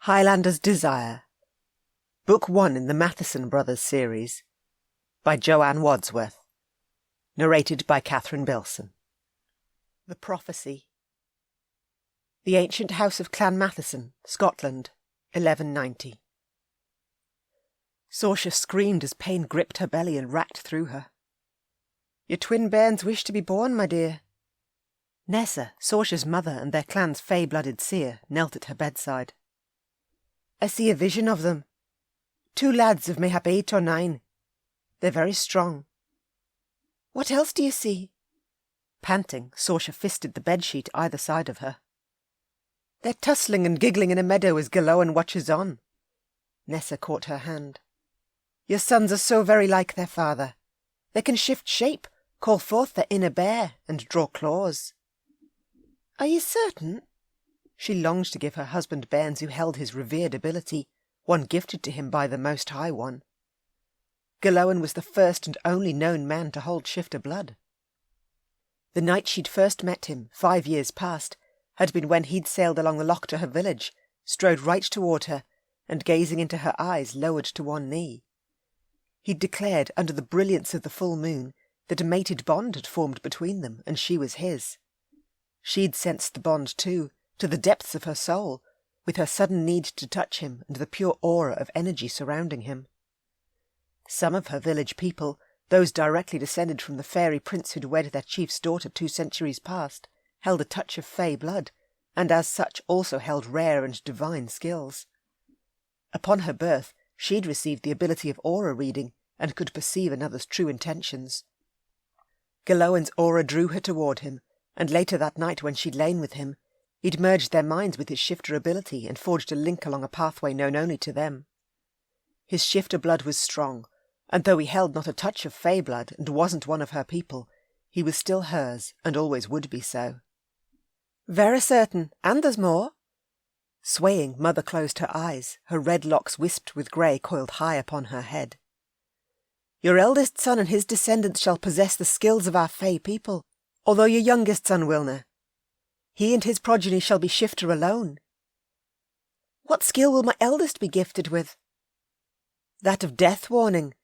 Highlander's Desire, Book 1 in the Matheson Brothers series, by Joanne Wadsworth, narrated by Catherine Bilson. The Prophecy. The Ancient House of Clan Matheson, Scotland, 1190. Saoirse screamed as pain gripped her belly and racked through her. "Your twin bairns wish to be born, my dear." Nessa, Saoirse's mother and their clan's fey-blooded seer, knelt at her bedside. "I see a vision of them. 2 lads of mayhap 8 or 9. They're very strong." "What else do you see?" Panting, Saoirse fisted the bedsheet either side of her. "They're tussling and giggling in a meadow as Galowan watches on." Nessa caught her hand. "Your sons are so very like their father. They can shift shape, call forth their inner bear, and draw claws." "Are you certain?" She longed to give her husband bairns who held his revered ability, one gifted to him by the Most High One. Galowan was the first and only known man to hold shifter blood. The night she'd first met him, 5 years past, had been when he'd sailed along the loch to her village, strode right toward her, and gazing into her eyes lowered to one knee. He'd declared, under the brilliance of the full moon, that a mated bond had formed between them, and she was his. She'd sensed the bond too, to the depths of her soul, with her sudden need to touch him and the pure aura of energy surrounding him. Some of her village people, those directly descended from the fairy prince who'd wed their chief's daughter 2 centuries past, held a touch of fey blood, and as such also held rare and divine skills. Upon her birth, she'd received the ability of aura reading, and could perceive another's true intentions. Galowan's aura drew her toward him, and later that night when she'd lain with him, he'd merged their minds with his shifter ability and forged a link along a pathway known only to them. His shifter blood was strong, and though he held not a touch of fey blood and wasn't one of her people, he was still hers and always would be so. "Very certain, and there's more." Swaying, Mother closed her eyes, her red locks wisped with grey coiled high upon her head. "Your eldest son and his descendants shall possess the skills of our fey people, although your youngest son willna. He and his progeny shall be shifter alone." "What skill will my eldest be gifted with?" "That of death warning.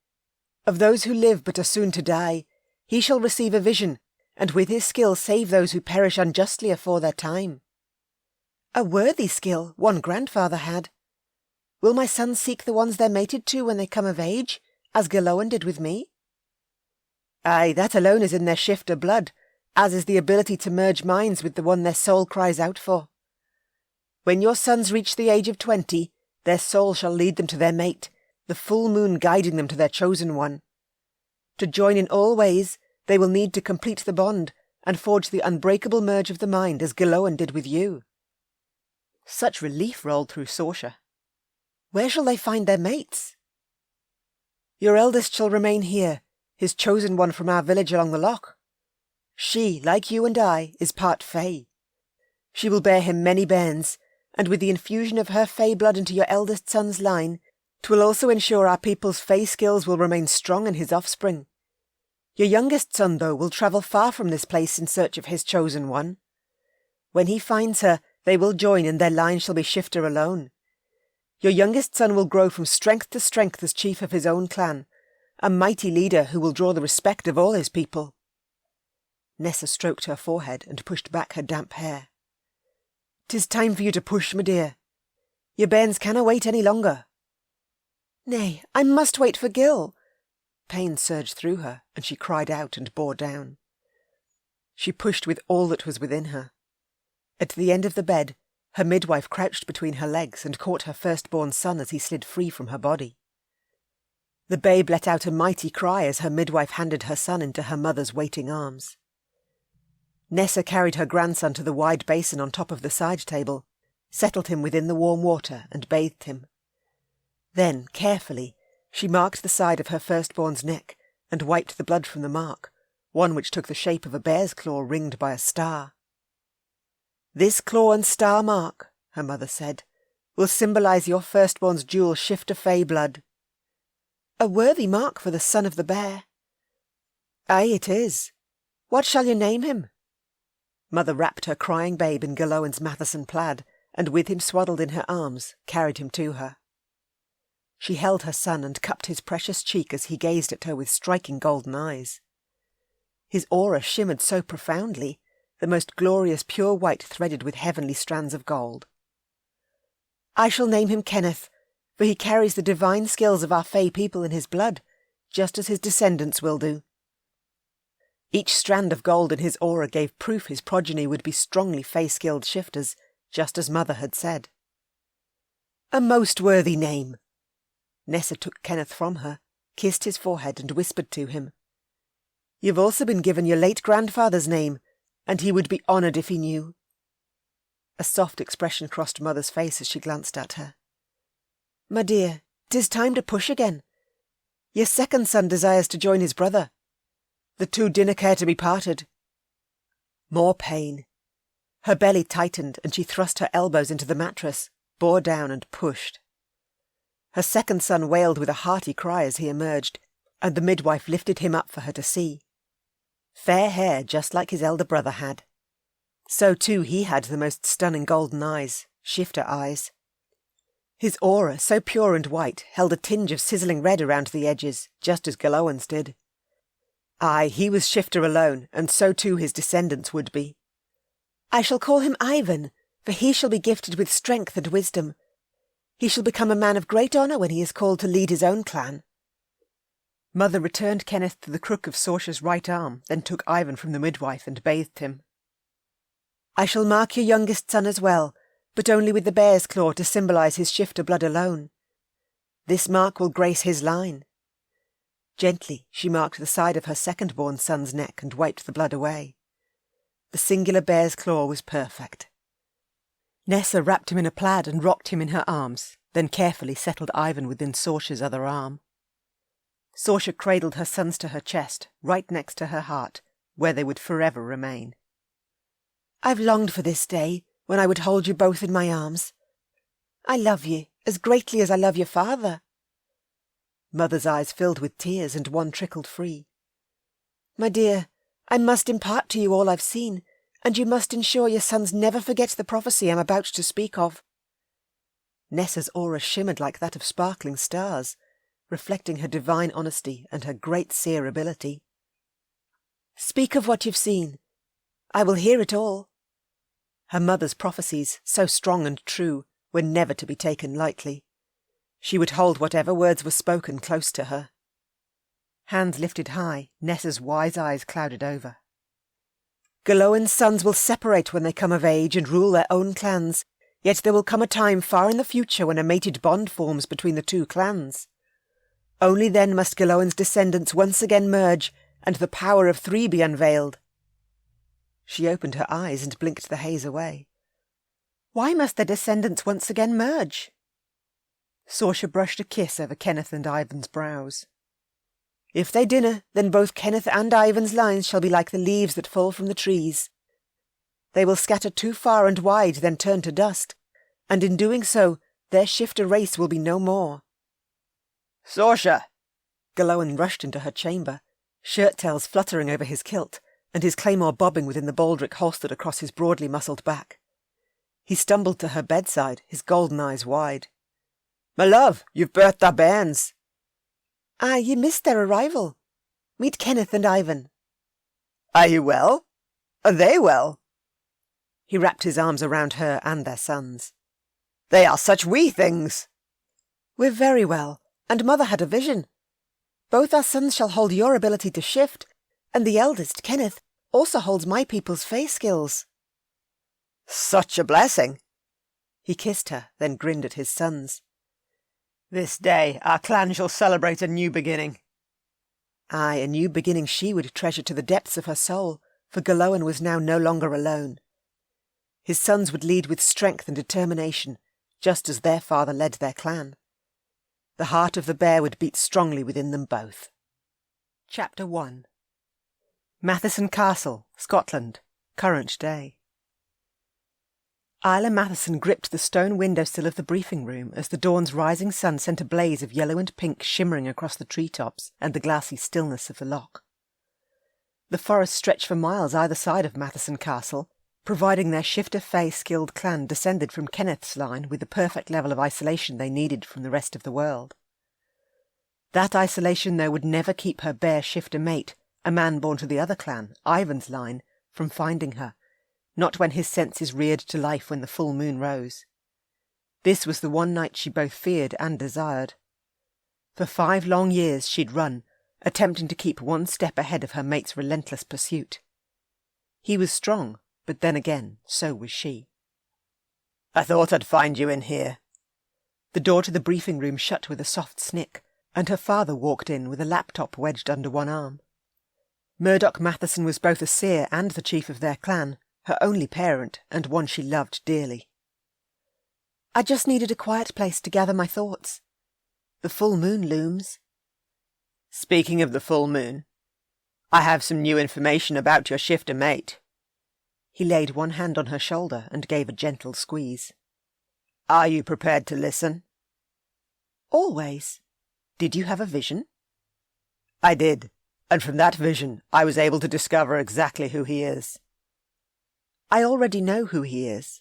Of those who live but are soon to die, he shall receive a vision, and with his skill save those who perish unjustly afore their time." "A worthy skill one grandfather had. Will my sons seek the ones they're mated to when they come of age, as Galowan did with me?" "Aye, that alone is in their shifter blood, as is the ability to merge minds with the one their soul cries out for. When your sons reach the age of 20, their soul shall lead them to their mate, the full moon guiding them to their chosen one. To join in all ways, they will need to complete the bond and forge the unbreakable merge of the mind as Galowan did with you." Such relief rolled through Saoirse. "Where shall they find their mates?" "Your eldest shall remain here, his chosen one from our village along the loch. She, like you and I, is part fey. She will bear him many bairns, and with the infusion of her fey blood into your eldest son's line, 'twill also ensure our people's fey skills will remain strong in his offspring. Your youngest son, though, will travel far from this place in search of his chosen one. When he finds her, they will join and their line shall be shifter alone. Your youngest son will grow from strength to strength as chief of his own clan, a mighty leader who will draw the respect of all his people." Nessa stroked her forehead and pushed back her damp hair. "'Tis time for you to push, my dear. Your bairns canna wait any longer." "Nay, I must wait for Gil." Pain surged through her, and she cried out and bore down. She pushed with all that was within her. At the end of the bed, her midwife crouched between her legs and caught her firstborn son as he slid free from her body. The babe let out a mighty cry as her midwife handed her son into her mother's waiting arms. Nessa carried her grandson to the wide basin on top of the side table, settled him within the warm water and bathed him. Then, carefully, she marked the side of her firstborn's neck and wiped the blood from the mark, one which took the shape of a bear's claw ringed by a star. "This claw and star mark," her mother said, "will symbolize your firstborn's dual shifter fey blood." "A worthy mark for the son of the bear." "Aye, it is. What shall you name him?" Mother wrapped her crying babe in Galowan's Matheson plaid and with him swaddled in her arms, carried him to her. She held her son and cupped his precious cheek as he gazed at her with striking golden eyes. His aura shimmered so profoundly, the most glorious pure white threaded with heavenly strands of gold. "I shall name him Kenneth, for he carries the divine skills of our fae people in his blood, just as his descendants will do." Each strand of gold in his aura gave proof his progeny would be strongly fae-skilled shifters, just as Mother had said. "A most worthy name." Nessa took Kenneth from her, kissed his forehead and whispered to him, "You've also been given your late grandfather's name, and he would be honoured if he knew." A soft expression crossed Mother's face as she glanced at her. "My dear, 'tis time to push again. Your second son desires to join his brother. The two dinna care to be parted." More pain. Her belly tightened and she thrust her elbows into the mattress, bore down and pushed. Her second son wailed with a hearty cry as he emerged, and the midwife lifted him up for her to see. Fair hair just like his elder brother had. So too he had the most stunning golden eyes, shifter eyes. His aura, so pure and white, held a tinge of sizzling red around the edges, just as Galowan's did. Aye, he was shifter alone, and so too his descendants would be. "I shall call him Ivan, for he shall be gifted with strength and wisdom. He shall become a man of great honour when he is called to lead his own clan." Mother returned Kenneth to the crook of Saoirse's right arm, then took Ivan from the midwife and bathed him. "I shall mark your youngest son as well, but only with the bear's claw to symbolise his shifter blood alone. This mark will grace his line." Gently she marked the side of her second-born son's neck and wiped the blood away. The singular bear's claw was perfect. Nessa wrapped him in a plaid and rocked him in her arms, then carefully settled Ivan within Saoirse's other arm. Saoirse cradled her sons to her chest, right next to her heart, where they would forever remain. "I've longed for this day, when I would hold you both in my arms. I love you as greatly as I love your father." Mother's eyes filled with tears and one trickled free. "My dear, I must impart to you all I've seen, and you must ensure your sons never forget the prophecy I'm about to speak of." Nessa's aura shimmered like that of sparkling stars, reflecting her divine honesty and her great seer ability. "Speak of what you've seen. I will hear it all." Her mother's prophecies, so strong and true, were never to be taken lightly. She would hold whatever words were spoken close to her. Hands lifted high, Nessa's wise eyes clouded over. "Galowan's sons will separate when they come of age and rule their own clans, yet there will come a time far in the future when a mated bond forms between the two clans. Only then must Galowan's descendants once again merge, and the power of three be unveiled." She opened her eyes and blinked the haze away. "Why must their descendants once again merge?" Saoirse brushed a kiss over Kenneth and Ivan's brows. "If they dinna, then both Kenneth and Ivan's lines shall be like the leaves that fall from the trees. They will scatter too far and wide, then turn to dust, and in doing so, their shifter race will be no more." "Saoirse!" Galowan rushed into her chamber, shirt-tails fluttering over his kilt, and his claymore bobbing within the baldric holstered across his broadly muscled back. He stumbled to her bedside, his golden eyes wide. "My love, you've birthed our bairns." "Ah, ye missed their arrival. Meet Kenneth and Ivan." "Are you well? Are they well?" He wrapped his arms around her and their sons. "They are such wee things." "We're very well, and Mother had a vision. Both our sons shall hold your ability to shift, and the eldest, Kenneth, also holds my people's fae skills." "Such a blessing." He kissed her, then grinned at his sons. "This day our clan shall celebrate a new beginning." Aye, a new beginning she would treasure to the depths of her soul, for Galowan was now no longer alone. His sons would lead with strength and determination, just as their father led their clan. The heart of the bear would beat strongly within them both. Chapter 1. Matheson Castle, Scotland, current day. Isla Matheson gripped the stone windowsill of the briefing room as the dawn's rising sun sent a blaze of yellow and pink shimmering across the treetops and the glassy stillness of the loch. The forest stretched for miles either side of Matheson Castle, providing their shifter-fae-skilled clan descended from Kenneth's line with the perfect level of isolation they needed from the rest of the world. That isolation, though, would never keep her bear shifter mate, a man born to the other clan, Ivan's line, from finding her, not when his senses reared to life when the full moon rose. This was the one night she both feared and desired. For 5 long years she'd run, attempting to keep one step ahead of her mate's relentless pursuit. He was strong, but then again, so was she. "I thought I'd find you in here." The door to the briefing room shut with a soft snick, and her father walked in with a laptop wedged under one arm. Murdoch Matheson was both a seer and the chief of their clan, her only parent, and one she loved dearly. "I just needed a quiet place to gather my thoughts. The full moon looms." "Speaking of the full moon, I have some new information about your shifter mate." He laid one hand on her shoulder and gave a gentle squeeze. "Are you prepared to listen?" "Always. Did you have a vision?" "I did, and from that vision I was able to discover exactly who he is." "I already know who he is."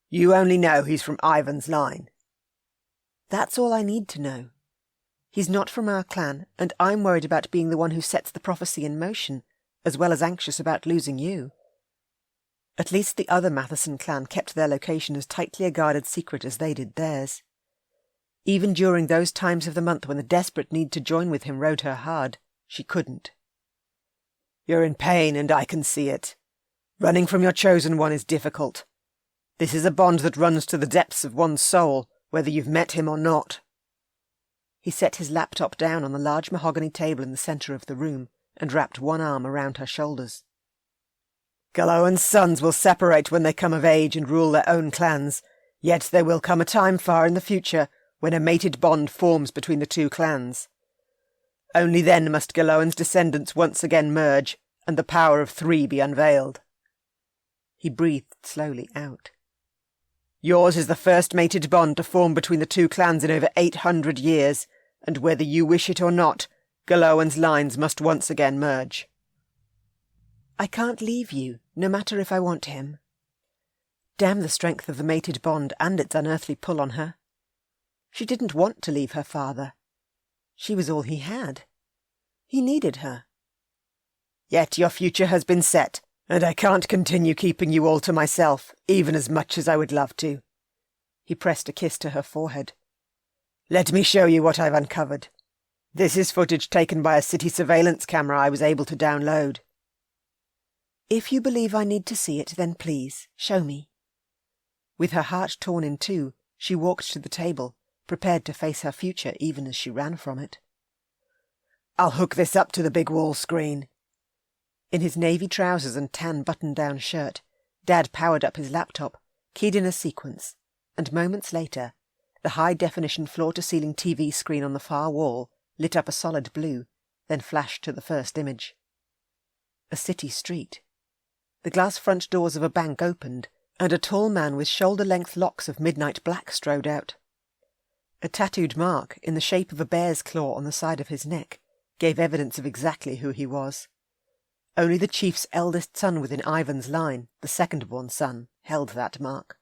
"You only know he's from Ivan's line." "That's all I need to know. He's not from our clan, and I'm worried about being the one who sets the prophecy in motion, as well as anxious about losing you." At least the other Matheson clan kept their location as tightly a guarded secret as they did theirs. Even during those times of the month when the desperate need to join with him rode her hard, she couldn't. "You're in pain, and I can see it. Running from your chosen one is difficult. This is a bond that runs to the depths of one's soul, whether you've met him or not." He set his laptop down on the large mahogany table in the centre of the room and wrapped one arm around her shoulders. "Galoan's sons will separate when they come of age and rule their own clans, yet there will come a time far in the future when a mated bond forms between the 2 clans. Only then must Galoan's descendants once again merge, and the power of 3 be unveiled." He breathed slowly out. "Yours is the first mated bond to form between the 2 clans in over 800 years, and whether you wish it or not, Galoan's lines must once again merge." "I can't leave you, no matter if I want him." Damn the strength of the mated bond and its unearthly pull on her. She didn't want to leave her father. She was all he had. He needed her. "Yet your future has been set, and I can't continue keeping you all to myself, even as much as I would love to." He pressed a kiss to her forehead. "Let me show you what I've uncovered. This is footage taken by a city surveillance camera I was able to download." "If you believe I need to see it, then please, show me." With her heart torn in two, she walked to the table, prepared to face her future even as she ran from it. "I'll hook this up to the big wall screen." In his navy trousers and tan button-down shirt, Dad powered up his laptop, keyed in a sequence, and moments later, the high-definition floor-to-ceiling TV screen on the far wall lit up a solid blue, then flashed to the first image. A city street. The glass front doors of a bank opened, and a tall man with shoulder-length locks of midnight black strode out. A tattooed mark, in the shape of a bear's claw on the side of his neck, gave evidence of exactly who he was. Only the chief's eldest son within Ivan's line, the second-born son, held that mark.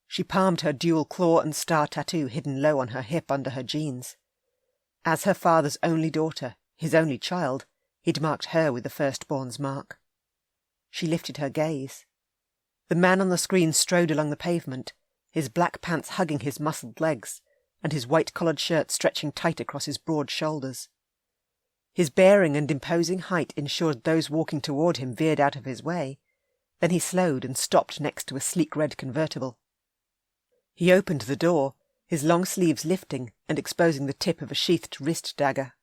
She palmed her dual claw and star tattoo hidden low on her hip under her jeans. As her father's only daughter, his only child, he'd marked her with the firstborn's mark. She lifted her gaze. The man on the screen strode along the pavement, his black pants hugging his muscled legs, and his white-collared shirt stretching tight across his broad shoulders. His bearing and imposing height ensured those walking toward him veered out of his way. Then he slowed and stopped next to a sleek red convertible. He opened the door, his long sleeves lifting and exposing the tip of a sheathed wrist dagger.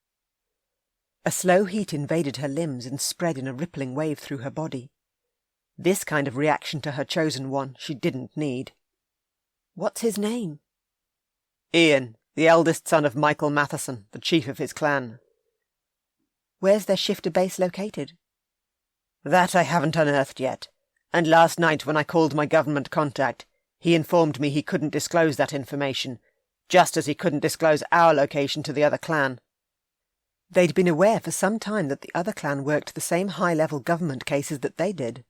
A slow heat invaded her limbs and spread in a rippling wave through her body. This kind of reaction to her chosen one she didn't need. "What's his name?" "Ian, the eldest son of Michael Matheson, the chief of his clan." "Where's their shifter base located?" "That I haven't unearthed yet, and last night when I called my government contact, he informed me he couldn't disclose that information, just as he couldn't disclose our location to the other clan." They'd been aware for some time that the other clan worked the same high-level government cases that they did.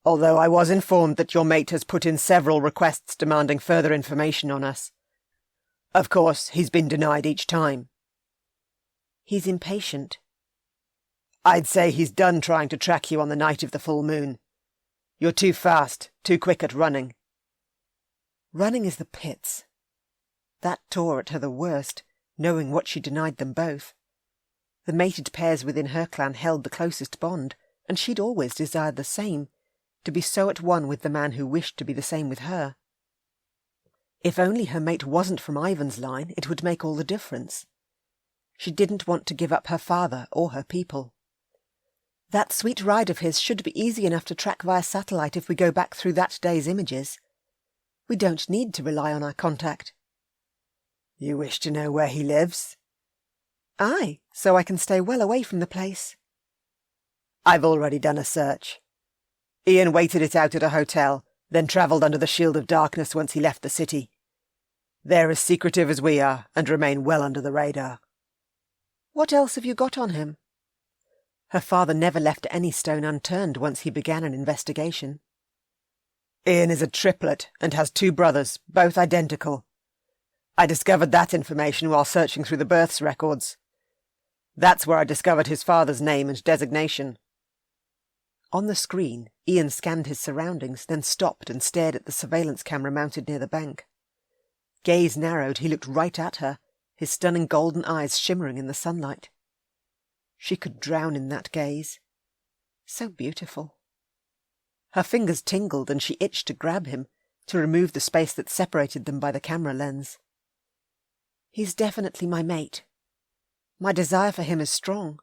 although I was informed that your mate has put in several requests demanding further information on us. Of course, he's been denied each time. He's impatient. I'd say he's done trying to track you on the night of the full moon. You're too fast, too quick at running. Running is the pits. That tore at her the worst, knowing what she denied them both. The mated pairs within her clan held the closest bond, and she'd always desired the same, to be so at one with the man who wished to be the same with her. If only her mate wasn't from Ivan's line, it would make all the difference. She didn't want to give up her father or her people. That sweet ride of his should be easy enough to track via satellite if we go back through that day's images. We don't need to rely on our contact. You wish to know where he lives? Aye, so I can stay well away from the place. I've already done a search. Iain waited it out at a hotel, then travelled under the shield of darkness once he left the city. They're as secretive as we are, and remain well under the radar. What else have you got on him? Her father never left any stone unturned once he began an investigation. Iain is a triplet and has 2 brothers, both identical. I discovered that information while searching through the births records. That's where I discovered his father's name and designation. On the screen, Iain scanned his surroundings, then stopped and stared at the surveillance camera mounted near the bank. Gaze narrowed, he looked right at her, his stunning golden eyes shimmering in the sunlight. She could drown in that gaze. So beautiful. Her fingers tingled and she itched to grab him, to remove the space that separated them by the camera lens. He's definitely my mate. My desire for him is strong.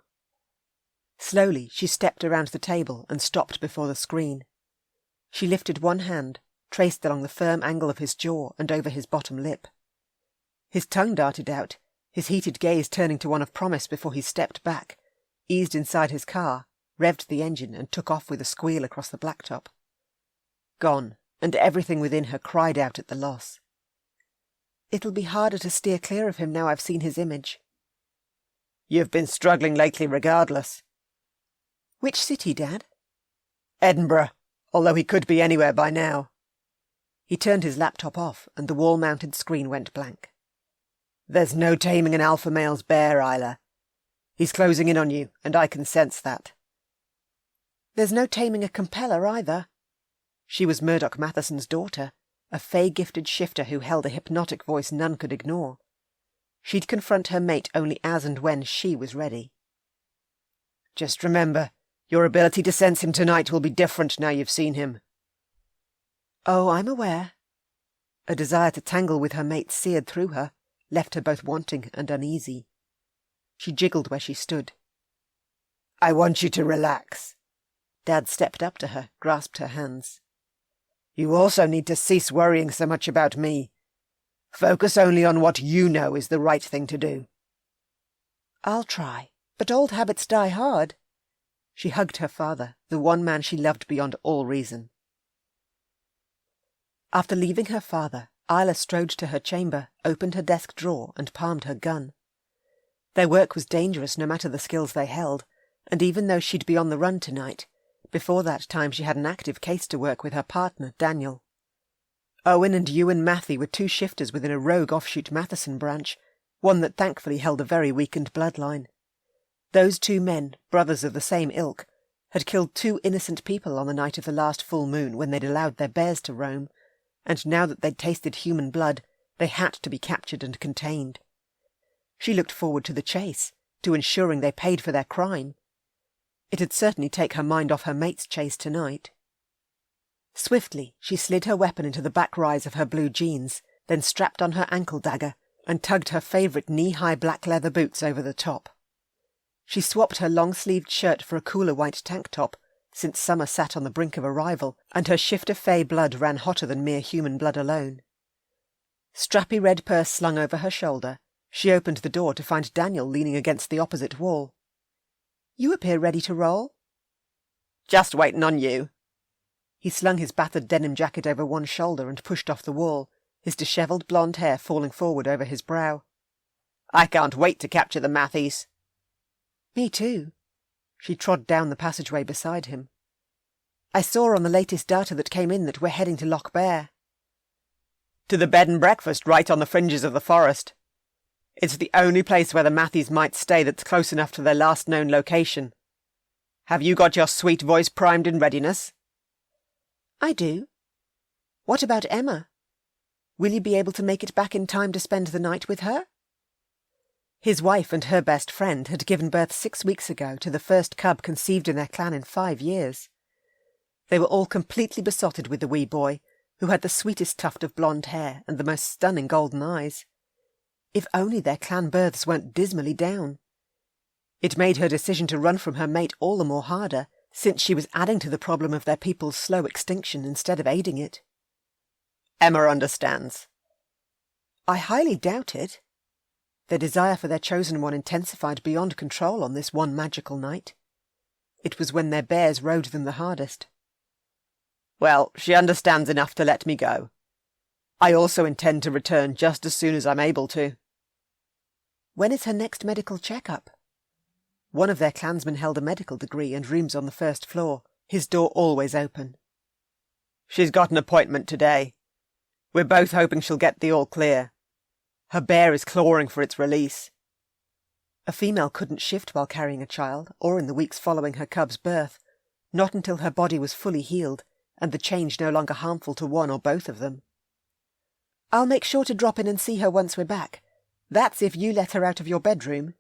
Slowly she stepped around the table and stopped before the screen. She lifted one hand, traced along the firm angle of his jaw and over his bottom lip. His tongue darted out, his heated gaze turning to one of promise before he stepped back, eased inside his car, revved the engine and took off with a squeal across the blacktop. Gone, and everything within her cried out at the loss. It'll be harder to steer clear of him now I've seen his image. You've been struggling lately regardless. Which city, Dad? Edinburgh, although he could be anywhere by now. He turned his laptop off and the wall-mounted screen went blank. There's no taming an alpha male's bear, Isla. He's closing in on you, and I can sense that. There's no taming a compeller either. She was Murdoch Matheson's daughter, a fae-gifted shifter who held a hypnotic voice none could ignore. She'd confront her mate only as and when she was ready. Just remember, your ability to sense him tonight will be different now you've seen him. Oh, I'm aware. A desire to tangle with her mate seared through her, left her both wanting and uneasy. She jiggled where she stood. I want you to relax. Dad stepped up to her, grasped her hands. You also need to cease worrying so much about me. Focus only on what you know is the right thing to do. I'll try, but old habits die hard. She hugged her father, the one man she loved beyond all reason. After leaving her father, Isla strode to her chamber, opened her desk drawer, and palmed her gun. Their work was dangerous no matter the skills they held, and even though she'd be on the run tonight, before that time she had an active case to work with her partner, Daniel. Owen and Ewan Matthew were 2 shifters within a rogue offshoot Matheson branch, one that thankfully held a very weakened bloodline. Those 2 men, brothers of the same ilk, had killed 2 innocent people on the night of the last full moon when they'd allowed their bears to roam, and now that they'd tasted human blood, they had to be captured and contained. She looked forward to the chase, to ensuring they paid for their crime. It'd certainly take her mind off her mate's chase tonight. Swiftly, she slid her weapon into the back rise of her blue jeans, then strapped on her ankle dagger and tugged her favourite knee-high black leather boots over the top. She swapped her long-sleeved shirt for a cooler white tank top, since summer sat on the brink of arrival, and her shifter fae blood ran hotter than mere human blood alone. Strappy red purse slung over her shoulder, she opened the door to find Daniel leaning against the opposite wall. "You appear ready to roll." "Just waiting on you." He slung his battered denim jacket over one shoulder and pushed off the wall, his dishevelled blonde hair falling forward over his brow. "I can't wait to capture the Matthews." "Me too." She trod down the passageway beside him. I saw on the latest data that came in that we're heading to Loch Bear. To the bed and breakfast right on the fringes of the forest. It's the only place where the Matthews might stay that's close enough to their last known location. Have you got your sweet voice primed in readiness? I do. What about Emma? Will you be able to make it back in time to spend the night with her? His wife and her best friend had given birth 6 weeks ago to the first cub conceived in their clan in 5 years. They were all completely besotted with the wee boy, who had the sweetest tuft of blonde hair and the most stunning golden eyes. If only their clan births weren't dismally down. It made her decision to run from her mate all the more harder, since she was adding to the problem of their people's slow extinction instead of aiding it. Emma understands. I highly doubt it. Their desire for their chosen one intensified beyond control on this one magical night. It was when their bears rode them the hardest. Well, she understands enough to let me go. I also intend to return just as soon as I'm able to. When is her next medical check-up? One of their clansmen held a medical degree and rooms on the first floor, his door always open. She's got an appointment today. We're both hoping she'll get the all clear. Her bear is clawing for its release. A female couldn't shift while carrying a child, or in the weeks following her cub's birth, not until her body was fully healed, and the change no longer harmful to one or both of them. I'll make sure to drop in and see her once we're back. That's if you let her out of your bedroom.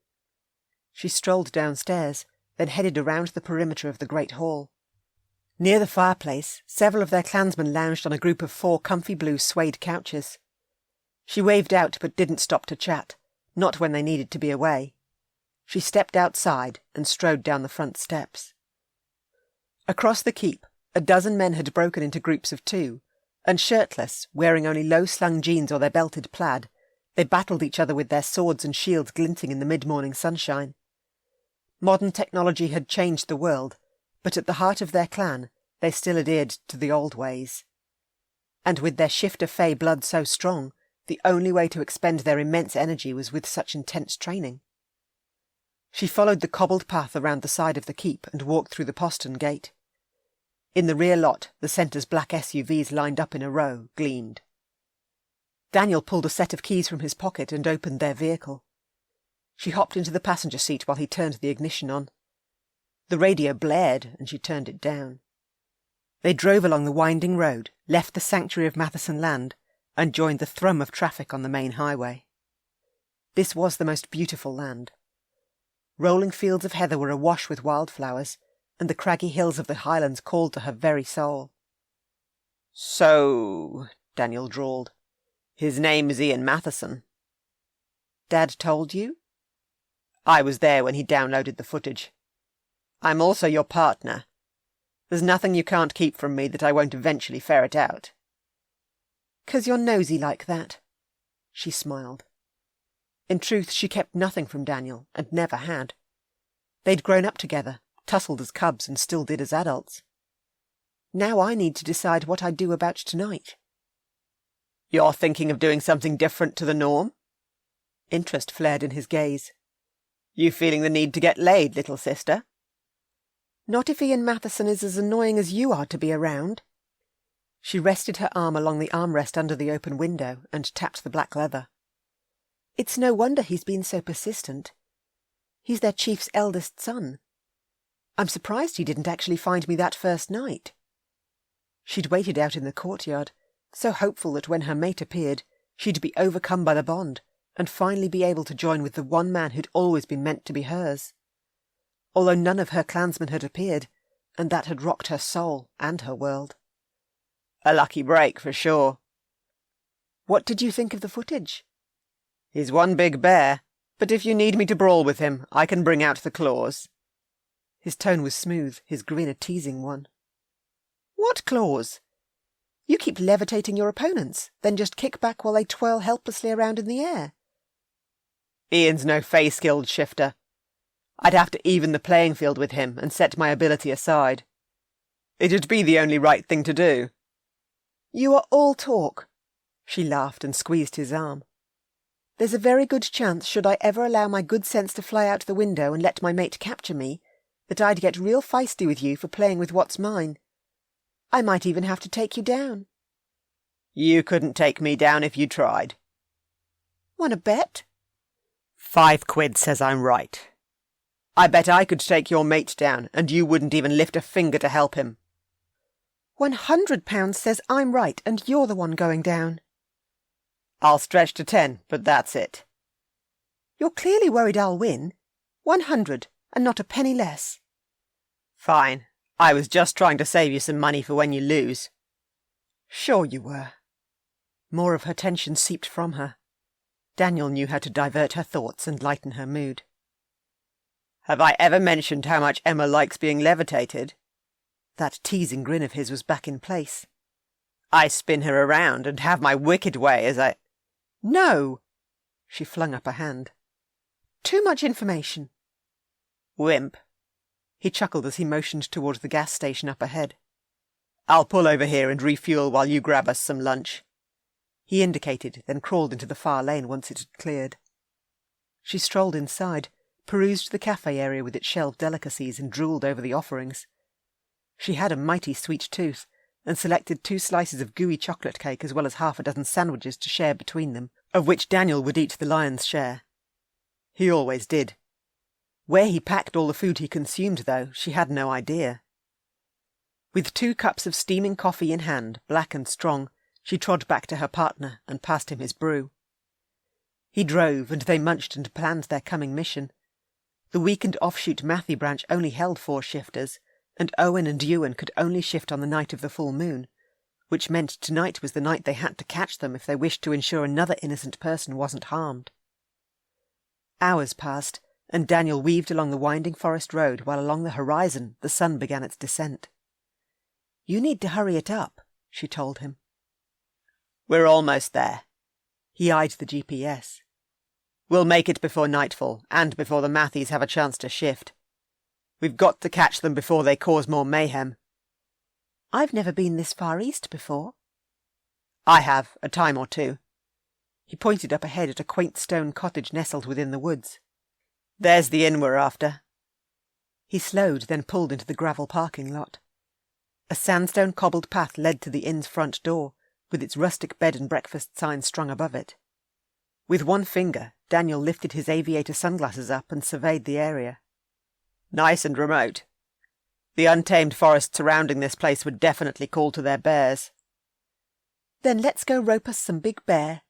She strolled downstairs, then headed around the perimeter of the great hall. Near the fireplace, several of their clansmen lounged on a group of 4 comfy blue suede couches. She waved out but didn't stop to chat, not when they needed to be away. She stepped outside and strode down the front steps. Across the keep, a dozen men had broken into groups of 2, and shirtless, wearing only low-slung jeans or their belted plaid, they battled each other with their swords and shields glinting in the mid-morning sunshine. Modern technology had changed the world, but at the heart of their clan they still adhered to the old ways. And with their shifter fae blood so strong, the only way to expend their immense energy was with such intense training. She followed the cobbled path around the side of the keep and walked through the postern gate. In the rear lot, the centre's black SUVs lined up in a row gleamed. Daniel pulled a set of keys from his pocket and opened their vehicle. She hopped into the passenger seat while he turned the ignition on. The radio blared, and she turned it down. They drove along the winding road, left the sanctuary of Matheson land, and joined the thrum of traffic on the main highway. This was the most beautiful land. Rolling fields of heather were awash with wildflowers, and the craggy hills of the highlands called to her very soul. So, Daniel drawled, his name is Iain Matheson. Dad told you? I was there when he downloaded the footage. I'm also your partner. There's nothing you can't keep from me that I won't eventually ferret out. 'Cause you're nosy like that. She smiled. In truth, she kept nothing from Daniel, and never had. They'd grown up together, tussled as cubs, and still did as adults. Now I need to decide what I do about tonight. You're thinking of doing something different to the norm? Interest flared in his gaze. You feeling the need to get laid, little sister? Not if Iain Matheson is as annoying as you are to be around. She rested her arm along the armrest under the open window and tapped the black leather. It's no wonder he's been so persistent. He's their chief's eldest son. I'm surprised he didn't actually find me that first night. She'd waited out in the courtyard, so hopeful that when her mate appeared, she'd be overcome by the bond, and finally be able to join with the one man who'd always been meant to be hers. Although none of her clansmen had appeared, and that had rocked her soul and her world. A lucky break, for sure. What did you think of the footage? He's one big bear, but if you need me to brawl with him, I can bring out the claws. His tone was smooth, his grin a teasing one. What claws? You keep levitating your opponents, then just kick back while they twirl helplessly around in the air. Ian's no fae-skilled shifter. I'd have to even the playing field with him and set my ability aside. It'd be the only right thing to do. You are all talk. She laughed and squeezed his arm. There's a very good chance, should I ever allow my good sense to fly out the window and let my mate capture me, that I'd get real feisty with you for playing with what's mine. I might even have to take you down. You couldn't take me down if you tried. Want a bet? 5 quid says I'm right. I bet I could take your mate down, and you wouldn't even lift a finger to help him. £100 says I'm right, and you're the one going down. I'll stretch to 10, but that's it. You're clearly worried I'll win. 100, and not a penny less. Fine. I was just trying to save you some money for when you lose. Sure you were. More of her tension seeped from her. Daniel knew how to divert her thoughts and lighten her mood. Have I ever mentioned how much Emma likes being levitated? That teasing grin of his was back in place. I spin her around and have my wicked way as I... No! She flung up a hand. Too much information. Wimp. He chuckled as he motioned towards the gas station up ahead. I'll pull over here and refuel while you grab us some lunch. He indicated, then crawled into the far lane once it had cleared. She strolled inside, perused the cafe area with its shelved delicacies, and drooled over the offerings. She had a mighty sweet tooth, and selected 2 slices of gooey chocolate cake as well as half a dozen sandwiches to share between them, of which Daniel would eat the lion's share. He always did. Where he packed all the food he consumed, though, she had no idea. With 2 cups of steaming coffee in hand, black and strong, she trod back to her partner and passed him his brew. He drove, and they munched and planned their coming mission. The weakened offshoot Matthew branch only held 4 shifters, and Owen and Ewan could only shift on the night of the full moon, which meant tonight was the night they had to catch them if they wished to ensure another innocent person wasn't harmed. Hours passed, and Daniel weaved along the winding forest road while along the horizon the sun began its descent. "You need to hurry it up," she told him. We're almost there. He eyed the GPS. We'll make it before nightfall, and before the Matthews have a chance to shift. We've got to catch them before they cause more mayhem. I've never been this far east before. I have, a time or 2. He pointed up ahead at a quaint stone cottage nestled within the woods. There's the inn we're after. He slowed, then pulled into the gravel parking lot. A sandstone cobbled path led to the inn's front door, with its rustic bed and breakfast sign strung above it. With one finger, Daniel lifted his aviator sunglasses up and surveyed the area. Nice and remote. The untamed forest surrounding this place would definitely call to their bears. Then let's go rope us some big bear.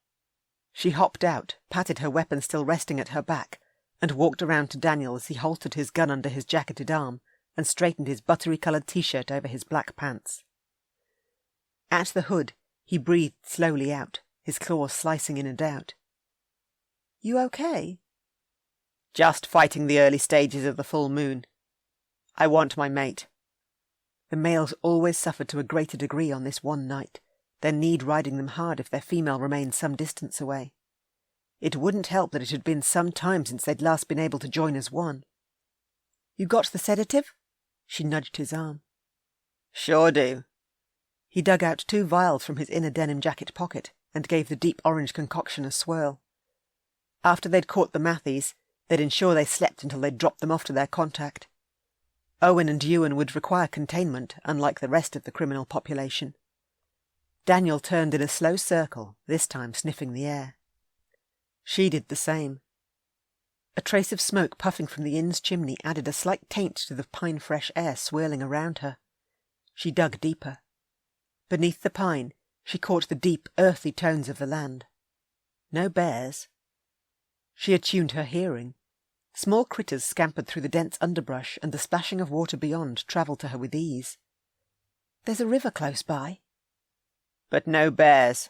She hopped out, patted her weapon still resting at her back, and walked around to Daniel as he holstered his gun under his jacketed arm and straightened his buttery-coloured t-shirt over his black pants. At the hood, he breathed slowly out, his claws slicing in and out. "You okay?" Just fighting the early stages of the full moon. I want my mate. The males always suffered to a greater degree on this one night, their need riding them hard if their female remained some distance away. It wouldn't help that it had been some time since they'd last been able to join as one. "You got the sedative?" She nudged his arm. "Sure do." He dug out 2 vials from his inner denim jacket pocket and gave the deep orange concoction a swirl. After they'd caught the Matthews, they'd ensure they slept until they'd dropped them off to their contact. Owen and Ewan would require containment, unlike the rest of the criminal population. Daniel turned in a slow circle, this time sniffing the air. She did the same. A trace of smoke puffing from the inn's chimney added a slight taint to the pine-fresh air swirling around her. She dug deeper. Beneath the pine, she caught the deep, earthy tones of the land. No bears. She attuned her hearing. Small critters scampered through the dense underbrush, and the splashing of water beyond travelled to her with ease. "There's a river close by." "But no bears.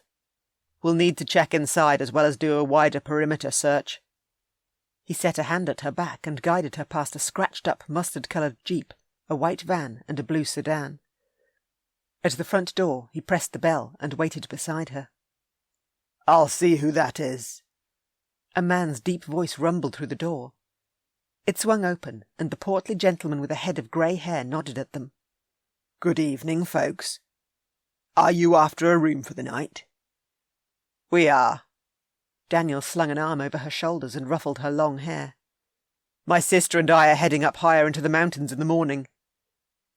We'll need to check inside as well as do a wider perimeter search." He set a hand at her back and guided her past a scratched-up, mustard-coloured jeep, a white van, and a blue sedan. At the front door, he pressed the bell and waited beside her. "I'll see who that is." A man's deep voice rumbled through the door. It swung open, and the portly gentleman with a head of grey hair nodded at them. "Good evening, folks. Are you after a room for the night?" "We are." Daniel slung an arm over her shoulders and ruffled her long hair. "My sister and I are heading up higher into the mountains in the morning.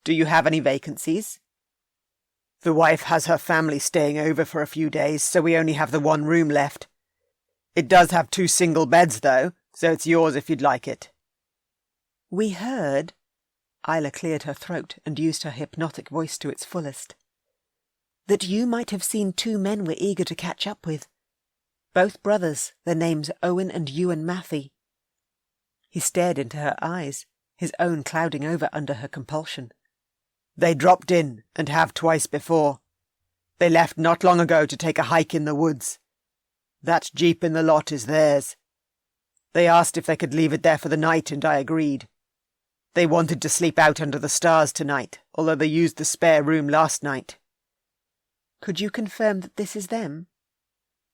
Do you have any vacancies?" The wife has her family staying over for a few days, so we only have the one room left. It does have 2 single beds, though, so it's yours if you'd like it." "We heard—" Isla cleared her throat and used her hypnotic voice to its fullest. "That you might have seen 2 men we're eager to catch up with. Both brothers, their names Owen and Iain Matheson." He stared into her eyes, his own clouding over under her compulsion. "They dropped in, and have twice before. They left not long ago to take a hike in the woods. That jeep in the lot is theirs. They asked if they could leave it there for the night, and I agreed. They wanted to sleep out under the stars tonight, although they used the spare room last night." "Could you confirm that this is them?"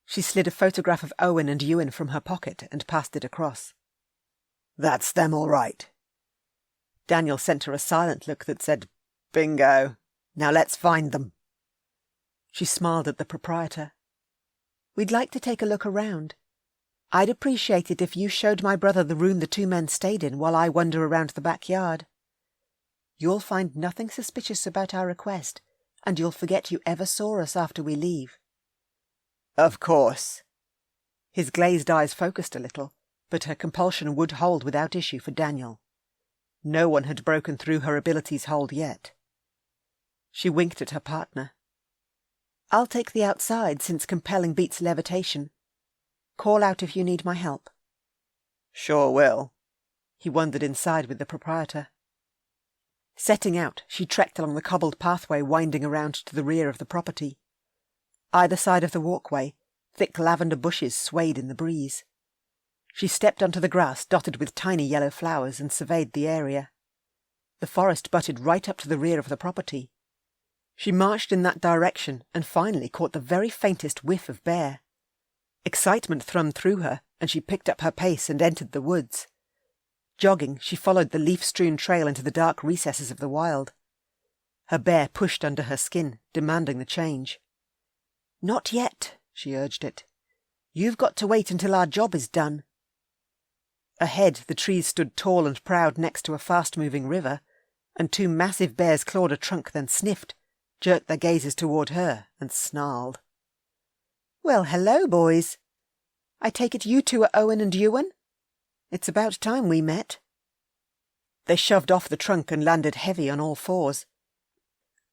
She slid a photograph of Owen and Ewan from her pocket and passed it across. "That's them all right." Daniel sent her a silent look that said, "Bingo. Now let's find them." She smiled at the proprietor. "We'd like to take a look around. I'd appreciate it if you showed my brother the room the 2 men stayed in while I wander around the backyard. You'll find nothing suspicious about our request, and you'll forget you ever saw us after we leave." "Of course." His glazed eyes focused a little, but her compulsion would hold without issue for Daniel. No one had broken through her abilities' hold yet. She winked at her partner. "I'll take the outside, since compelling beats levitation. Call out if you need my help." "Sure will." He wandered inside with the proprietor. Setting out, she trekked along the cobbled pathway winding around to the rear of the property. Either side of the walkway, thick lavender bushes swayed in the breeze. She stepped onto the grass dotted with tiny yellow flowers and surveyed the area. The forest butted right up to the rear of the property. She marched in that direction and finally caught the very faintest whiff of bear. Excitement thrummed through her, and she picked up her pace and entered the woods. Jogging, she followed the leaf-strewn trail into the dark recesses of the wild. Her bear pushed under her skin, demanding the change. "Not yet," she urged it. "You've got to wait until our job is done." Ahead, the trees stood tall and proud next to a fast-moving river, and 2 massive bears clawed a trunk, then sniffed, jerked their gazes toward her, and snarled. "Well, hello, boys. I take it you 2 are Owen and Ewan? It's about time we met." They shoved off the trunk and landed heavy on all 4s.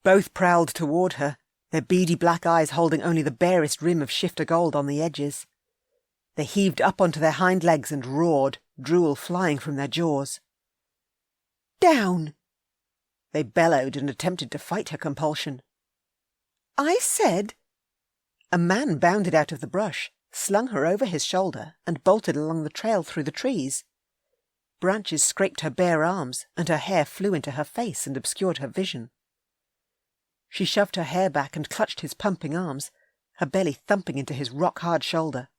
Both prowled toward her, their beady black eyes holding only the barest rim of shifter gold on the edges. They heaved up onto their hind legs and roared, drool flying from their jaws. "Down!" They bellowed and attempted to fight her compulsion. "I said—" A man bounded out of the brush, slung her over his shoulder, and bolted along the trail through the trees. Branches scraped her bare arms, and her hair flew into her face and obscured her vision. She shoved her hair back and clutched his pumping arms, her belly thumping into his rock-hard shoulder.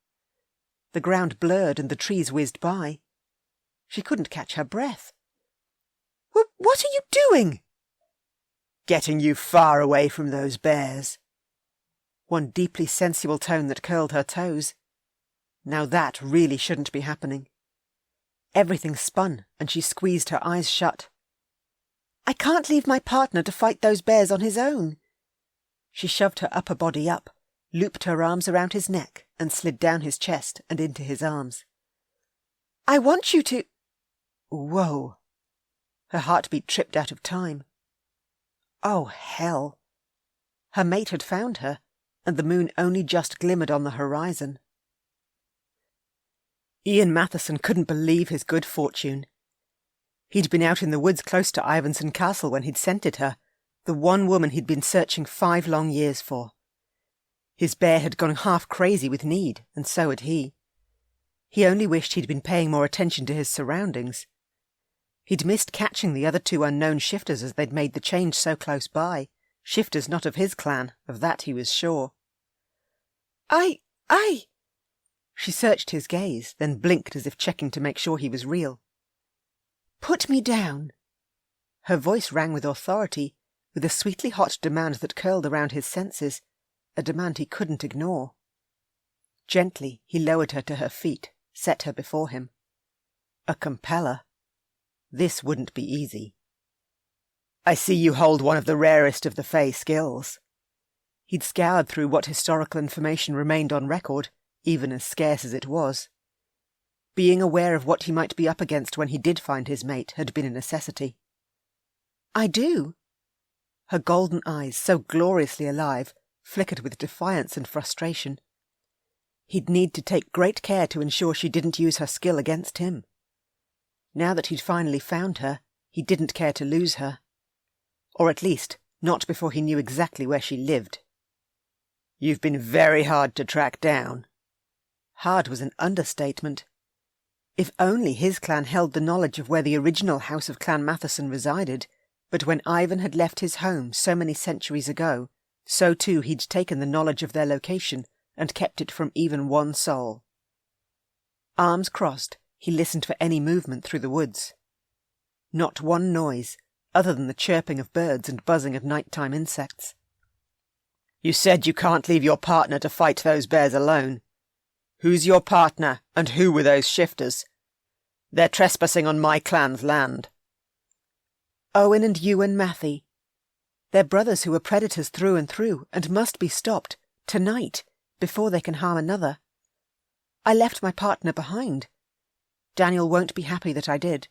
The ground blurred and the trees whizzed by. She couldn't catch her breath. What are you doing?" "Getting you far away from those bears." One deeply sensual tone that curled her toes. Now that really shouldn't be happening. Everything spun, and she squeezed her eyes shut. "I can't leave my partner to fight those bears on his own." She shoved her upper body up, looped her arms around his neck, and slid down his chest and into his arms. "I want you to—" Whoa! Her heartbeat tripped out of time. Oh, hell! Her mate had found her, and the moon only just glimmered on the horizon. Iain Matheson couldn't believe his good fortune. He'd been out in the woods close to Ivanson Castle when he'd scented her, the one woman he'd been searching 5 long years for. His bear had gone half crazy with need, and so had he. He only wished he'd been paying more attention to his surroundings. He'd missed catching the other 2 unknown shifters as they'd made the change so close by. Shifters not of his clan, of that he was sure. I... She searched his gaze, then blinked as if checking to make sure he was real. "Put me down." Her voice rang with authority, with a sweetly hot demand that curled around his senses, a demand he couldn't ignore. Gently, he lowered her to her feet, set her before him. A compeller. This wouldn't be easy. "I see you hold one of the rarest of the fae skills." He'd scoured through what historical information remained on record, even as scarce as it was. Being aware of what he might be up against when he did find his mate had been a necessity. "I do." Her golden eyes, so gloriously alive, flickered with defiance and frustration. He'd need to take great care to ensure she didn't use her skill against him. Now that he'd finally found her, he didn't care to lose her. Or at least, not before he knew exactly where she lived. "You've been very hard to track down." Hard was an understatement. If only his clan held the knowledge of where the original house of Clan Matheson resided, but when Ivan had left his home so many centuries ago, so too he'd taken the knowledge of their location and kept it from even one soul. Arms crossed, he listened for any movement through the woods. Not one noise, other than the chirping of birds and buzzing of nighttime insects. "You said you can't leave your partner to fight those bears alone. Who's your partner, and who were those shifters? They're trespassing on my clan's land." "Owen and Ewan Matthey. They're brothers who are predators through and through, and must be stopped, tonight, before they can harm another. I left my partner behind. Daniel won't be happy that I did."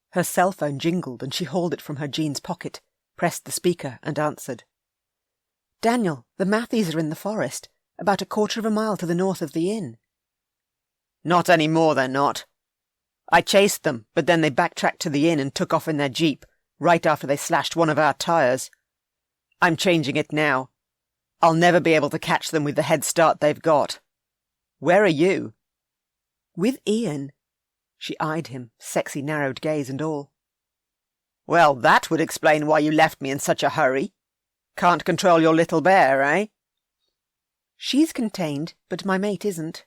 Her cell phone jingled and she hauled it from her jeans pocket, pressed the speaker and answered. "Daniel, the Mattheys are in the forest, about 1/4 of a mile to the north of the inn." "Not any more, they're not. I chased them, but then they backtracked to the inn and took off in their jeep, right after they slashed one of our tyres. I'm changing it now. I'll never be able to catch them with the head start they've got. Where are you?" "With Ian." She eyed him, sexy narrowed gaze and all. "Well, that would explain why you left me in such a hurry. Can't control your little bear, eh?" "She's contained, but my mate isn't."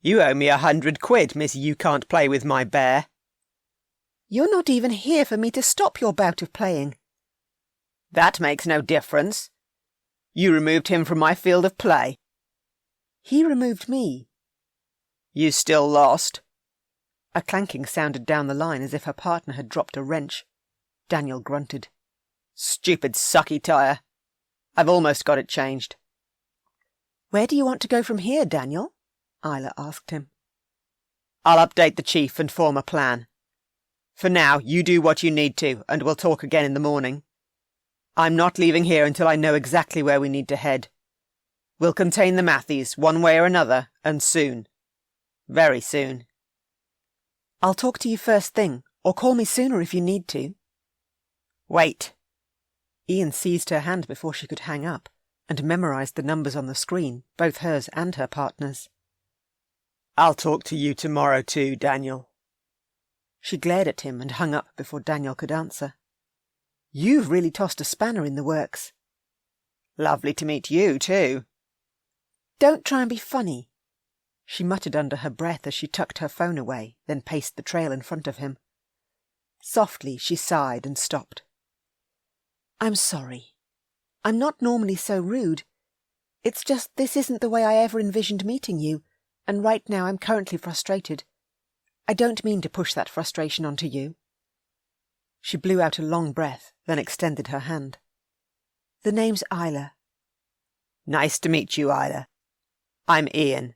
"You owe me 100 quid, miss you can't play with my bear." "You're not even here for me to stop your bout of playing." "That makes no difference. You removed him from my field of play." "He removed me." "You still lost." A clanking sounded down the line as if her partner had dropped a wrench. Daniel grunted. "Stupid sucky tyre. I've almost got it changed." "Where do you want to go from here, Daniel?" Isla asked him. "I'll update the chief and form a plan. For now, you do what you need to, and we'll talk again in the morning. I'm not leaving here until I know exactly where we need to head. We'll contain the Mattheys, one way or another, and soon. Very soon." "I'll talk to you first thing, or call me sooner if you need to." "Wait." Ian seized her hand before she could hang up, and memorised the numbers on the screen, both hers and her partner's. "I'll talk to you tomorrow too, Daniel." She glared at him and hung up before Daniel could answer. "You've really tossed a spanner in the works." "Lovely to meet you too." "Don't try and be funny." She muttered under her breath as she tucked her phone away, then paced the trail in front of him. Softly she sighed and stopped. "I'm sorry. I'm not normally so rude. It's just this isn't the way I ever envisioned meeting you, and right now I'm currently frustrated. I don't mean to push that frustration onto you." She blew out a long breath, then extended her hand. "The name's Isla." "Nice to meet you, Isla. I'm Ian."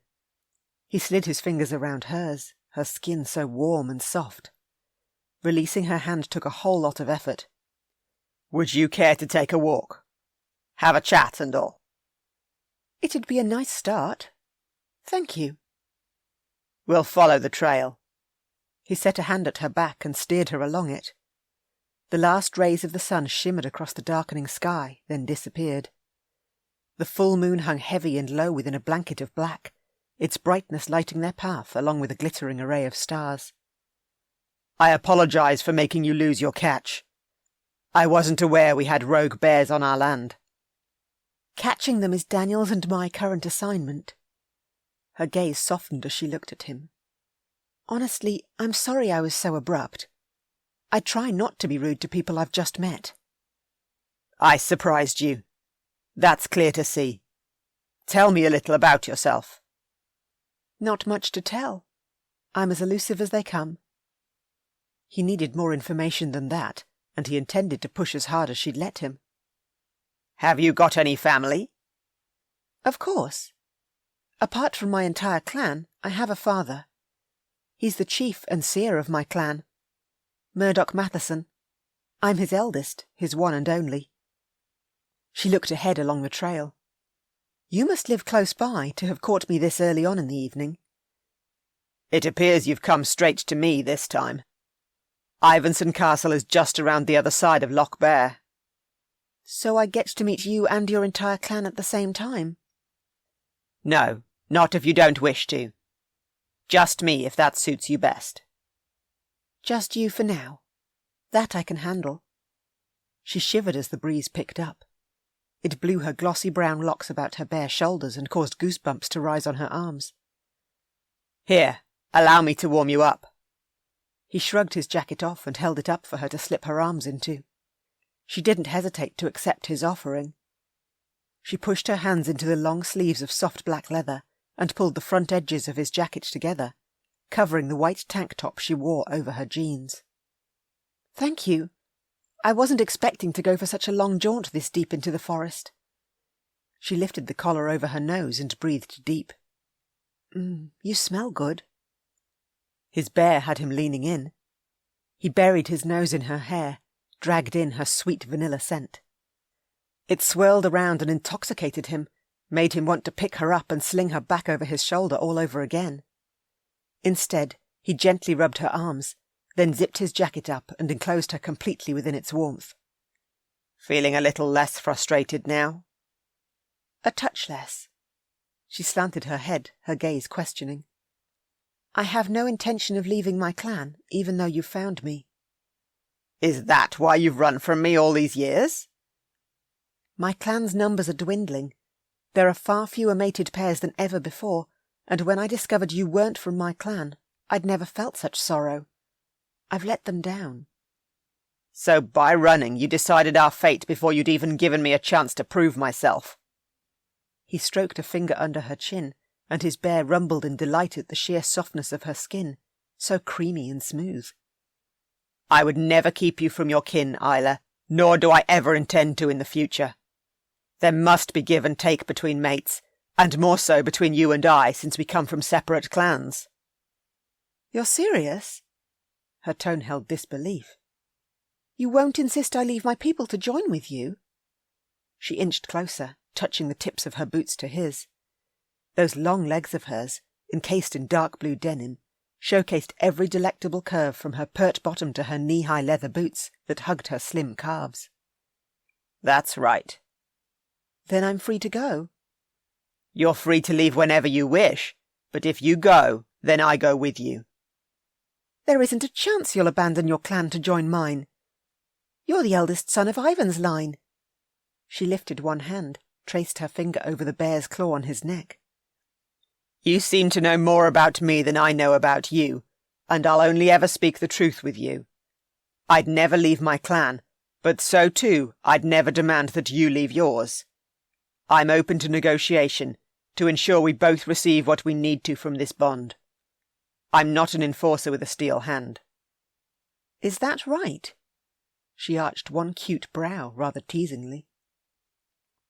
He slid his fingers around hers, her skin so warm and soft. Releasing her hand took a whole lot of effort. "Would you care to take a walk? Have a chat and all?" "It'd be a nice start. Thank you." "We'll follow the trail." He set a hand at her back and steered her along it. The last rays of the sun shimmered across the darkening sky, then disappeared. The full moon hung heavy and low within a blanket of black, its brightness lighting their path along with a glittering array of stars. "I apologise for making you lose your catch. I wasn't aware we had rogue bears on our land." "Catching them is Daniel's and my current assignment." Her gaze softened as she looked at him. "Honestly, I'm sorry I was so abrupt. I try not to be rude to people I've just met." "I surprised you. That's clear to see. Tell me a little about yourself." "Not much to tell. I'm as elusive as they come." He needed more information than that, and he intended to push as hard as she'd let him. Have you got any family? Of course. Apart from my entire clan, I have a father. He's the chief and seer of my clan. Murdoch Matheson. I'm his eldest, his one and only. She looked ahead along the trail. You must live close by to have caught me this early on in the evening. It appears you've come straight to me this time. Ivanson Castle is just around the other side of Loch Bear. So I get to meet you and your entire clan at the same time? No, not if you don't wish to. Just me, if that suits you best. Just you for now. That I can handle. She shivered as the breeze picked up. It blew her glossy brown locks about her bare shoulders and caused goosebumps to rise on her arms. Here, allow me to warm you up. He shrugged his jacket off and held it up for her to slip her arms into. She didn't hesitate to accept his offering. She pushed her hands into the long sleeves of soft black leather and pulled the front edges of his jacket together, covering the white tank top she wore over her jeans. Thank you. I wasn't expecting to go for such a long jaunt this deep into the forest. She lifted the collar over her nose and breathed deep. You smell good. His bear had him leaning in. He buried his nose in her hair, dragged in her sweet vanilla scent. It swirled around and intoxicated him, made him want to pick her up and sling her back over his shoulder all over again. Instead, he gently rubbed her arms, then zipped his jacket up and enclosed her completely within its warmth. Feeling a little less frustrated now? A touch less. She slanted her head, her gaze questioning. I have no intention of leaving my clan, even though you found me. Is that why you've run from me all these years? My clan's numbers are dwindling. There are far fewer mated pairs than ever before, and when I discovered you weren't from my clan, I'd never felt such sorrow. I've let them down. So by running you decided our fate before you'd even given me a chance to prove myself. He stroked a finger under her chin, and his bear rumbled in delight at the sheer softness of her skin, so creamy and smooth. I would never keep you from your kin, Isla, nor do I ever intend to in the future. There must be give and take between mates, and more so between you and I, since we come from separate clans. You're serious? Her tone held disbelief. You won't insist I leave my people to join with you? She inched closer, touching the tips of her boots to his. Those long legs of hers, encased in dark blue denim, showcased every delectable curve from her pert bottom to her knee-high leather boots that hugged her slim calves. That's right. Then I'm free to go. You're free to leave whenever you wish, but if you go, then I go with you. There isn't a chance you'll abandon your clan to join mine. You're the eldest son of Ivan's line. She lifted one hand, traced her finger over the bear's claw on his neck. You seem to know more about me than I know about you, and I'll only ever speak the truth with you. I'd never leave my clan, but so too I'd never demand that you leave yours. I'm open to negotiation, to ensure we both receive what we need to from this bond. I'm not an enforcer with a steel hand. Is that right? She arched one cute brow rather teasingly.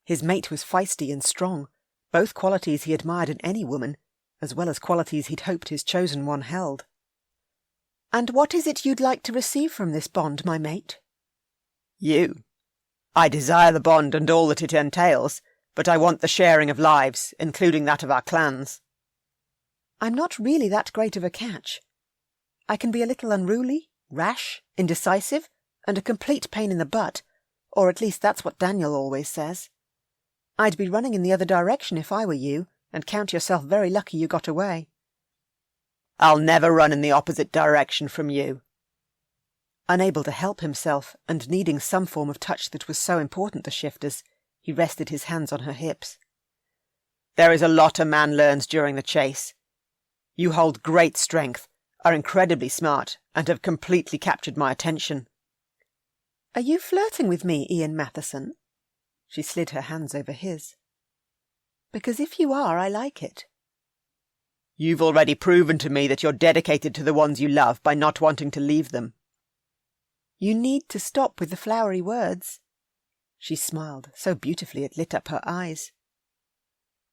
His mate was feisty and strong, both qualities he admired in any woman, as well as qualities he'd hoped his chosen one held. And what is it you'd like to receive from this bond, my mate? You. I desire the bond and all that it entails, but I want the sharing of lives, including that of our clans. I'm not really that great of a catch. I can be a little unruly, rash, indecisive, and a complete pain in the butt, or at least that's what Daniel always says. I'd be running in the other direction if I were you, and count yourself very lucky you got away. I'll never run in the opposite direction from you. Unable to help himself, and needing some form of touch that was so important to shifters, he rested his hands on her hips. There is a lot a man learns during the chase. You hold great strength, are incredibly smart, and have completely captured my attention. Are you flirting with me, Iain Matheson? She slid her hands over his. Because if you are, I like it. You've already proven to me that you're dedicated to the ones you love by not wanting to leave them. You need to stop with the flowery words. She smiled so beautifully it lit up her eyes.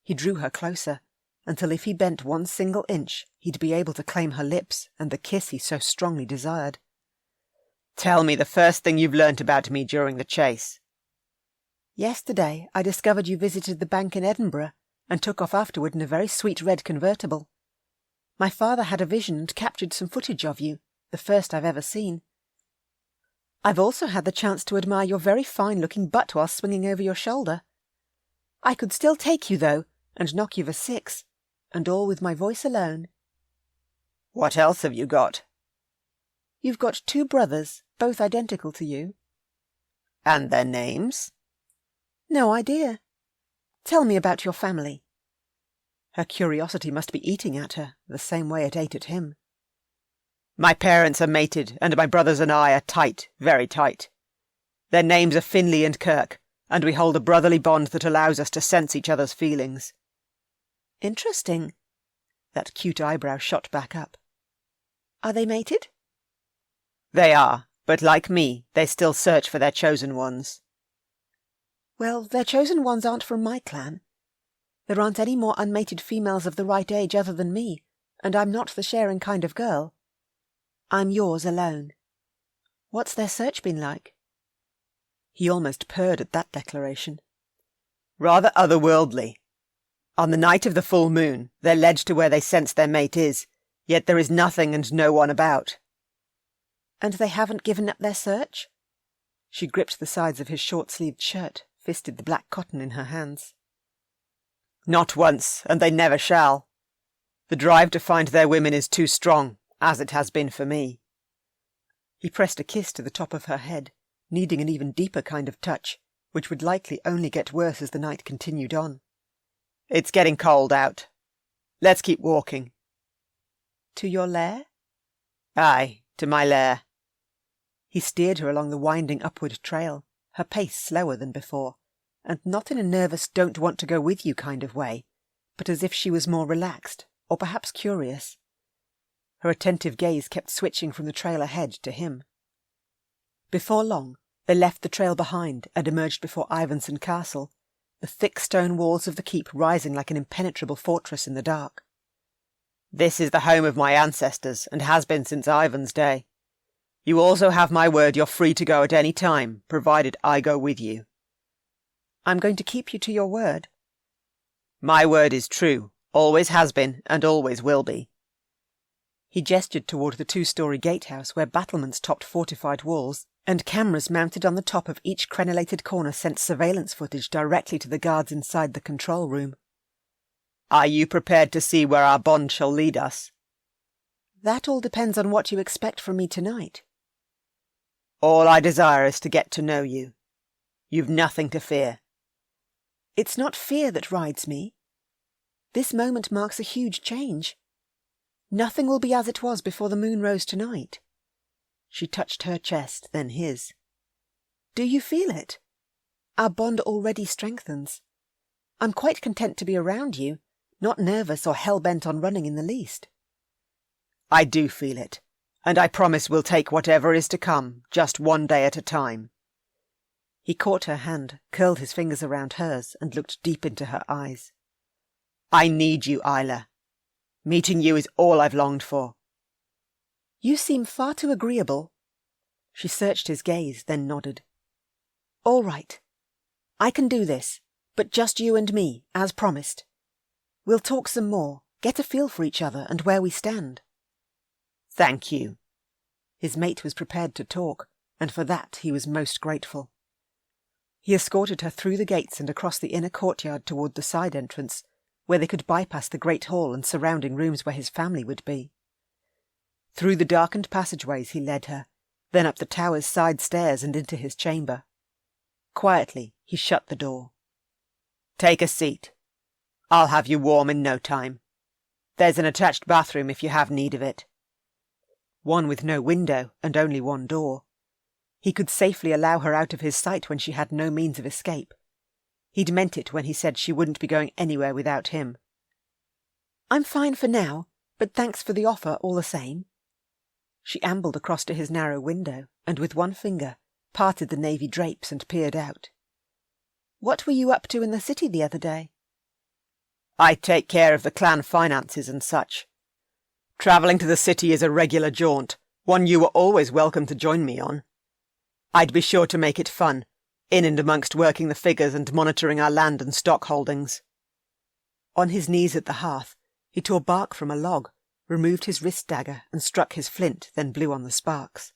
He drew her closer, until if he bent one single inch, he'd be able to claim her lips and the kiss he so strongly desired. "Tell me the first thing you've learnt about me during the chase." "Yesterday I discovered you visited the bank in Edinburgh, and took off afterward in a very sweet red convertible. My father had a vision and captured some footage of you, the first I've ever seen. I've also had the chance to admire your very fine-looking butt while swinging over your shoulder. I could still take you, though, and knock you for 6, and all with my voice alone." "What else have you got?" "You've got 2 brothers, both identical to you." "And their names?" "No idea. Tell me about your family." Her curiosity must be eating at her, the same way it ate at him. "My parents are mated, and my brothers and I are tight, very tight. Their names are Finlay and Kirk, and we hold a brotherly bond that allows us to sense each other's feelings." "Interesting." That cute eyebrow shot back up. "Are they mated?" "They are, but like me, they still search for their chosen ones." "Well, their chosen ones aren't from my clan. There aren't any more unmated females of the right age other than me, and I'm not the sharing kind of girl. I'm yours alone. What's their search been like?" He almost purred at that declaration. "Rather otherworldly. On the night of the full moon, they're led to where they sense their mate is, yet there is nothing and no one about." "And they haven't given up their search?" She gripped the sides of his short-sleeved shirt, fisted the black cotton in her hands. "Not once, and they never shall. The drive to find their women is too strong, as it has been for me." He pressed a kiss to the top of her head, needing an even deeper kind of touch, which would likely only get worse as the night continued on. "It's getting cold out. Let's keep walking." "To your lair?" "Aye, to my lair." He steered her along the winding upward trail, her pace slower than before, and not in a nervous don't-want-to-go-with-you kind of way, but as if she was more relaxed, or perhaps curious. Her attentive gaze kept switching from the trail ahead to him. Before long, they left the trail behind and emerged before Ivanson Castle, the thick stone walls of the keep rising like an impenetrable fortress in the dark. "This is the home of my ancestors, and has been since Ivan's day. You also have my word you're free to go at any time, provided I go with you." "I'm going to keep you to your word." "My word is true, always has been, and always will be." He gestured toward the 2-story gatehouse where battlements topped fortified walls, and cameras mounted on the top of each crenellated corner sent surveillance footage directly to the guards inside the control room. "Are you prepared to see where our bond shall lead us?" "That all depends on what you expect from me tonight." "All I desire is to get to know you. You've nothing to fear." "It's not fear that rides me. This moment marks a huge change. Nothing will be as it was before the moon rose tonight." She touched her chest, then his. "Do you feel it? Our bond already strengthens. I'm quite content to be around you, not nervous or hell-bent on running in the least." "I do feel it, and I promise we'll take whatever is to come, just one day at a time." He caught her hand, curled his fingers around hers, and looked deep into her eyes. "I need you, Isla. Meeting you is all I've longed for." "You seem far too agreeable." She searched his gaze, then nodded. "All right. I can do this, but just you and me, as promised. We'll talk some more, get a feel for each other and where we stand." "Thank you." His mate was prepared to talk, and for that he was most grateful. He escorted her through the gates and across the inner courtyard toward the side entrance, where they could bypass the great hall and surrounding rooms where his family would be. Through the darkened passageways he led her, then up the tower's side stairs and into his chamber. Quietly he shut the door. "Take a seat. I'll have you warm in no time. There's an attached bathroom if you have need of it." One with no window and only one door. He could safely allow her out of his sight when she had no means of escape. He'd meant it when he said she wouldn't be going anywhere without him. "I'm fine for now, but thanks for the offer all the same." She ambled across to his narrow window, and with one finger parted the navy drapes and peered out. What were you up to in the city the other day? I take care of the clan finances and such. Travelling to the city is a regular jaunt, one you were always welcome to join me on. I'd be sure to make it fun, in and amongst working the figures and monitoring our land and stock holdings. On his knees at the hearth, he tore bark from a log, removed his wrist dagger and struck his flint, then blew on the sparks.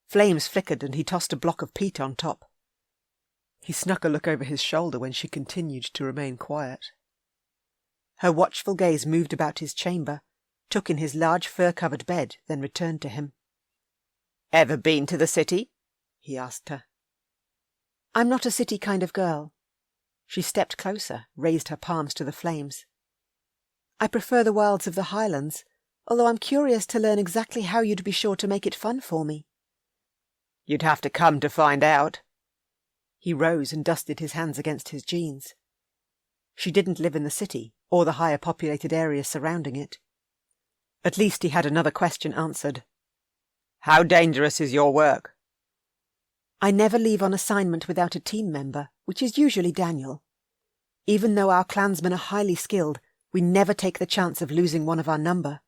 Flames flickered and he tossed a block of peat on top. He snuck a look over his shoulder when she continued to remain quiet. Her watchful gaze moved about his chamber, took in his large fur-covered bed, then returned to him. "Ever been to the city?" he asked her. "I'm not a city kind of girl." She stepped closer, raised her palms to the flames. "I prefer the wilds of the Highlands, although I'm curious to learn exactly how you'd be sure to make it fun for me." "You'd have to come to find out." He rose and dusted his hands against his jeans. She didn't live in the city, or the higher populated areas surrounding it. At least he had another question answered. "How dangerous is your work?" "I never leave on assignment without a team member, which is usually Daniel. Even though our clansmen are highly skilled, we never take the chance of losing one of our number."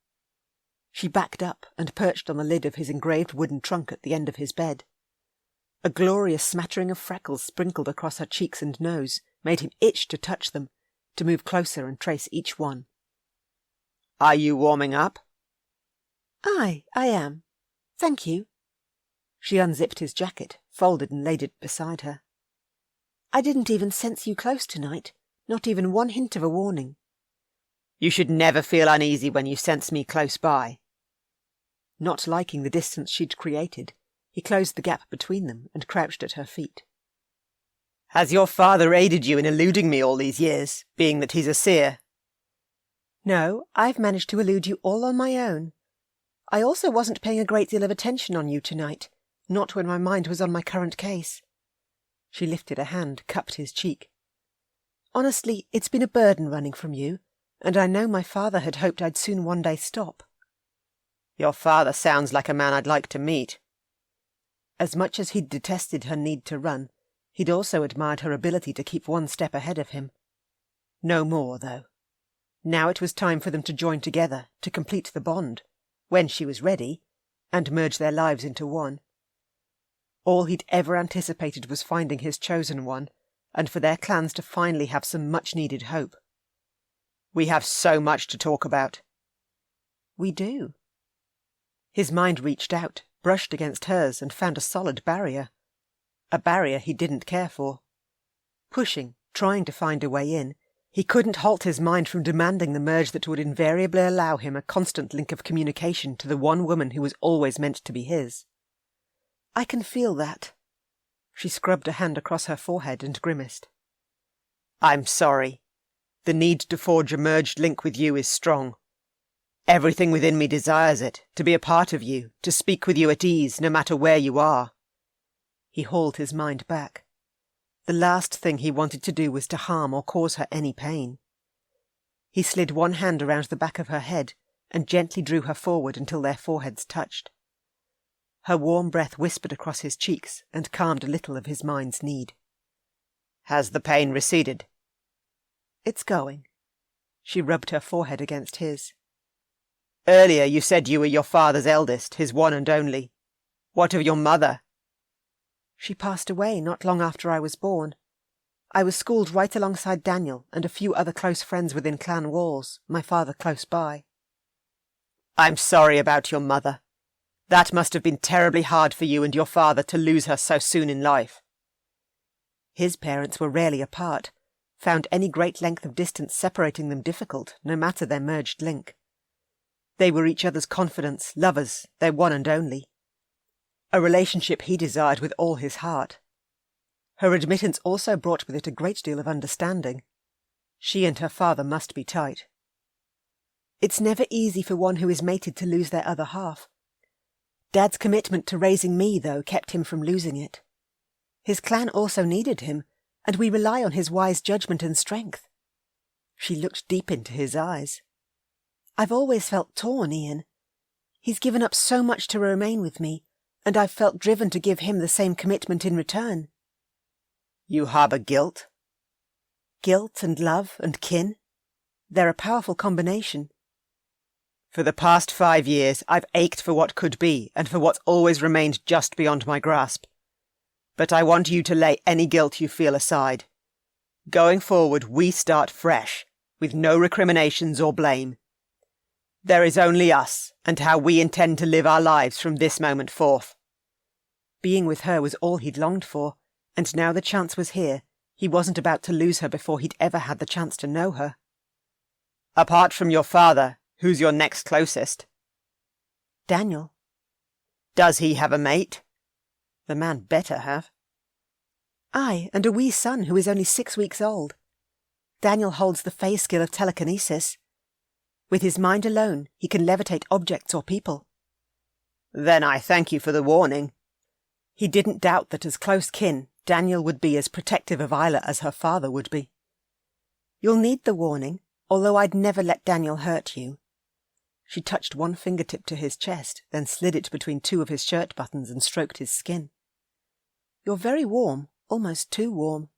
She backed up and perched on the lid of his engraved wooden trunk at the end of his bed. A glorious smattering of freckles sprinkled across her cheeks and nose, made him itch to touch them, to move closer and trace each one. "Are you warming up?" "Aye, I am. Thank you." She unzipped his jacket, folded and laid it beside her. "I didn't even sense you close tonight, not even one hint of a warning." "You should never feel uneasy when you sense me close by." Not liking the distance she'd created, he closed the gap between them and crouched at her feet. "Has your father aided you in eluding me all these years, being that he's a seer?" "No, I've managed to elude you all on my own. I also wasn't paying a great deal of attention on you tonight, not when my mind was on my current case." She lifted a hand, cupped his cheek. "Honestly, it's been a burden running from you, and I know my father had hoped I'd soon one day stop." "Your father sounds like a man I'd like to meet." As much as he'd detested her need to run, he'd also admired her ability to keep one step ahead of him. No more, though. Now it was time for them to join together, to complete the bond, when she was ready, and merge their lives into one. All he'd ever anticipated was finding his chosen one, and for their clans to finally have some much-needed hope. "We have so much to talk about." "We do." His mind reached out, brushed against hers, and found a solid barrier. A barrier he didn't care for. Pushing, trying to find a way in, he couldn't halt his mind from demanding the merge that would invariably allow him a constant link of communication to the one woman who was always meant to be his. "I can feel that." She scrubbed a hand across her forehead and grimaced. "I'm sorry. The need to forge a merged link with you is strong. Everything within me desires it, to be a part of you, to speak with you at ease, no matter where you are." He hauled his mind back. The last thing he wanted to do was to harm or cause her any pain. He slid one hand around the back of her head and gently drew her forward until their foreheads touched. Her warm breath whispered across his cheeks and calmed a little of his mind's need. "Has the pain receded?" "It's going." She rubbed her forehead against his. "Earlier you said you were your father's eldest, his one and only. What of your mother?" "She passed away not long after I was born. I was schooled right alongside Daniel and a few other close friends within clan walls, my father close by." "I'm sorry about your mother. That must have been terribly hard for you and your father to lose her so soon in life." His parents were rarely apart, found any great length of distance separating them difficult, no matter their merged link. They were each other's confidants, lovers, their one and only. A relationship he desired with all his heart. Her admittance also brought with it a great deal of understanding. She and her father must be tight. It's never easy for one who is mated to lose their other half. Dad's commitment to raising me, though, kept him from losing it. His clan also needed him, and we rely on his wise judgment and strength. She looked deep into his eyes. "I've always felt torn, Ian. He's given up so much to remain with me, and I've felt driven to give him the same commitment in return." You harbour guilt? Guilt and love and kin. They're a powerful combination. For the past 5 years, I've ached for what could be and for what's always remained just beyond my grasp. But I want you to lay any guilt you feel aside. Going forward, we start fresh, with no recriminations or blame. There is only us, and how we intend to live our lives from this moment forth. Being with her was all he'd longed for, and now the chance was here. He wasn't about to lose her before he'd ever had the chance to know her. Apart from your father, who's your next closest? Daniel. Does he have a mate? The man better have. Aye, and a wee son who is only 6 weeks old. Daniel holds the fae skill of telekinesis. With his mind alone, he can levitate objects or people. Then I thank you for the warning. He didn't doubt that as close kin, Daniel would be as protective of Isla as her father would be. You'll need the warning, although I'd never let Daniel hurt you. She touched one fingertip to his chest, then slid it between 2 of his shirt buttons and stroked his skin. You're very warm, almost too warm.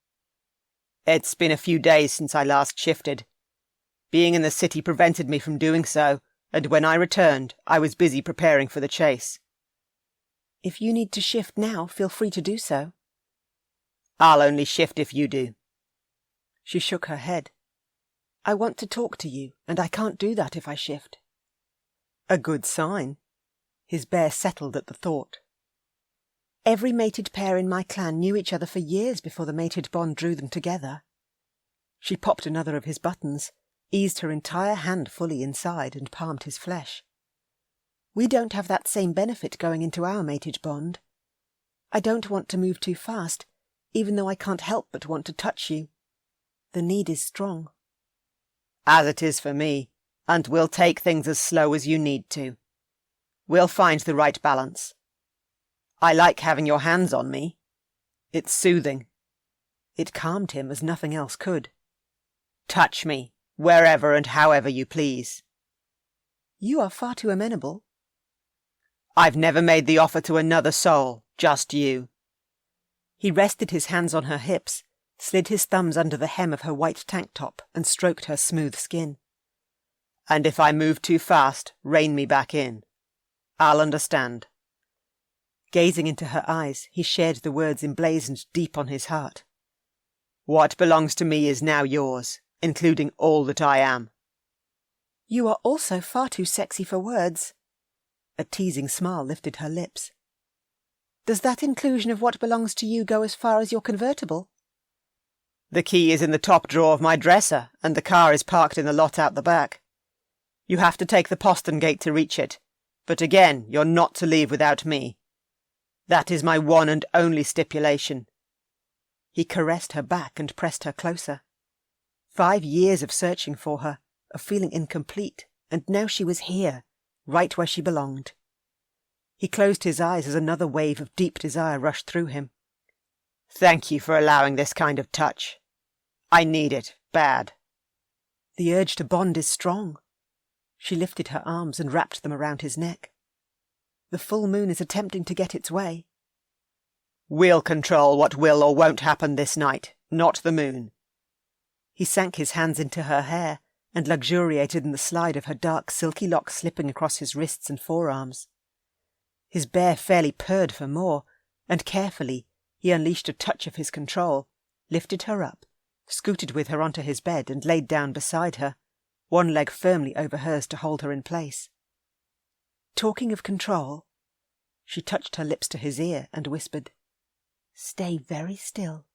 It's been a few days since I last shifted. Being in the city prevented me from doing so, and when I returned, I was busy preparing for the chase. If you need to shift now, feel free to do so. I'll only shift if you do. She shook her head. I want to talk to you, and I can't do that if I shift. A good sign. His bear settled at the thought. Every mated pair in my clan knew each other for years before the mated bond drew them together. She popped another of his buttons, eased her entire hand fully inside, and palmed his flesh. We don't have that same benefit going into our mated bond. I don't want to move too fast, even though I can't help but want to touch you. The need is strong. As it is for me, and we'll take things as slow as you need to. We'll find the right balance. I like having your hands on me. It's soothing. It calmed him as nothing else could. Touch me, wherever and however you please. You are far too amenable. I've never made the offer to another soul, just you. He rested his hands on her hips, slid his thumbs under the hem of her white tank top, and stroked her smooth skin. And if I move too fast, rein me back in. I'll understand. Gazing into her eyes, he shared the words emblazoned deep on his heart. What belongs to me is now yours, including all that I am. You are also far too sexy for words. A teasing smile lifted her lips. Does that inclusion of what belongs to you go as far as your convertible? The key is in the top drawer of my dresser, and the car is parked in the lot out the back. You have to take the postern gate to reach it, but again, you're not to leave without me. That is my one and only stipulation. He caressed her back and pressed her closer. 5 years of searching for her, of feeling incomplete, and now she was here, right where she belonged. He closed his eyes as another wave of deep desire rushed through him. Thank you for allowing this kind of touch. I need it, bad. The urge to bond is strong. She lifted her arms and wrapped them around his neck. The full moon is attempting to get its way. We'll control what will or won't happen this night, not the moon. He sank his hands into her hair and luxuriated in the slide of her dark silky locks slipping across his wrists and forearms. His bear fairly purred for more, and carefully he unleashed a touch of his control, lifted her up, scooted with her onto his bed and laid down beside her, one leg firmly over hers to hold her in place. Talking of control, she touched her lips to his ear and whispered, Stay very still.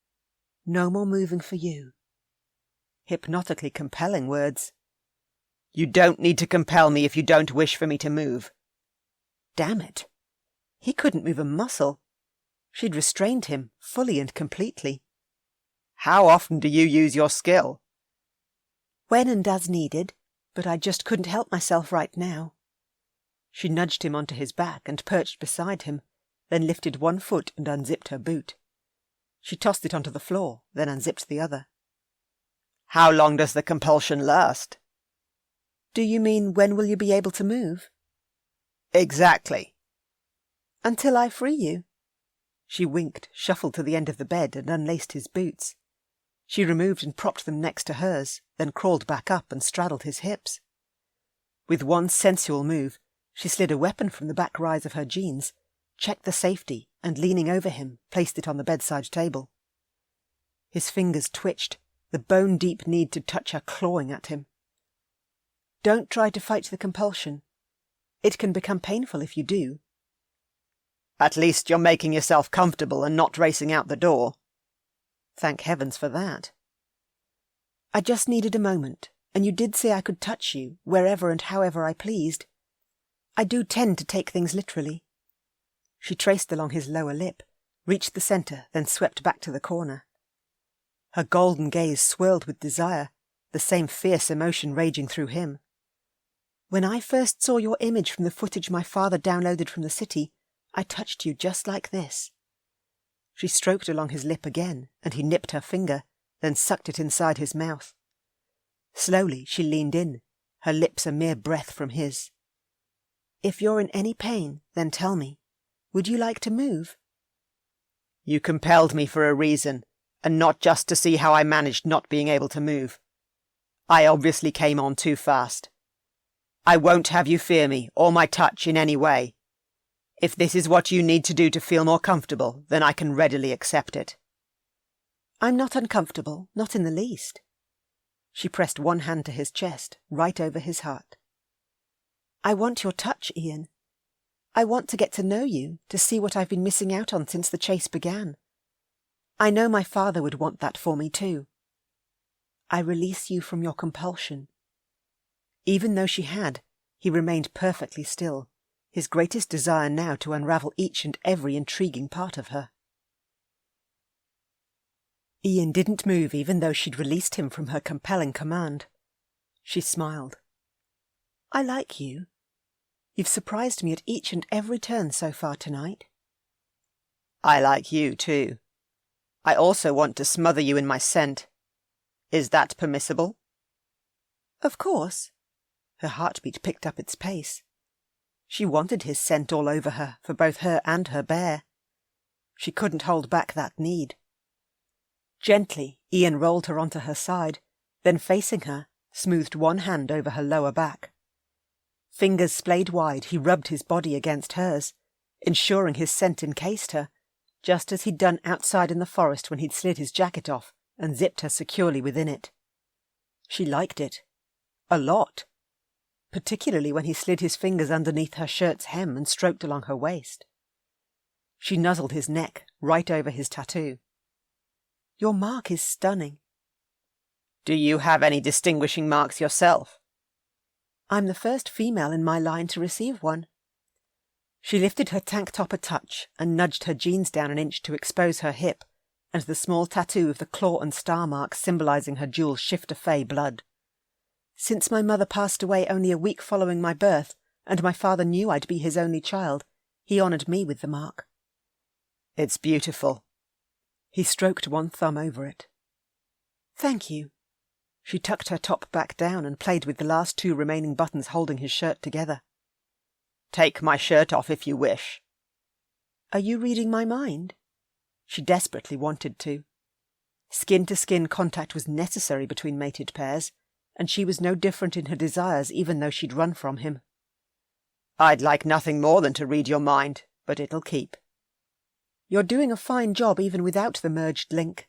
No more moving for you. Hypnotically compelling words. You don't need to compel me if you don't wish for me to move. Damn it. He couldn't move a muscle. She'd restrained him, fully and completely. How often do you use your skill? When and as needed, but I just couldn't help myself right now. She nudged him onto his back and perched beside him, then lifted one foot and unzipped her boot. She tossed it onto the floor, then unzipped the other. How long does the compulsion last? Do you mean when will you be able to move? Exactly. Until I free you. She winked, shuffled to the end of the bed and unlaced his boots. She removed and propped them next to hers, then crawled back up and straddled his hips. With one sensual move, she slid a weapon from the back rise of her jeans, checked the safety, and leaning over him, placed it on the bedside table. His fingers twitched, the bone-deep need to touch her clawing at him. Don't try to fight the compulsion. It can become painful if you do. At least you're making yourself comfortable and not racing out the door. Thank heavens for that. I just needed a moment, and you did say I could touch you, wherever and however I pleased. I do tend to take things literally. She traced along his lower lip, reached the centre, then swept back to the corner. Her golden gaze swirled with desire, the same fierce emotion raging through him. When I first saw your image from the footage my father downloaded from the city, I touched you just like this. She stroked along his lip again, and he nipped her finger, then sucked it inside his mouth. Slowly she leaned in, her lips a mere breath from his. If you're in any pain, then tell me. Would you like to move? You compelled me for a reason, and not just to see how I managed not being able to move. I obviously came on too fast. I won't have you fear me or my touch in any way. If this is what you need to do to feel more comfortable, then I can readily accept it. I'm not uncomfortable, not in the least. She pressed one hand to his chest, right over his heart. I want your touch, Iain. I want to get to know you, to see what I've been missing out on since the chase began. I know my father would want that for me too. I release you from your compulsion. Even though she had, he remained perfectly still, his greatest desire now to unravel each and every intriguing part of her. Iain didn't move even though she'd released him from her compelling command. She smiled. I like you. You've surprised me at each and every turn so far tonight. I like you too. I also want to smother you in my scent. Is that permissible? Of course. Her heartbeat picked up its pace. She wanted his scent all over her, for both her and her bear. She couldn't hold back that need. Gently, Iain rolled her onto her side, then facing her, smoothed one hand over her lower back. Fingers splayed wide, he rubbed his body against hers, ensuring his scent encased her, just as he'd done outside in the forest when he'd slid his jacket off and zipped her securely within it. She liked it. A lot. Particularly when he slid his fingers underneath her shirt's hem and stroked along her waist. She nuzzled his neck, right over his tattoo. Your mark is stunning. Do you have any distinguishing marks yourself? I'm the first female in my line to receive one. She lifted her tank top a touch and nudged her jeans down an inch to expose her hip and the small tattoo of the claw and star mark symbolising her dual shifter fae blood. Since my mother passed away only a week following my birth, and my father knew I'd be his only child, he honoured me with the mark. It's beautiful. He stroked one thumb over it. Thank you. She tucked her top back down and played with the last two remaining buttons holding his shirt together. Take my shirt off if you wish. Are you reading my mind? She desperately wanted to. Skin-to-skin contact was necessary between mated pairs, and she was no different in her desires even though she'd run from him. I'd like nothing more than to read your mind, but it'll keep. You're doing a fine job even without the merged link.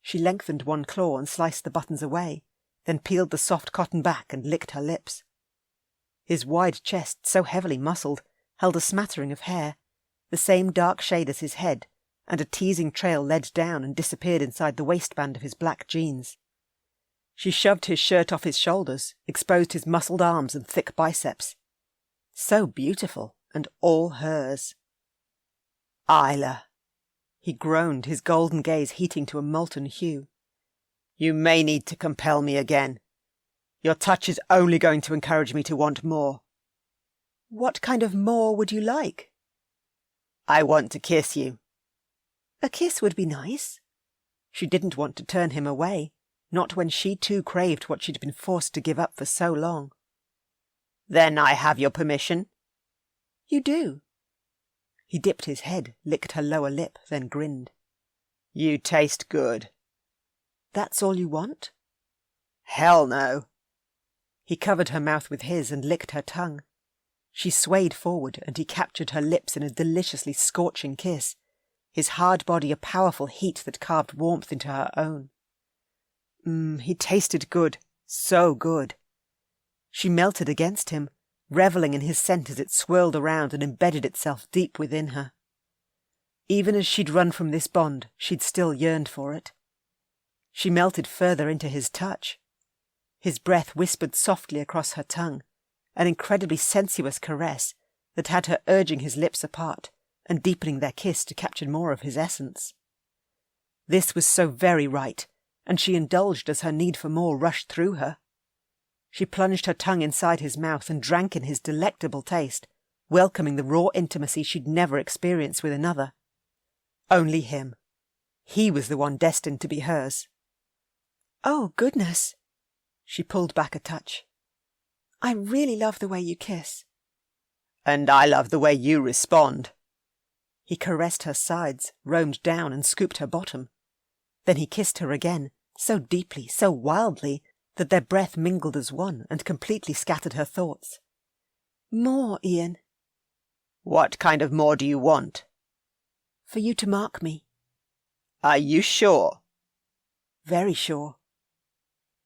She lengthened one claw and sliced the buttons away, then peeled the soft cotton back and licked her lips. His wide chest, so heavily muscled, held a smattering of hair, the same dark shade as his head, and a teasing trail led down and disappeared inside the waistband of his black jeans. She shoved his shirt off his shoulders, exposed his muscled arms and thick biceps. So beautiful, and all hers. Isla. He groaned, his golden gaze heating to a molten hue. You may need to compel me again. Your touch is only going to encourage me to want more. What kind of more would you like? I want to kiss you. A kiss would be nice. She didn't want to turn him away, not when she too craved what she'd been forced to give up for so long. Then I have your permission? You do. He dipped his head, licked her lower lip, then grinned. You taste good. That's all you want? Hell no. He covered her mouth with his and licked her tongue. She swayed forward, and he captured her lips in a deliciously scorching kiss, his hard body a powerful heat that carved warmth into her own. He tasted good, so good. She melted against him, revelling in his scent as it swirled around and embedded itself deep within her. Even as she'd run from this bond, she'd still yearned for it. She melted further into his touch. His breath whispered softly across her tongue, an incredibly sensuous caress that had her urging his lips apart and deepening their kiss to capture more of his essence. This was so very right, and she indulged as her need for more rushed through her. She plunged her tongue inside his mouth and drank in his delectable taste, welcoming the raw intimacy she'd never experienced with another. Only him. He was the one destined to be hers. Oh, goodness. She pulled back a touch. I really love the way you kiss. And I love the way you respond. He caressed her sides, roamed down and scooped her bottom. Then he kissed her again, so deeply, so wildly, that their breath mingled as one and completely scattered her thoughts. More, Ian. What kind of more do you want? For you to mark me. Are you sure? Very sure.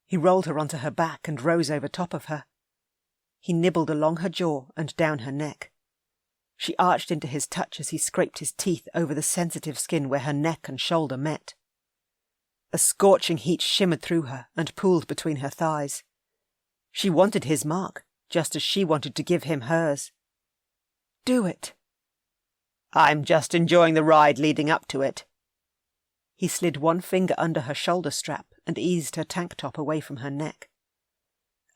He rolled her onto her back and rose over top of her. He nibbled along her jaw and down her neck. She arched into his touch as he scraped his teeth over the sensitive skin where her neck and shoulder met. A scorching heat shimmered through her and pooled between her thighs. She wanted his mark, just as she wanted to give him hers. Do it. I'm just enjoying the ride leading up to it. He slid one finger under her shoulder strap and eased her tank top away from her neck.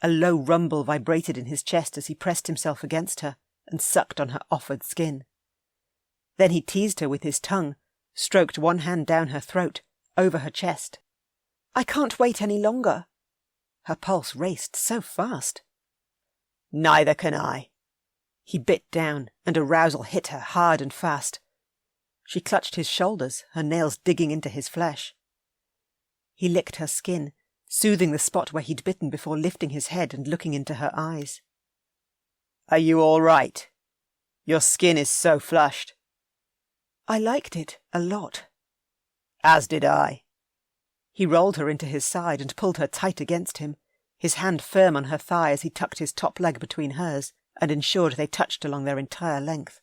A low rumble vibrated in his chest as he pressed himself against her and sucked on her offered skin. Then he teased her with his tongue, stroked one hand down her throat, over her chest. I can't wait any longer. Her pulse raced so fast. Neither can I. He bit down, and arousal hit her hard and fast. She clutched his shoulders, her nails digging into his flesh. He licked her skin, soothing the spot where he'd bitten before lifting his head and looking into her eyes. Are you all right? Your skin is so flushed. I liked it a lot. As did I. He rolled her into his side and pulled her tight against him, his hand firm on her thigh as he tucked his top leg between hers and ensured they touched along their entire length.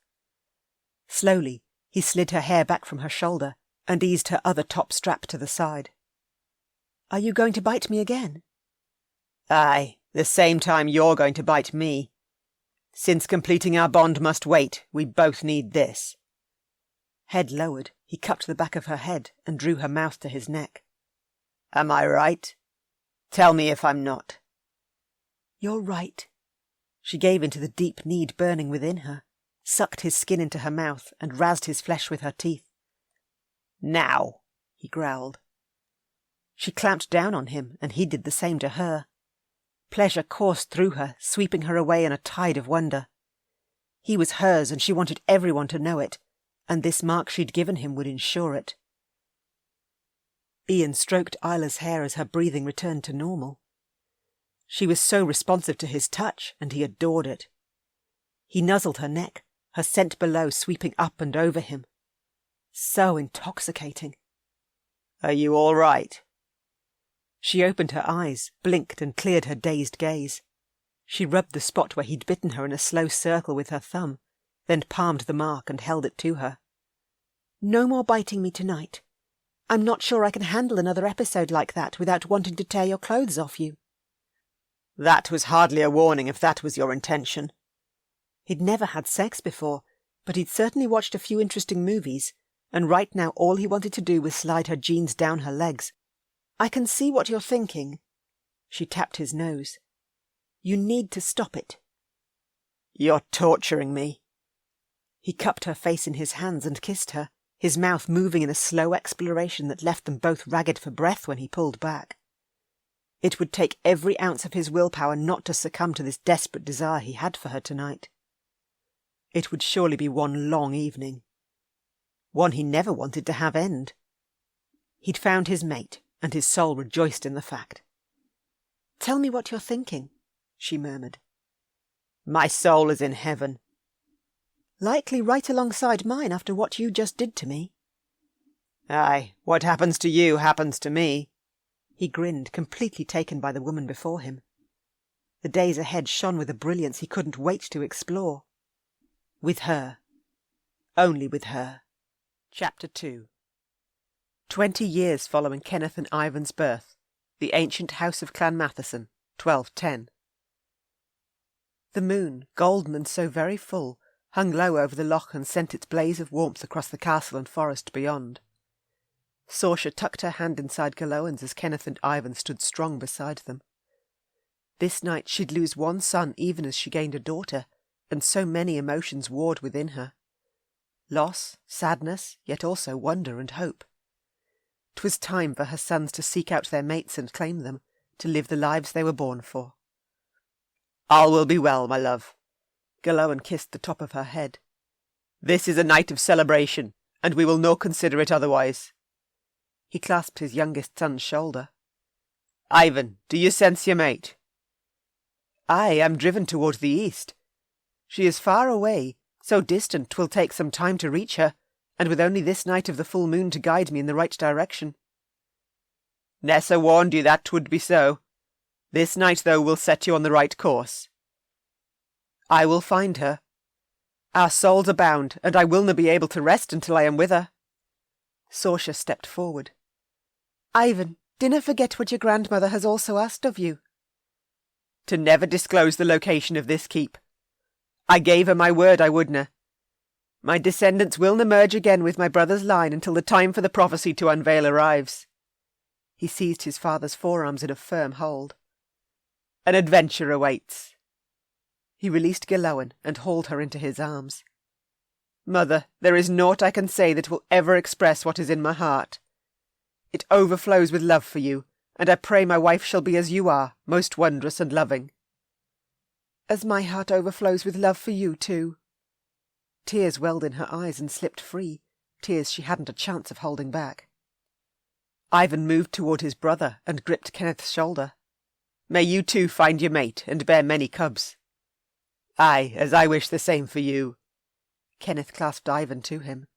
Slowly, he slid her hair back from her shoulder and eased her other top strap to the side. Are you going to bite me again? Aye, the same time you're going to bite me. Since completing our bond must wait, we both need this. Head lowered, he cupped the back of her head and drew her mouth to his neck. Am I right? Tell me if I'm not. You're right. She gave into the deep need burning within her, sucked his skin into her mouth and razzed his flesh with her teeth. Now, he growled. She clamped down on him, and he did the same to her. Pleasure coursed through her, sweeping her away in a tide of wonder. He was hers, and she wanted everyone to know it, and this mark she'd given him would ensure it. Ian stroked Isla's hair as her breathing returned to normal. She was so responsive to his touch, and he adored it. He nuzzled her neck, her scent below sweeping up and over him. So intoxicating. Are you all right? She opened her eyes, blinked and cleared her dazed gaze. She rubbed the spot where he'd bitten her in a slow circle with her thumb, then palmed the mark and held it to her. No more biting me tonight. I'm not sure I can handle another episode like that without wanting to tear your clothes off you. That was hardly a warning if that was your intention. He'd never had sex before, but he'd certainly watched a few interesting movies, and right now all he wanted to do was slide her jeans down her legs. I can see what you're thinking. She tapped his nose. You need to stop it. You're torturing me. He cupped her face in his hands and kissed her, his mouth moving in a slow exploration that left them both ragged for breath when he pulled back. It would take every ounce of his willpower not to succumb to this desperate desire he had for her tonight. It would surely be one long evening. one he never wanted to have end. He'd found his mate, and his soul rejoiced in the fact. "Tell me what you're thinking," she murmured. "My soul is in heaven." "Likely right alongside mine after what you just did to me." "Aye, what happens to you happens to me." He grinned, completely taken by the woman before him. The days ahead shone with a brilliance he couldn't wait to explore. With her. Only with her. Chapter 2. 20 years following Kenneth and Ivan's birth. The ancient house of Clan Matheson, 1210. The moon, golden and so very full, hung low over the loch and sent its blaze of warmth across the castle and forest beyond. Saoirse tucked her hand inside Galowan's as Kenneth and Ivan stood strong beside them. This night she'd lose one son even as she gained a daughter, and so many emotions warred within her. Loss, sadness, yet also wonder and hope. 'Twas time for her sons to seek out their mates and claim them, to live the lives they were born for. "All will be well, my love." Galowan kissed the top of her head. "This is a night of celebration, and we will no consider it otherwise." He clasped his youngest son's shoulder. "Ivan, do you sense your mate?" "I am driven toward the east. She is far away, so distant 'twill take some time to reach her, and with only this night of the full moon to guide me in the right direction." "Nessa warned you that 'twould be so. This night, though, will set you on the right course." "I will find her. Our souls are bound, and I will not be able to rest until I am with her." Saoirse stepped forward. "Ivan, dinna forget what your grandmother has also asked of you." "To never disclose the location of this keep. I gave her my word I wouldna. My descendants will na merge again with my brother's line until the time for the prophecy to unveil arrives." He seized his father's forearms in a firm hold. "An adventure awaits." He released Galowan and hauled her into his arms. "Mother, there is naught I can say that will ever express what is in my heart. It overflows with love for you, and I pray my wife shall be as you are, most wondrous and loving." "As my heart overflows with love for you too." Tears welled in her eyes and slipped free, tears she hadn't a chance of holding back. Ivan moved toward his brother and gripped Kenneth's shoulder. "May you too find your mate and bear many cubs." "Aye, as I wish the same for you." Kenneth clasped Ivan to him.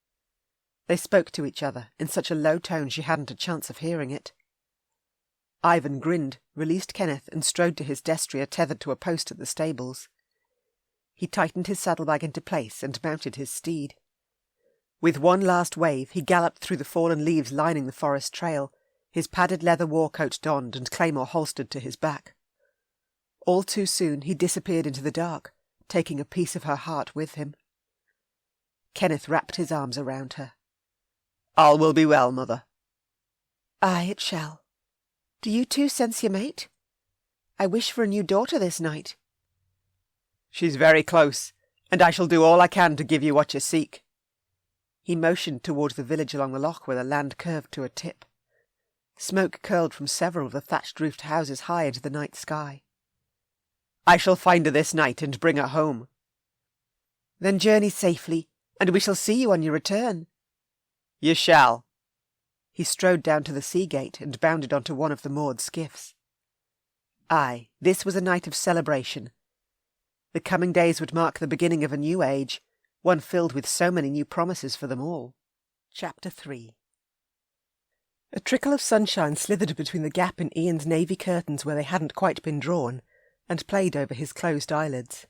They spoke to each other in such a low tone she hadn't a chance of hearing it. Ivan grinned, released Kenneth, and strode to his destrier tethered to a post at the stables. He tightened his saddlebag into place and mounted his steed. With one last wave he galloped through the fallen leaves lining the forest trail, his padded leather war-coat donned and claymore holstered to his back. All too soon he disappeared into the dark, taking a piece of her heart with him. Kenneth wrapped his arms around her. "All will be well, mother." "Aye, it shall. Do you too sense your mate? I wish for a new daughter this night." "She's very close, and I shall do all I can to give you what you seek." He motioned towards the village along the loch where the land curved to a tip. Smoke curled from several of the thatched-roofed houses high into the night sky. "I shall find her this night and bring her home." "Then journey safely, and we shall see you on your return." "You shall." He strode down to the sea gate and bounded onto one of the moored skiffs. Aye, this was a night of celebration. The coming days would mark the beginning of a new age, one filled with so many new promises for them all. Chapter 3. A trickle of sunshine slithered between the gap in Ian's navy curtains where they hadn't quite been drawn, and played over his closed eyelids.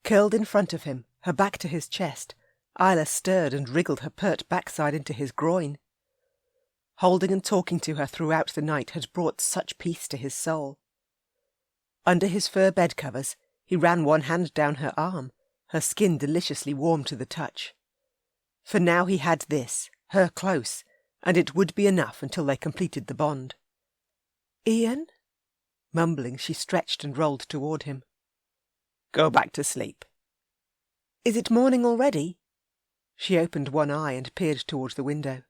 Curled in front of him, her back to his chest, Isla stirred and wriggled her pert backside into his groin. Holding and talking to her throughout the night had brought such peace to his soul. Under his fur bedcovers, he ran one hand down her arm, her skin deliciously warm to the touch. For now he had this, her close, and it would be enough until they completed the bond. "Ian?" Mumbling, she stretched and rolled toward him. "Go back to sleep." "Is it morning already?" She opened one eye and peered towards the window.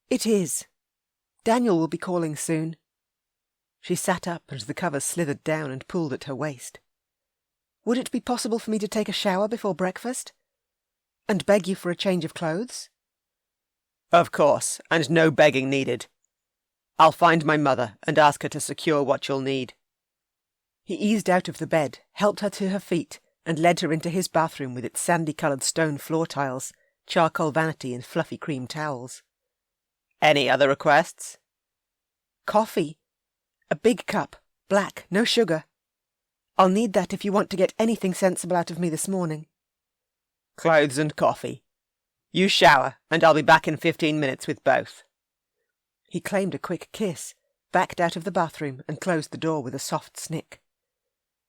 "It is. Daniel will be calling soon." She sat up and the covers slithered down and pulled at her waist. "Would it be possible for me to take a shower before breakfast? And beg you for a change of clothes?" Of course, and no begging needed. I'll find my mother and ask her to secure what you'll need. He eased out of the bed, helped her to her feet, and led her into his bathroom with its sandy-coloured stone floor tiles, charcoal vanity and fluffy cream towels. Any other requests? Coffee. A big cup, black, no sugar. I'll need that if you want to get anything sensible out of me this morning. Clothes and coffee. You shower, and I'll be back in 15 minutes with both. He claimed a quick kiss, backed out of the bathroom and closed the door with a soft snick.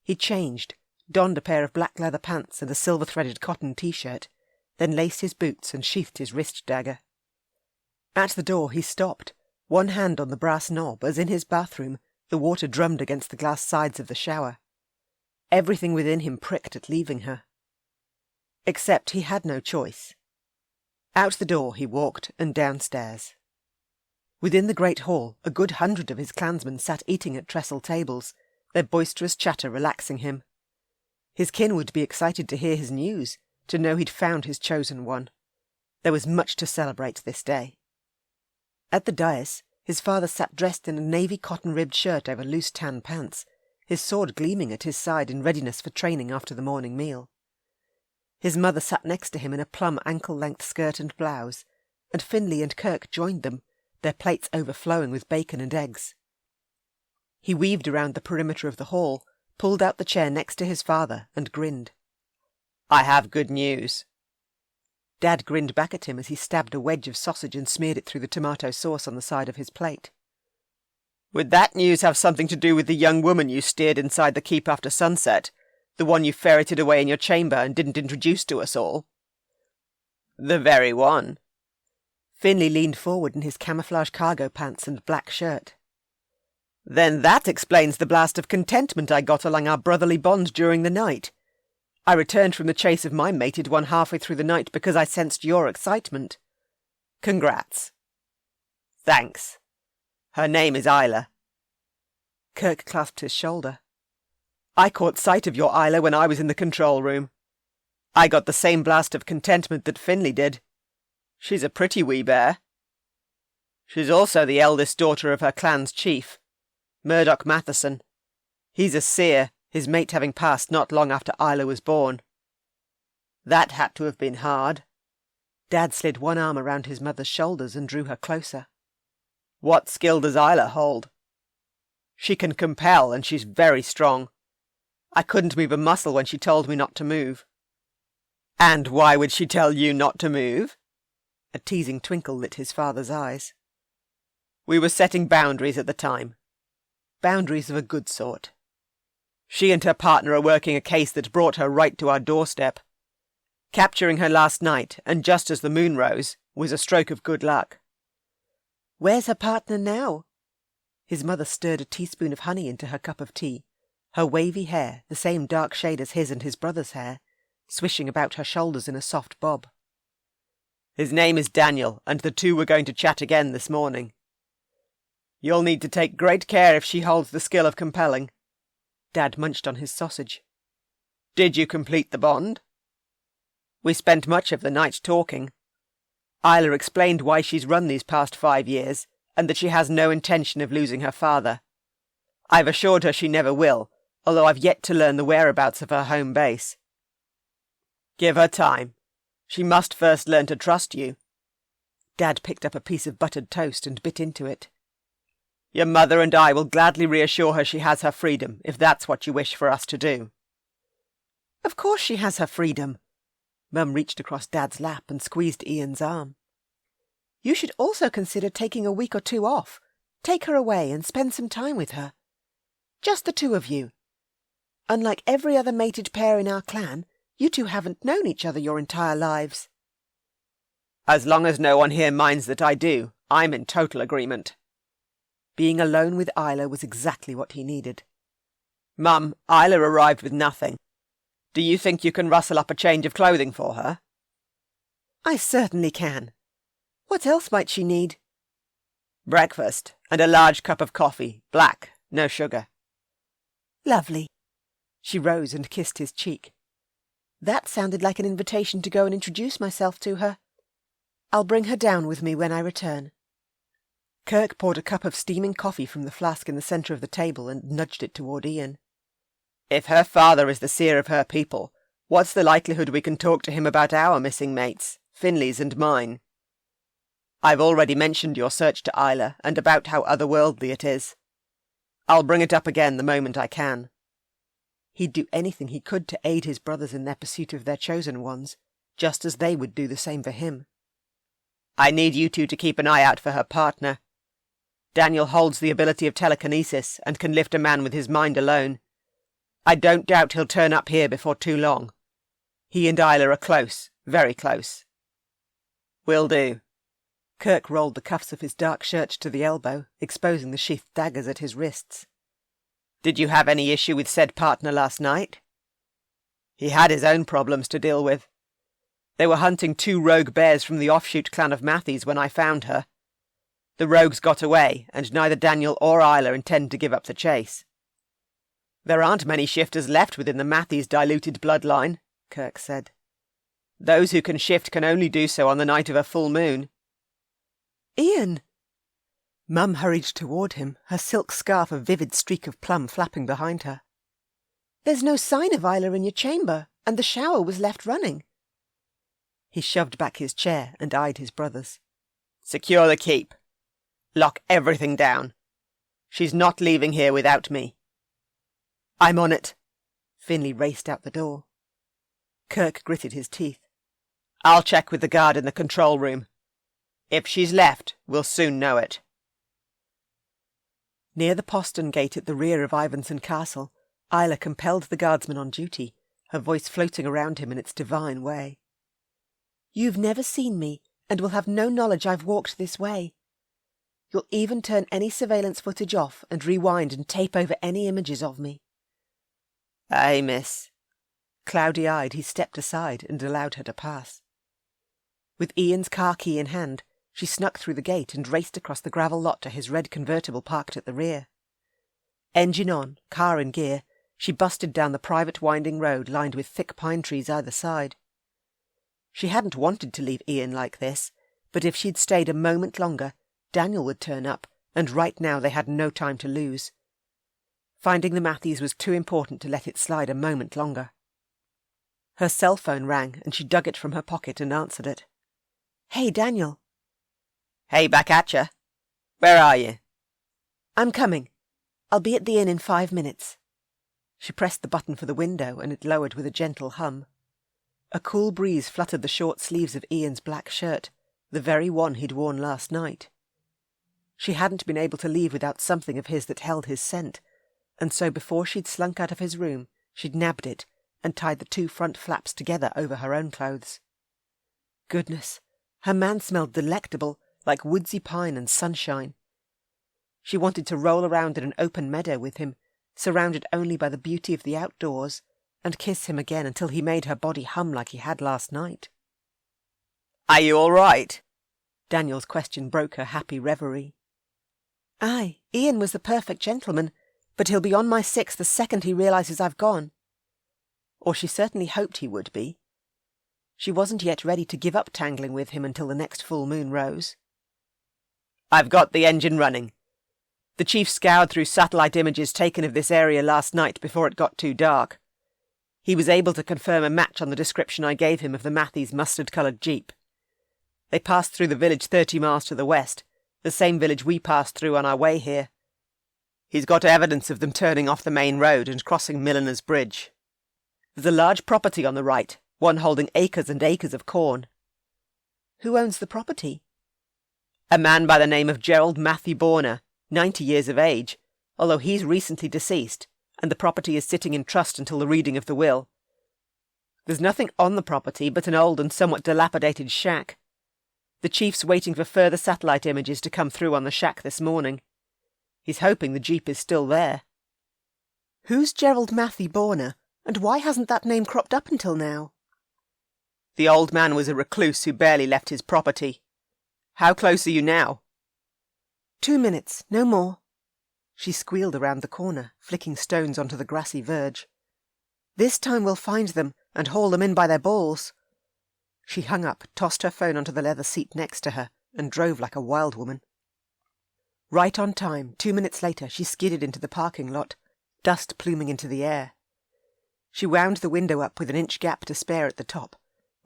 He changed, donned a pair of black leather pants and a silver-threaded cotton T-shirt, then laced his boots and sheathed his wrist dagger. At the door he stopped, one hand on the brass knob, as in his bathroom the water drummed against the glass sides of the shower. Everything within him pricked at leaving her. Except he had no choice. Out the door he walked and downstairs. Within the great hall, a good 100 of his clansmen sat eating at trestle tables, their boisterous chatter relaxing him. His kin would be excited to hear his news, to know he'd found his chosen one. There was much to celebrate this day. At the dais, his father sat dressed in a navy cotton-ribbed shirt over loose tan pants, his sword gleaming at his side in readiness for training after the morning meal. His mother sat next to him in a plum ankle-length skirt and blouse, and Finlay and Kirk joined them, their plates overflowing with bacon and eggs. He weaved around the perimeter of the hall, pulled out the chair next to his father, and grinned. I have good news. Dad grinned back at him as he stabbed a wedge of sausage and smeared it through the tomato sauce on the side of his plate. Would that news have something to do with the young woman you steered inside the keep after sunset, the one you ferreted away in your chamber and didn't introduce to us all? The very one. Finlay leaned forward in his camouflage cargo pants and black shirt. Then that explains the blast of contentment I got along our brotherly bond during the night. I returned from the chase of my mated one halfway through the night because I sensed your excitement. Congrats. Thanks. Her name is Isla. Kirk clasped his shoulder. I caught sight of your Isla when I was in the control room. I got the same blast of contentment that Finlay did. She's a pretty wee bear. She's also the eldest daughter of her clan's chief, Murdoch Matheson. He's a seer, his mate having passed not long after Isla was born. That had to have been hard. Dad slid one arm around his mother's shoulders and drew her closer. What skill does Isla hold? She can compel, and she's very strong. I couldn't move a muscle when she told me not to move. And why would she tell you not to move? A teasing twinkle lit his father's eyes. We were setting boundaries at the time. Boundaries of a good sort. She and her partner are working a case that brought her right to our doorstep. Capturing her last night, and just as the moon rose, was a stroke of good luck. Where's her partner now? His mother stirred a teaspoon of honey into her cup of tea, her wavy hair, the same dark shade as his and his brother's hair, swishing about her shoulders in a soft bob. His name is Daniel, and the two were going to chat again this morning. You'll need to take great care if she holds the skill of compelling. Dad munched on his sausage. Did you complete the bond? We spent much of the night talking. Isla explained why she's run these past 5 years, and that she has no intention of losing her father. I've assured her she never will, although I've yet to learn the whereabouts of her home base. Give her time. She must first learn to trust you. Dad picked up a piece of buttered toast and bit into it. Your mother and I will gladly reassure her she has her freedom, if that's what you wish for us to do. Of course she has her freedom. Mum reached across Dad's lap and squeezed Ian's arm. You should also consider taking a week or 2 off. Take her away and spend some time with her. Just the 2 of you. Unlike every other mated pair in our clan, you 2 haven't known each other your entire lives. As long as no one here minds that I do, I'm in total agreement. Being alone with Isla was exactly what he needed. Mum, Isla arrived with nothing. Do you think you can rustle up a change of clothing for her? I certainly can. What else might she need? Breakfast, and a large cup of coffee, black, no sugar. Lovely. She rose and kissed his cheek. That sounded like an invitation to go and introduce myself to her. I'll bring her down with me when I return. Kirk poured a cup of steaming coffee from the flask in the centre of the table and nudged it toward Iain. If her father is the seer of her people, what's the likelihood we can talk to him about our missing mates, Finley's and mine? I've already mentioned your search to Isla and about how otherworldly it is. I'll bring it up again the moment I can. He'd do anything he could to aid his brothers in their pursuit of their chosen ones, just as they would do the same for him. I need you two to keep an eye out for her partner. Daniel holds the ability of telekinesis and can lift a man with his mind alone. I don't doubt he'll turn up here before too long. He and Isla are close, very close. Will do. Kirk rolled the cuffs of his dark shirt to the elbow, exposing the sheathed daggers at his wrists. Did you have any issue with said partner last night? He had his own problems to deal with. They were hunting 2 rogue bears from the offshoot clan of Matthews when I found her. The rogues got away, and neither Daniel or Isla intend to give up the chase. There aren't many shifters left within the Matthews diluted bloodline, Kirk said. Those who can shift can only do so on the night of a full moon. Iain! Mum hurried toward him, her silk scarf a vivid streak of plum flapping behind her. There's no sign of Isla in your chamber, and the shower was left running. He shoved back his chair and eyed his brothers. Secure the keep. Lock everything down. She's not leaving here without me. I'm on it. Finley raced out the door. Kirk gritted his teeth. I'll check with the guard in the control room. If she's left, we'll soon know it. Near the postern gate at the rear of Ivanson Castle, Isla compelled the guardsman on duty, her voice floating around him in its divine way. You've never seen me, and will have no knowledge I've walked this way. You'll even turn any surveillance footage off and rewind and tape over any images of me. Aye, miss. Cloudy-eyed, he stepped aside and allowed her to pass. With Ian's car key in hand, she snuck through the gate and raced across the gravel lot to his red convertible parked at the rear. Engine on, car in gear, she busted down the private winding road lined with thick pine trees either side. She hadn't wanted to leave Iain like this, but if she'd stayed a moment longer, Daniel would turn up, and right now they had no time to lose. Finding the Matthews was too important to let it slide a moment longer. Her cell phone rang, and she dug it from her pocket and answered it. Hey, Daniel. Hey, back at ya. Where are you? I'm coming. I'll be at the inn in 5 minutes. She pressed the button for the window, and it lowered with a gentle hum. A cool breeze fluttered the short sleeves of Ian's black shirt, the very one he'd worn last night. She hadn't been able to leave without something of his that held his scent, and so before she'd slunk out of his room, she'd nabbed it and tied the 2 front flaps together over her own clothes. Goodness, her man smelled delectable, like woodsy pine and sunshine. She wanted to roll around in an open meadow with him, surrounded only by the beauty of the outdoors, and kiss him again until he made her body hum like he had last night. Are you all right? Daniel's question broke her happy reverie. Aye, Iain was the perfect gentleman, but he'll be on my 6 the second he realises I've gone. Or she certainly hoped he would be. She wasn't yet ready to give up tangling with him until the next full moon rose. I've got the engine running. The chief scoured through satellite images taken of this area last night before it got too dark. He was able to confirm a match on the description I gave him of the Matthews mustard-coloured jeep. They passed through the village 30 miles to the west, the same village we passed through on our way here. He's got evidence of them turning off the main road and crossing Milliner's Bridge. There's a large property on the right, one holding acres and acres of corn. Who owns the property? A man by the name of Gerald Matthew Borner, 90 years of age, although he's recently deceased, and the property is sitting in trust until the reading of the will. There's nothing on the property but an old and somewhat dilapidated shack. The chief's waiting for further satellite images to come through on the shack this morning. He's hoping the jeep is still there. Who's Gerald Matthew Borner, and why hasn't that name cropped up until now? The old man was a recluse who barely left his property. How close are you now? 2 minutes, no more. She squealed around the corner, flicking stones onto the grassy verge. This time we'll find them and haul them in by their balls. She hung up, tossed her phone onto the leather seat next to her, and drove like a wild woman. Right on time, 2 minutes later, she skidded into the parking lot, dust pluming into the air. She wound the window up with an inch gap to spare at the top,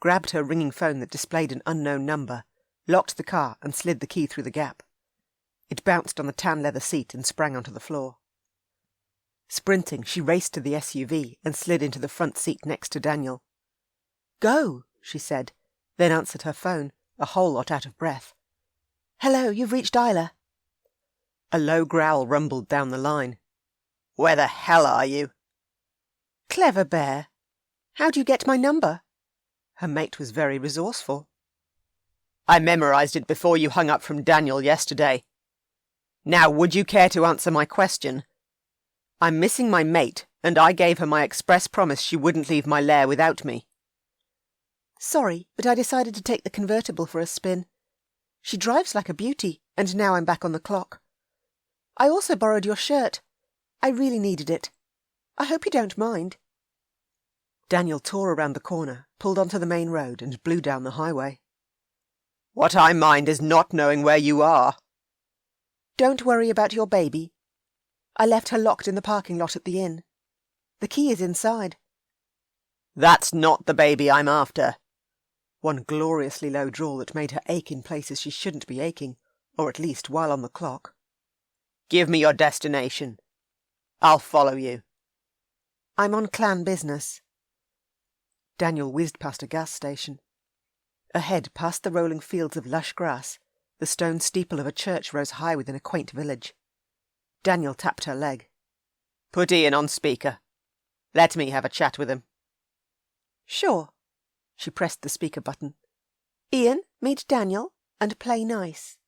grabbed her ringing phone that displayed an unknown number, locked the car and slid the key through the gap. It bounced on the tan leather seat and sprang onto the floor. Sprinting, she raced to the SUV and slid into the front seat next to Daniel. "Go," she said, then answered her phone, a whole lot out of breath. "Hello, you've reached Isla." A low growl rumbled down the line. "Where the hell are you?" "Clever bear. How'd you get my number?" Her mate was very resourceful. "I memorized it before you hung up from Daniel yesterday. Now, would you care to answer my question? I'm missing my mate, and I gave her my express promise she wouldn't leave my lair without me." "Sorry, but I decided to take the convertible for a spin. She drives like a beauty, and now I'm back on the clock. I also borrowed your shirt. I really needed it. I hope you don't mind." Daniel tore around the corner, pulled onto the main road, and blew down the highway. "What I mind is not knowing where you are." "Don't worry about your baby. I left her locked in the parking lot at the inn. The key is inside." "That's not the baby I'm after." One gloriously low drawl that made her ache in places she shouldn't be aching, or at least while on the clock. "Give me your destination. I'll follow you." "I'm on clan business." Daniel whizzed past a gas station. Ahead, past the rolling fields of lush grass, the stone steeple of a church rose high within a quaint village. Daniel tapped her leg. "Put Ian on speaker. Let me have a chat with him." "Sure." She pressed the speaker button. "Ian, meet Daniel, and play nice."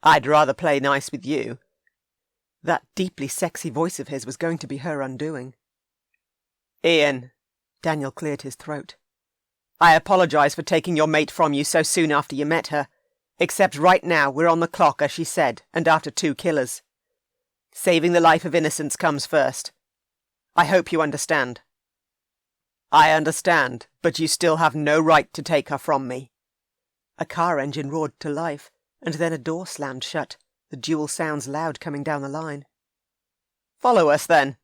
"I'd rather play nice with you." That deeply sexy voice of his was going to be her undoing. "Ian," Daniel cleared his throat, "I apologise for taking your mate from you so soon after you met her, except right now we're on the clock, as she said, and after 2 killers. Saving the life of innocents comes first. I hope you understand." "I understand, but you still have no right to take her from me." A car engine roared to life, and then a door slammed shut, the dual sounds loud coming down the line. "Follow us, then,"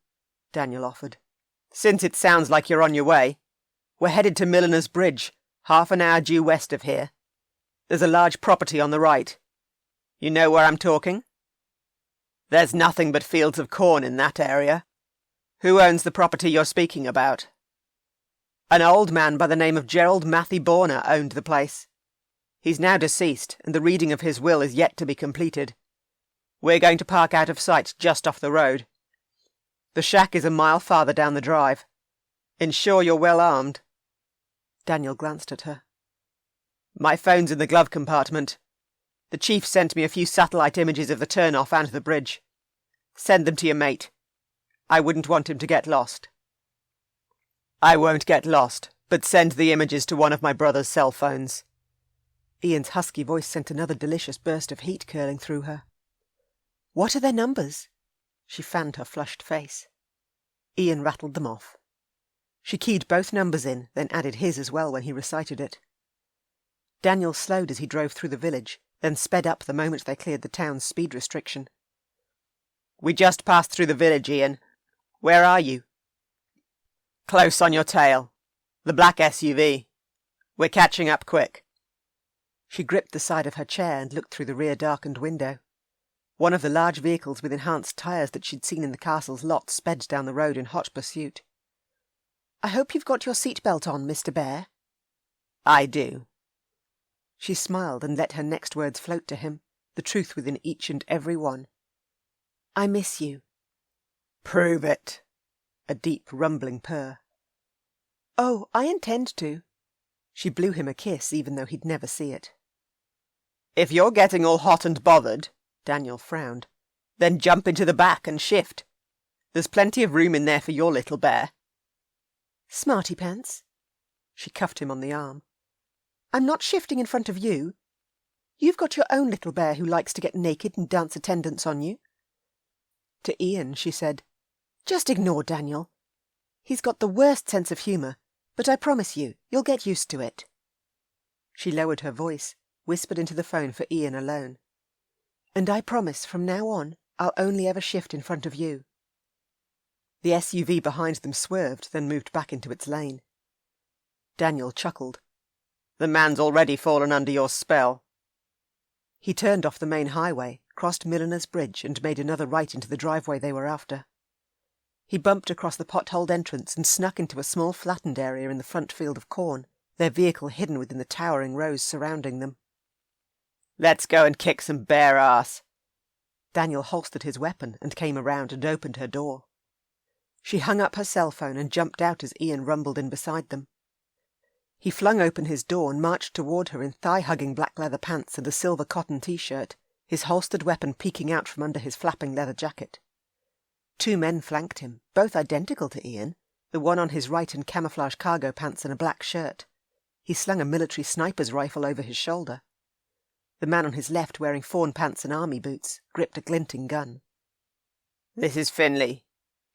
Daniel offered. "Since it sounds like you're on your way. We're headed to Milliner's Bridge, half an hour due west of here. There's a large property on the right. You know where I'm talking? There's nothing but fields of corn in that area. Who owns the property you're speaking about?" "An old man by the name of Gerald Matthew Borner owned the place. He's now deceased, and the reading of his will is yet to be completed. We're going to park out of sight just off the road. The shack is a mile farther down the drive. Ensure you're well armed." Daniel glanced at her. "My phone's in the glove compartment. The chief sent me a few satellite images of the turn-off and the bridge. Send them to your mate. I wouldn't want him to get lost." "I won't get lost, but send the images to one of my brother's cell phones." Ian's husky voice sent another delicious burst of heat curling through her. "What are their numbers?" She fanned her flushed face. Ian rattled them off. She keyed both numbers in, then added his as well when he recited it. Daniel slowed as he drove through the village, then sped up the moment they cleared the town's speed restriction. "We just passed through the village, Ian. Where are you?" "Close on your tail. The black SUV. We're catching up quick." She gripped the side of her chair and looked through the rear darkened window. One of the large vehicles with enhanced tyres that she'd seen in the castle's lot sped down the road in hot pursuit. "I hope you've got your seatbelt on, Mr. Bear." "I do." She smiled and let her next words float to him, the truth within each and every one. "I miss you." "Prove it." A deep, rumbling purr. "Oh, I intend to." She blew him a kiss, even though he'd never see it. "If you're getting all hot and bothered," Daniel frowned, "then jump into the back and shift. There's plenty of room in there for your little bear." "Smarty pants." She cuffed him on the arm. "I'm not shifting in front of you. You've got your own little bear who likes to get naked and dance attendance on you." To Ian, she said, "Just ignore Daniel. He's got the worst sense of humour, but I promise you, you'll get used to it." She lowered her voice, whispered into the phone for Iain alone. "And I promise from now on I'll only ever shift in front of you." The SUV behind them swerved, then moved back into its lane. Daniel chuckled. "The man's already fallen under your spell." He turned off the main highway, crossed Milliner's Bridge, and made another right into the driveway they were after. He bumped across the potholed entrance and snuck into a small flattened area in the front field of corn, their vehicle hidden within the towering rows surrounding them. "Let's go and kick some bare ass." Daniel holstered his weapon and came around and opened her door. She hung up her cell phone and jumped out as Iain rumbled in beside them. He flung open his door and marched toward her in thigh-hugging black leather pants and a silver cotton T-shirt, his holstered weapon peeking out from under his flapping leather jacket. 2 men flanked him, both identical to Iain, the one on his right in camouflage cargo pants and a black shirt. He slung a military sniper's rifle over his shoulder. The man on his left, wearing fawn pants and army boots, gripped a glinting gun. "This is Finley,"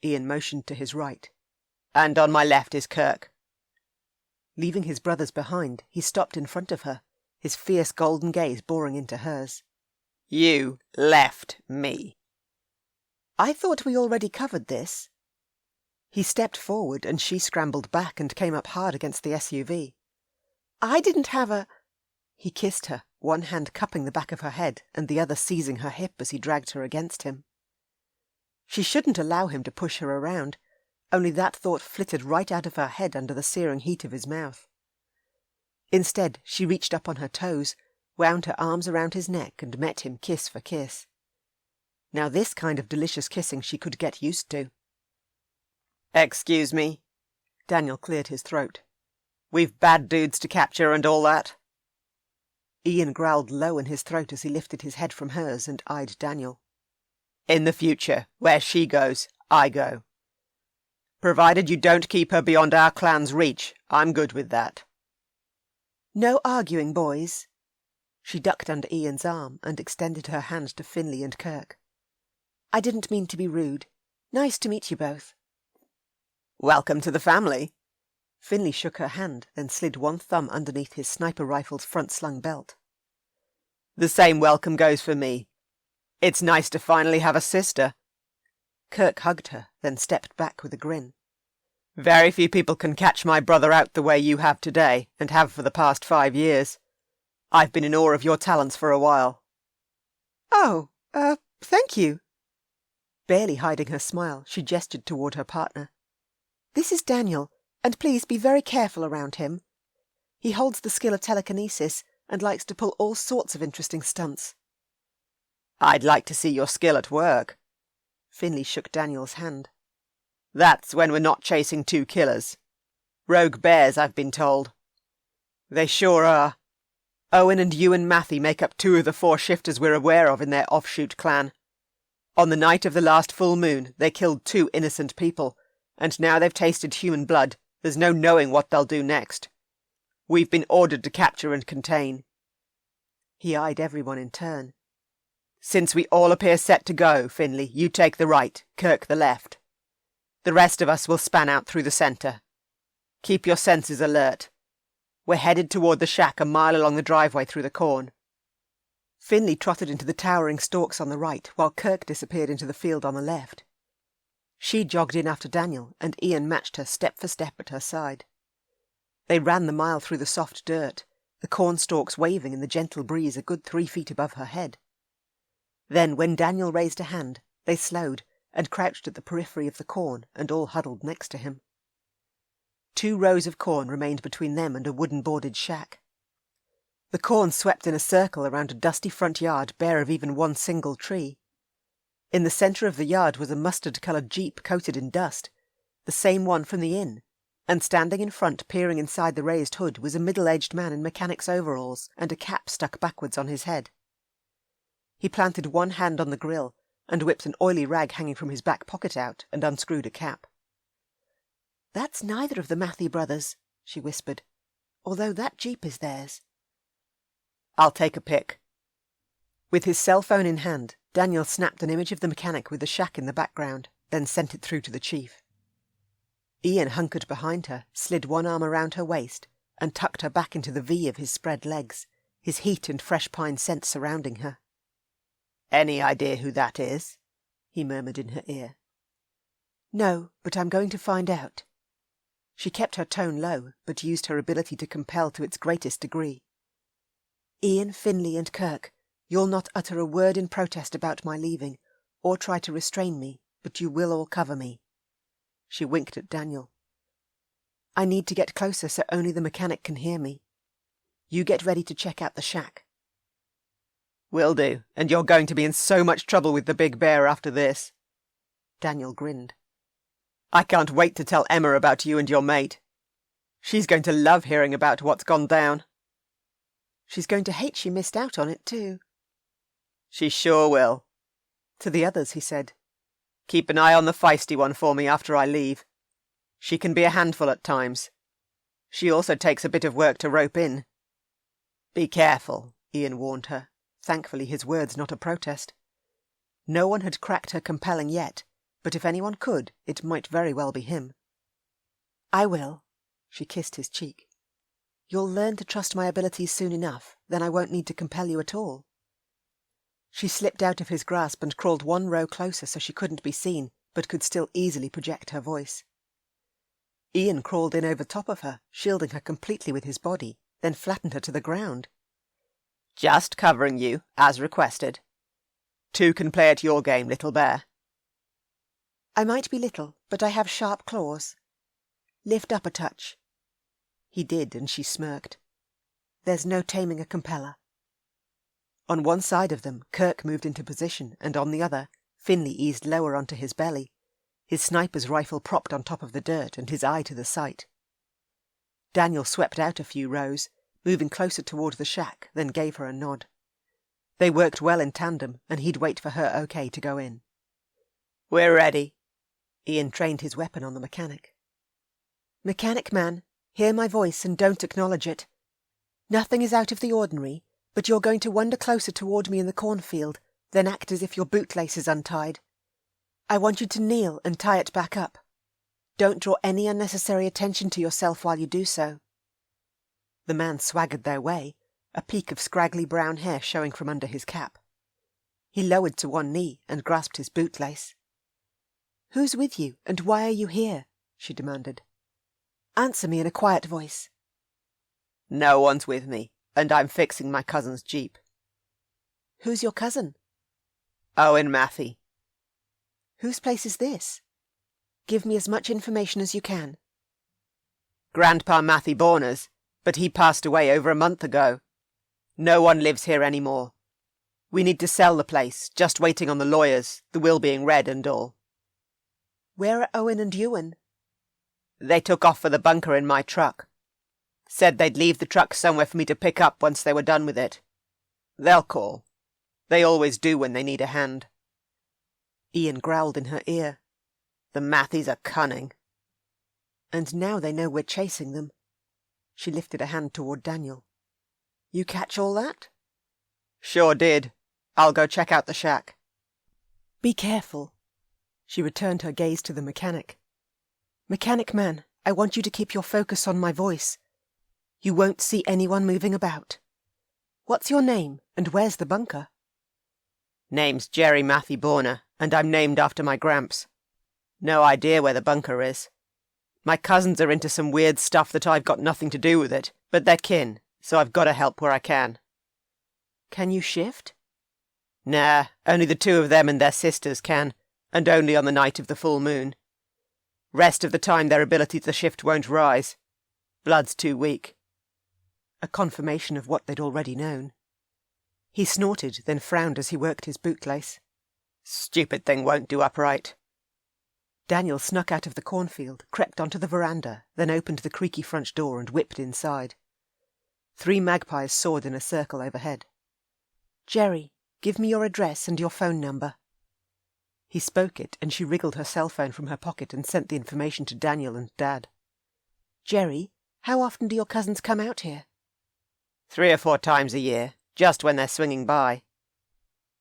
Iain motioned to his right. "And on my left is Kirk." Leaving his brothers behind, he stopped in front of her, his fierce golden gaze boring into hers. "You left me." "I thought we already covered this." He stepped forward and she scrambled back and came up hard against the SUV. "I didn't have a—" He kissed her, one hand cupping the back of her head and the other seizing her hip as he dragged her against him. She shouldn't allow him to push her around, only that thought flitted right out of her head under the searing heat of his mouth. Instead, she reached up on her toes, wound her arms around his neck and met him kiss for kiss. Now this kind of delicious kissing she could get used to. "Excuse me." Daniel cleared his throat. "We've bad dudes to capture and all that." Iain growled low in his throat as he lifted his head from hers and eyed Daniel. "In the future, where she goes, I go. Provided you don't keep her beyond our clan's reach, I'm good with that." "No arguing, boys." She ducked under Ian's arm and extended her hand to Finley and Kirk. "I didn't mean to be rude. Nice to meet you both." "Welcome to the family." Finley shook her hand, then slid one thumb underneath his sniper rifle's front-slung belt. "The same welcome goes for me. It's nice to finally have a sister." Kirk hugged her, then stepped back with a grin. "Very few people can catch my brother out the way you have today, and have for the past 5 years. I've been in awe of your talents for a while." "Oh, thank you." Barely hiding her smile, she gestured toward her partner. "This is Daniel, and please be very careful around him. He holds the skill of telekinesis and likes to pull all sorts of interesting stunts." "I'd like to see your skill at work." Finley shook Daniel's hand. "That's when we're not chasing 2 killers. Rogue bears, I've been told." "They sure are. Owen and Ewan Matthew make up 2 of the 4 shifters we're aware of in their offshoot clan. On the night of the last full moon, they killed 2 innocent people, and now they've tasted human blood, there's no knowing what they'll do next. We've been ordered to capture and contain." He eyed everyone in turn. "Since we all appear set to go, Finley, you take the right, Kirk the left. The rest of us will span out through the centre. Keep your senses alert. We're headed toward the shack a mile along the driveway through the corn." Finley trotted into the towering stalks on the right, while Kirk disappeared into the field on the left. She jogged in after Daniel, and Iain matched her step for step at her side. They ran the mile through the soft dirt, the corn stalks waving in the gentle breeze a good 3 feet above her head. Then, when Daniel raised a hand, they slowed and crouched at the periphery of the corn and all huddled next to him. 2 rows of corn remained between them and a wooden-boarded shack. The corn swept in a circle around a dusty front yard bare of even one single tree. In the centre of the yard was a mustard-coloured jeep coated in dust, the same one from the inn, and standing in front peering inside the raised hood was a middle-aged man in mechanic's overalls and a cap stuck backwards on his head. He planted one hand on the grill and whipped an oily rag hanging from his back pocket out and unscrewed a cap. "That's neither of the Matthew brothers," she whispered, "although that jeep is theirs." "I'll take a pic." With his cell phone in hand, Daniel snapped an image of the mechanic with the shack in the background, then sent it through to the chief. Iain hunkered behind her, slid one arm around her waist, and tucked her back into the V of his spread legs, his heat and fresh pine scent surrounding her. "Any idea who that is?" he murmured in her ear. "No, but I'm going to find out." She kept her tone low, but used her ability to compel to its greatest degree. "Ian, Finley and Kirk, you'll not utter a word in protest about my leaving, or try to restrain me, but you will all cover me." She winked at Daniel. "I need to get closer so only the mechanic can hear me. You get ready to check out the shack." "Will do, and you're going to be in so much trouble with the big bear after this." Daniel grinned. "I can't wait to tell Emma about you and your mate. She's going to love hearing about what's gone down." "She's going to hate she missed out on it, too." "She sure will." To the others, he said, "Keep an eye on the feisty one for me after I leave. She can be a handful at times. She also takes a bit of work to rope in." "Be careful," Ian warned her, thankfully his words not a protest. No one had cracked her compelling yet, but if anyone could, it might very well be him. "I will." She kissed his cheek. "You'll learn to trust my abilities soon enough, then I won't need to compel you at all." She slipped out of his grasp and crawled one row closer so she couldn't be seen, but could still easily project her voice. Ian crawled in over top of her, shielding her completely with his body, then flattened her to the ground. "Just covering you, as requested. Two can play at your game, little bear." "I might be little, but I have sharp claws. Lift up a touch." He did, and she smirked. There's no taming a compeller. On one side of them, Kirk moved into position, and on the other, Finley eased lower onto his belly, his sniper's rifle propped on top of the dirt and his eye to the sight. Daniel swept out a few rows, moving closer toward the shack, then gave her a nod. They worked well in tandem, and he'd wait for her okay to go in. "We're ready." Ian trained his weapon on the mechanic. "Mechanic man, hear my voice and don't acknowledge it. Nothing is out of the ordinary, but you're going to wander closer toward me in the cornfield, then act as if your bootlace is untied. I want you to kneel and tie it back up. Don't draw any unnecessary attention to yourself while you do so." The man swaggered their way, a peak of scraggly brown hair showing from under his cap. He lowered to one knee and grasped his bootlace. "Who's with you, and why are you here?" she demanded. "Answer me in a quiet voice." "No one's with me, and I'm fixing my cousin's jeep." "Who's your cousin?" "Owen Matthew." "Whose place is this? Give me as much information as you can." "Grandpa Matthew Borner's, but he passed away over a month ago. No one lives here any more. We need to sell the place, just waiting on the lawyers, the will being read and all." "Where are Owen and Ewan?" "They took off for the bunker in my truck. Said they'd leave the truck somewhere for me to pick up once they were done with it. They'll call. They always do when they need a hand." Ian growled in her ear. "The Matthews are cunning." "And now they know we're chasing them." She lifted a hand toward Daniel. "You catch all that?" "Sure did. I'll go check out the shack." "Be careful." She returned her gaze to the mechanic. "Mechanic man, I want you to keep your focus on my voice. You won't see anyone moving about. What's your name, and where's the bunker?" "Name's Jerry Matthew Borner, and I'm named after my gramps. No idea where the bunker is. My cousins are into some weird stuff that I've got nothing to do with it, but they're kin, so I've got to help where I can." "Can you shift?" "Nah, only the two of them and their sisters can, and only on the night of the full moon. Rest of the time their ability to shift won't rise. Blood's too weak." A confirmation of what they'd already known. He snorted, then frowned as he worked his bootlace. "Stupid thing won't do upright." Daniel snuck out of the cornfield, crept onto the veranda, then opened the creaky front door and whipped inside. 3 magpies soared in a circle overhead. "Jerry, give me your address and your phone number." He spoke it, and she wriggled her cell phone from her pocket and sent the information to Daniel and Dad. "Jerry, how often do your cousins come out here?" 3 or 4 times a year, just when they're swinging by.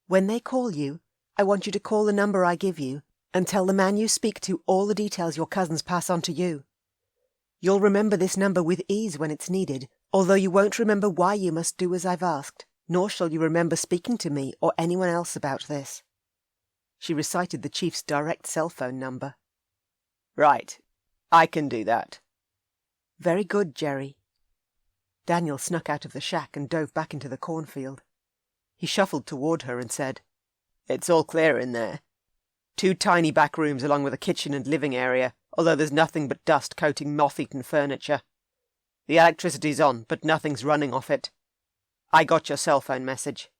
"When they call you, I want you to call the number I give you and tell the man you speak to all the details your cousins pass on to you. You'll remember this number with ease when it's needed, although you won't remember why you must do as I've asked, nor shall you remember speaking to me or anyone else about this." She recited the chief's direct cell phone number. "Right. I can do that." "Very good, Jerry." Daniel snuck out of the shack and dove back into the cornfield. He shuffled toward her and said, "It's all clear in there. 2 tiny back rooms along with a kitchen and living area, although there's nothing but dust coating moth-eaten furniture. The electricity's on, but nothing's running off it. I got your cell phone message."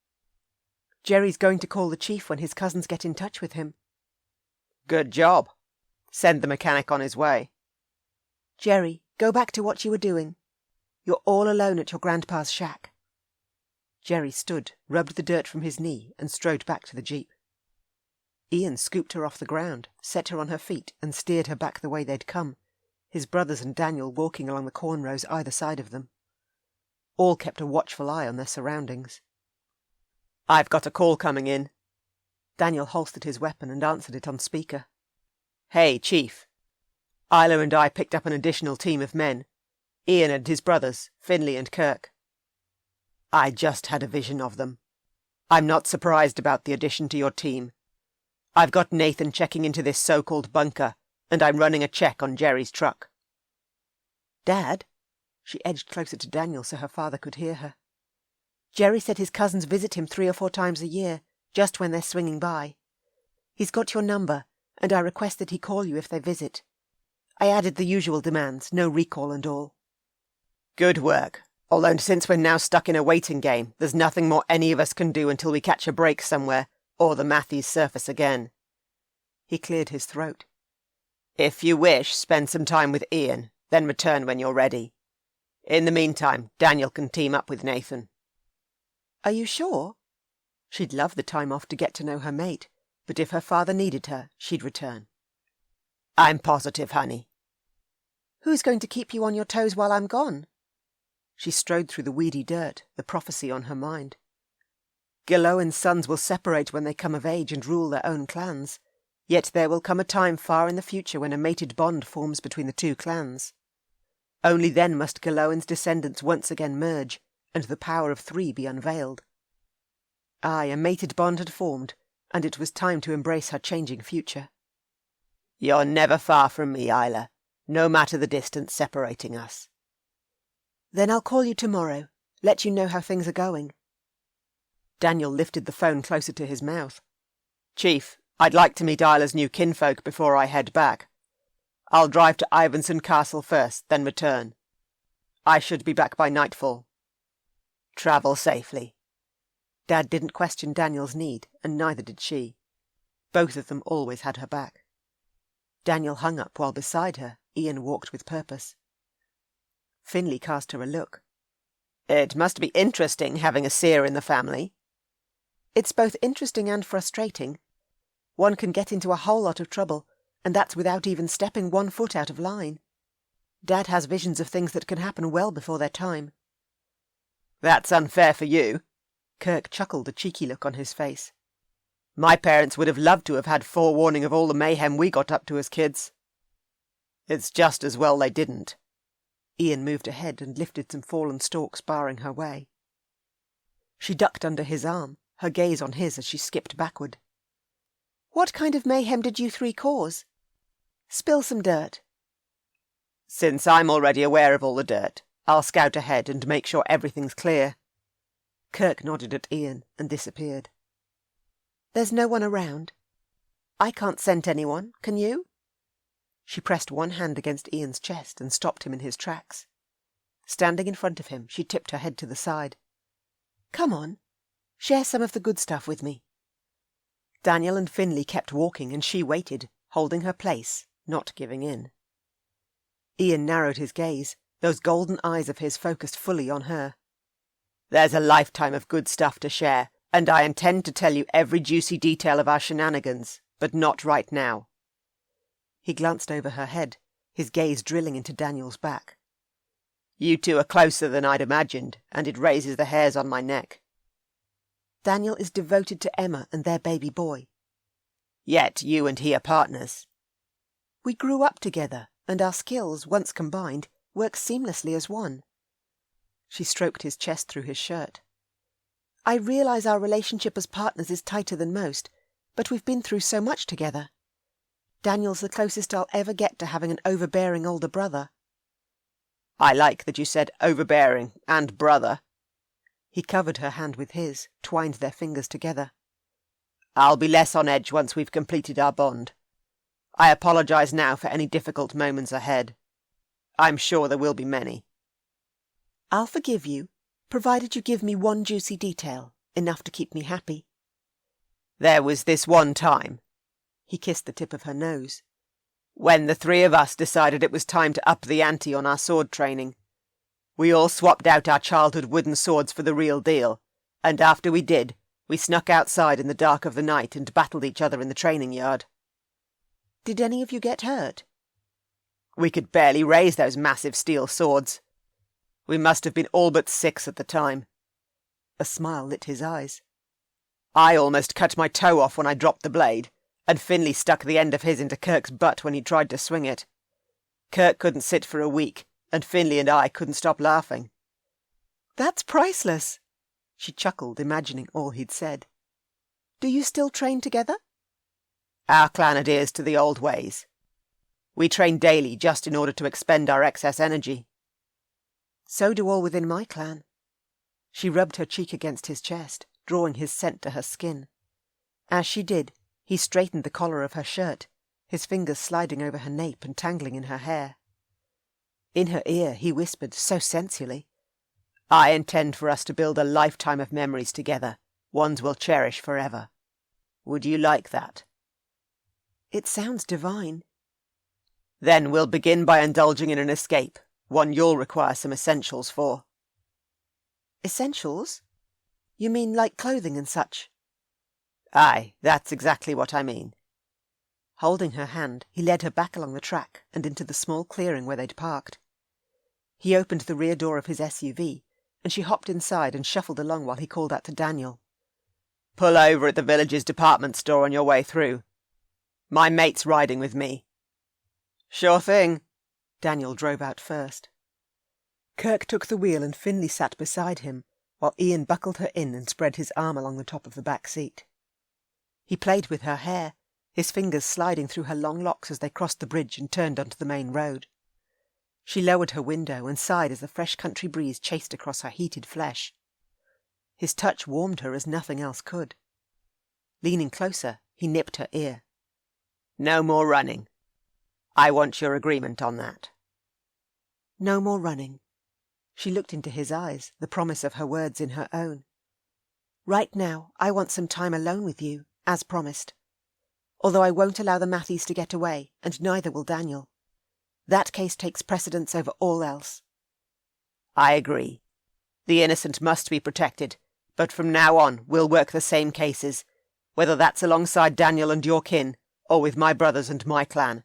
"Jerry's going to call the chief when his cousins get in touch with him." "Good job. Send the mechanic on his way." "Jerry, go back to what you were doing. You're all alone at your grandpa's shack." Jerry stood, rubbed the dirt from his knee, and strode back to the jeep. Iain scooped her off the ground, set her on her feet, and steered her back the way they'd come, his brothers and Daniel walking along the corn rows either side of them. All kept a watchful eye on their surroundings. "I've got a call coming in." Daniel holstered his weapon and answered it on speaker. "Hey, Chief. Isla and I picked up an additional team of men. Iain and his brothers, Finley and Kirk. I just had a vision of them. I'm not surprised about the addition to your team. I've got Nathan checking into this so-called bunker, and I'm running a check on Jerry's truck." "Dad?" She edged closer to Daniel so her father could hear her. "Jerry said his cousins visit him 3 or 4 times a year, just when they're swinging by. He's got your number, and I requested he call you if they visit. I added the usual demands, no recall and all." "Good work. Although since we're now stuck in a waiting game, there's nothing more any of us can do until we catch a break somewhere, or the Matthews surface again." He cleared his throat. "If you wish, spend some time with Iain, then return when you're ready. In the meantime, Daniel can team up with Nathan." "Are you sure?" She'd love the time off to get to know her mate, but if her father needed her, she'd return. "I'm positive, honey." "Who's going to keep you on your toes while I'm gone?" She strode through the weedy dirt, the prophecy on her mind. "Gillowen's sons will separate when they come of age and rule their own clans. Yet there will come a time far in the future when a mated bond forms between the 2 clans. Only then must Gillowen's descendants once again merge, and the power of 3 be unveiled." Aye, a mated bond had formed, and it was time to embrace her changing future. "You're never far from me, Isla, no matter the distance separating us." "Then I'll call you tomorrow, let you know how things are going." Daniel lifted the phone closer to his mouth. "Chief, I'd like to meet Isla's new kinfolk before I head back. I'll drive to Ivanson Castle first, then return. I should be back by nightfall. Travel safely." Dad didn't question Daniel's need, and neither did she. Both of them always had her back. Daniel hung up while beside her, Iain walked with purpose. Finley cast her a look. "It must be interesting having a seer in the family." "It's both interesting and frustrating. One can get into a whole lot of trouble, and that's without even stepping 1 foot out of line. Dad has visions of things that can happen well before their time." "That's unfair for you." Kirk chuckled, a cheeky look on his face. "My parents would have loved to have had forewarning of all the mayhem we got up to as kids. It's just as well they didn't." Iain moved ahead and lifted some fallen stalks barring her way. She ducked under his arm, her gaze on his as she skipped backward. "What kind of mayhem did you 3 cause? Spill some dirt." "Since I'm already aware of all the dirt, I'll scout ahead and make sure everything's clear." Kirk nodded at Iain and disappeared. "There's no one around? I can't scent anyone, can you?" She pressed one hand against Ian's chest and stopped him in his tracks. Standing in front of him, she tipped her head to the side. "Come on, share some of the good stuff with me." Daniel and Finley kept walking, and she waited, holding her place, not giving in. Iain narrowed his gaze, those golden eyes of his focused fully on her. "There's a lifetime of good stuff to share, and I intend to tell you every juicy detail of our shenanigans, but not right now." He glanced over her head, his gaze drilling into Daniel's back. "You 2 are closer than I'd imagined, and it raises the hairs on my neck." "Daniel is devoted to Emma and their baby boy." "Yet you and he are partners." "We grew up together, and our skills, once combined, work seamlessly as one. She stroked his chest through his shirt. I realise our relationship as partners is tighter than most, but we've been through so much together. Daniel's the closest I'll ever get to having an overbearing older brother. I like that you said overbearing and brother. He covered her hand with his, twined their fingers together. I'll be less on edge once we've completed our bond. I apologise now for any difficult moments ahead. I'm sure there will be many. I'll forgive you, provided you give me one juicy detail, enough to keep me happy. There was this one time, he kissed the tip of her nose, when the three of us decided it was time to up the ante on our sword training. We all swapped out our childhood wooden swords for the real deal, and after we did, we snuck outside in the dark of the night and battled each other in the training yard. Did any of you get hurt? We could barely raise those massive steel swords. We must have been all but 6 at the time. A smile lit his eyes. I almost cut my toe off when I dropped the blade, and Finley stuck the end of his into Kirk's butt when he tried to swing it. Kirk couldn't sit for a week, and Finley and I couldn't stop laughing. That's priceless, she chuckled, imagining all he'd said. Do you still train together? Our clan adheres to the old ways. We train daily just in order to expend our excess energy. So do all within my clan. She rubbed her cheek against his chest, drawing his scent to her skin. As she did, he straightened the collar of her shirt, his fingers sliding over her nape and tangling in her hair. In her ear he whispered so sensually, I intend for us to build a lifetime of memories together, ones we'll cherish forever. Would you like that? It sounds divine. Then we'll begin by indulging in an escape, one you'll require some essentials for. Essentials? You mean like clothing and such? Aye, that's exactly what I mean. Holding her hand, he led her back along the track and into the small clearing where they'd parked. He opened the rear door of his SUV, and she hopped inside and shuffled along while he called out to Daniel. Pull over at the village's department store on your way through. My mate's riding with me. Sure thing. Daniel drove out first. Kirk took the wheel and Finley sat beside him, while Ian buckled her in and spread his arm along the top of the back seat. He played with her hair, his fingers sliding through her long locks as they crossed the bridge and turned onto the main road. She lowered her window and sighed as the fresh country breeze chased across her heated flesh. His touch warmed her as nothing else could. Leaning closer, he nipped her ear. No more running. I want your agreement on that. No more running. She looked into his eyes, the promise of her words in her own. Right now, I want some time alone with you, as promised. Although I won't allow the Matthews to get away, and neither will Daniel. That case takes precedence over all else. I agree. The innocent must be protected, but from now on we'll work the same cases, whether that's alongside Daniel and your kin, or with my brothers and my clan.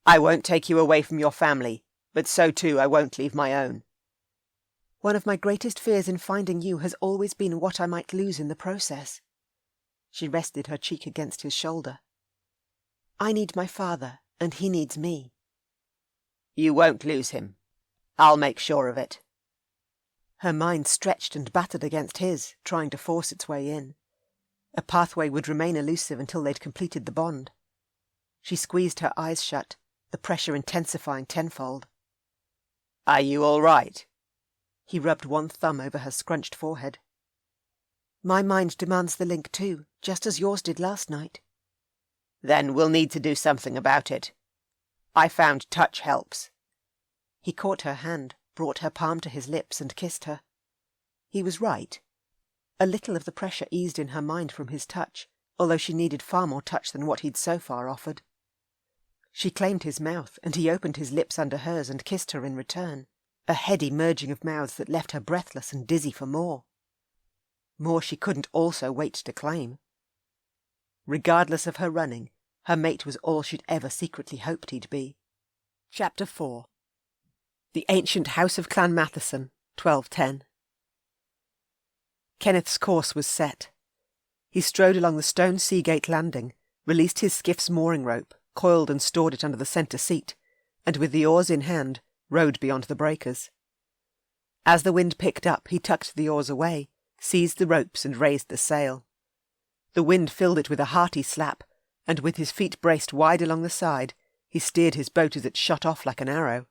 I won't take you away from your family, but so too I won't leave my own. One of my greatest fears in finding you has always been what I might lose in the process. She rested her cheek against his shoulder. I need my father, and he needs me. You won't lose him. I'll make sure of it. Her mind stretched and battered against his, trying to force its way in. A pathway would remain elusive until they'd completed the bond. She squeezed her eyes shut, the pressure intensifying tenfold. Are you all right? He rubbed one thumb over her scrunched forehead. My mind demands the link too, just as yours did last night. Then we'll need to do something about it. I found touch helps. He caught her hand, brought her palm to his lips and kissed her. He was right. A little of the pressure eased in her mind from his touch, although she needed far more touch than what he'd so far offered. She claimed his mouth, and he opened his lips under hers and kissed her in return, a heady merging of mouths that left her breathless and dizzy for more. More she couldn't also wait to claim. Regardless of her running, her mate was all she'd ever secretly hoped he'd be. Chapter 4. The Ancient House of Clan Matheson, 1210. Kenneth's course was set. He strode along the stone Seagate landing, released his skiff's mooring rope, coiled and stored it under the centre seat, and with the oars in hand, rowed beyond the breakers. As the wind picked up, he tucked the oars away, seized the ropes and raised the sail. The wind filled it with a hearty slap, and with his feet braced wide along the side, he steered his boat as it shot off like an arrow.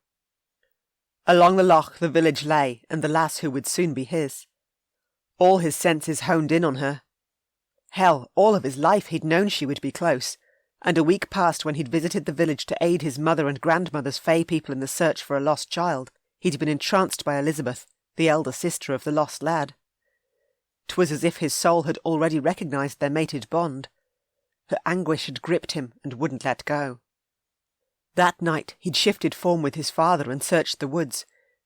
Along the loch the village lay, and the lass who would soon be his. All his senses honed in on her. Hell, all of his life he'd known she would be close, and a week passed when he'd visited the village to aid his mother and grandmother's fae people in the search for a lost child. He'd been entranced by Elizabeth, the elder sister of the lost lad. 'Twas as if his soul had already recognised their mated bond. Her anguish had gripped him and wouldn't let go. That night he'd shifted form with his father and searched the woods,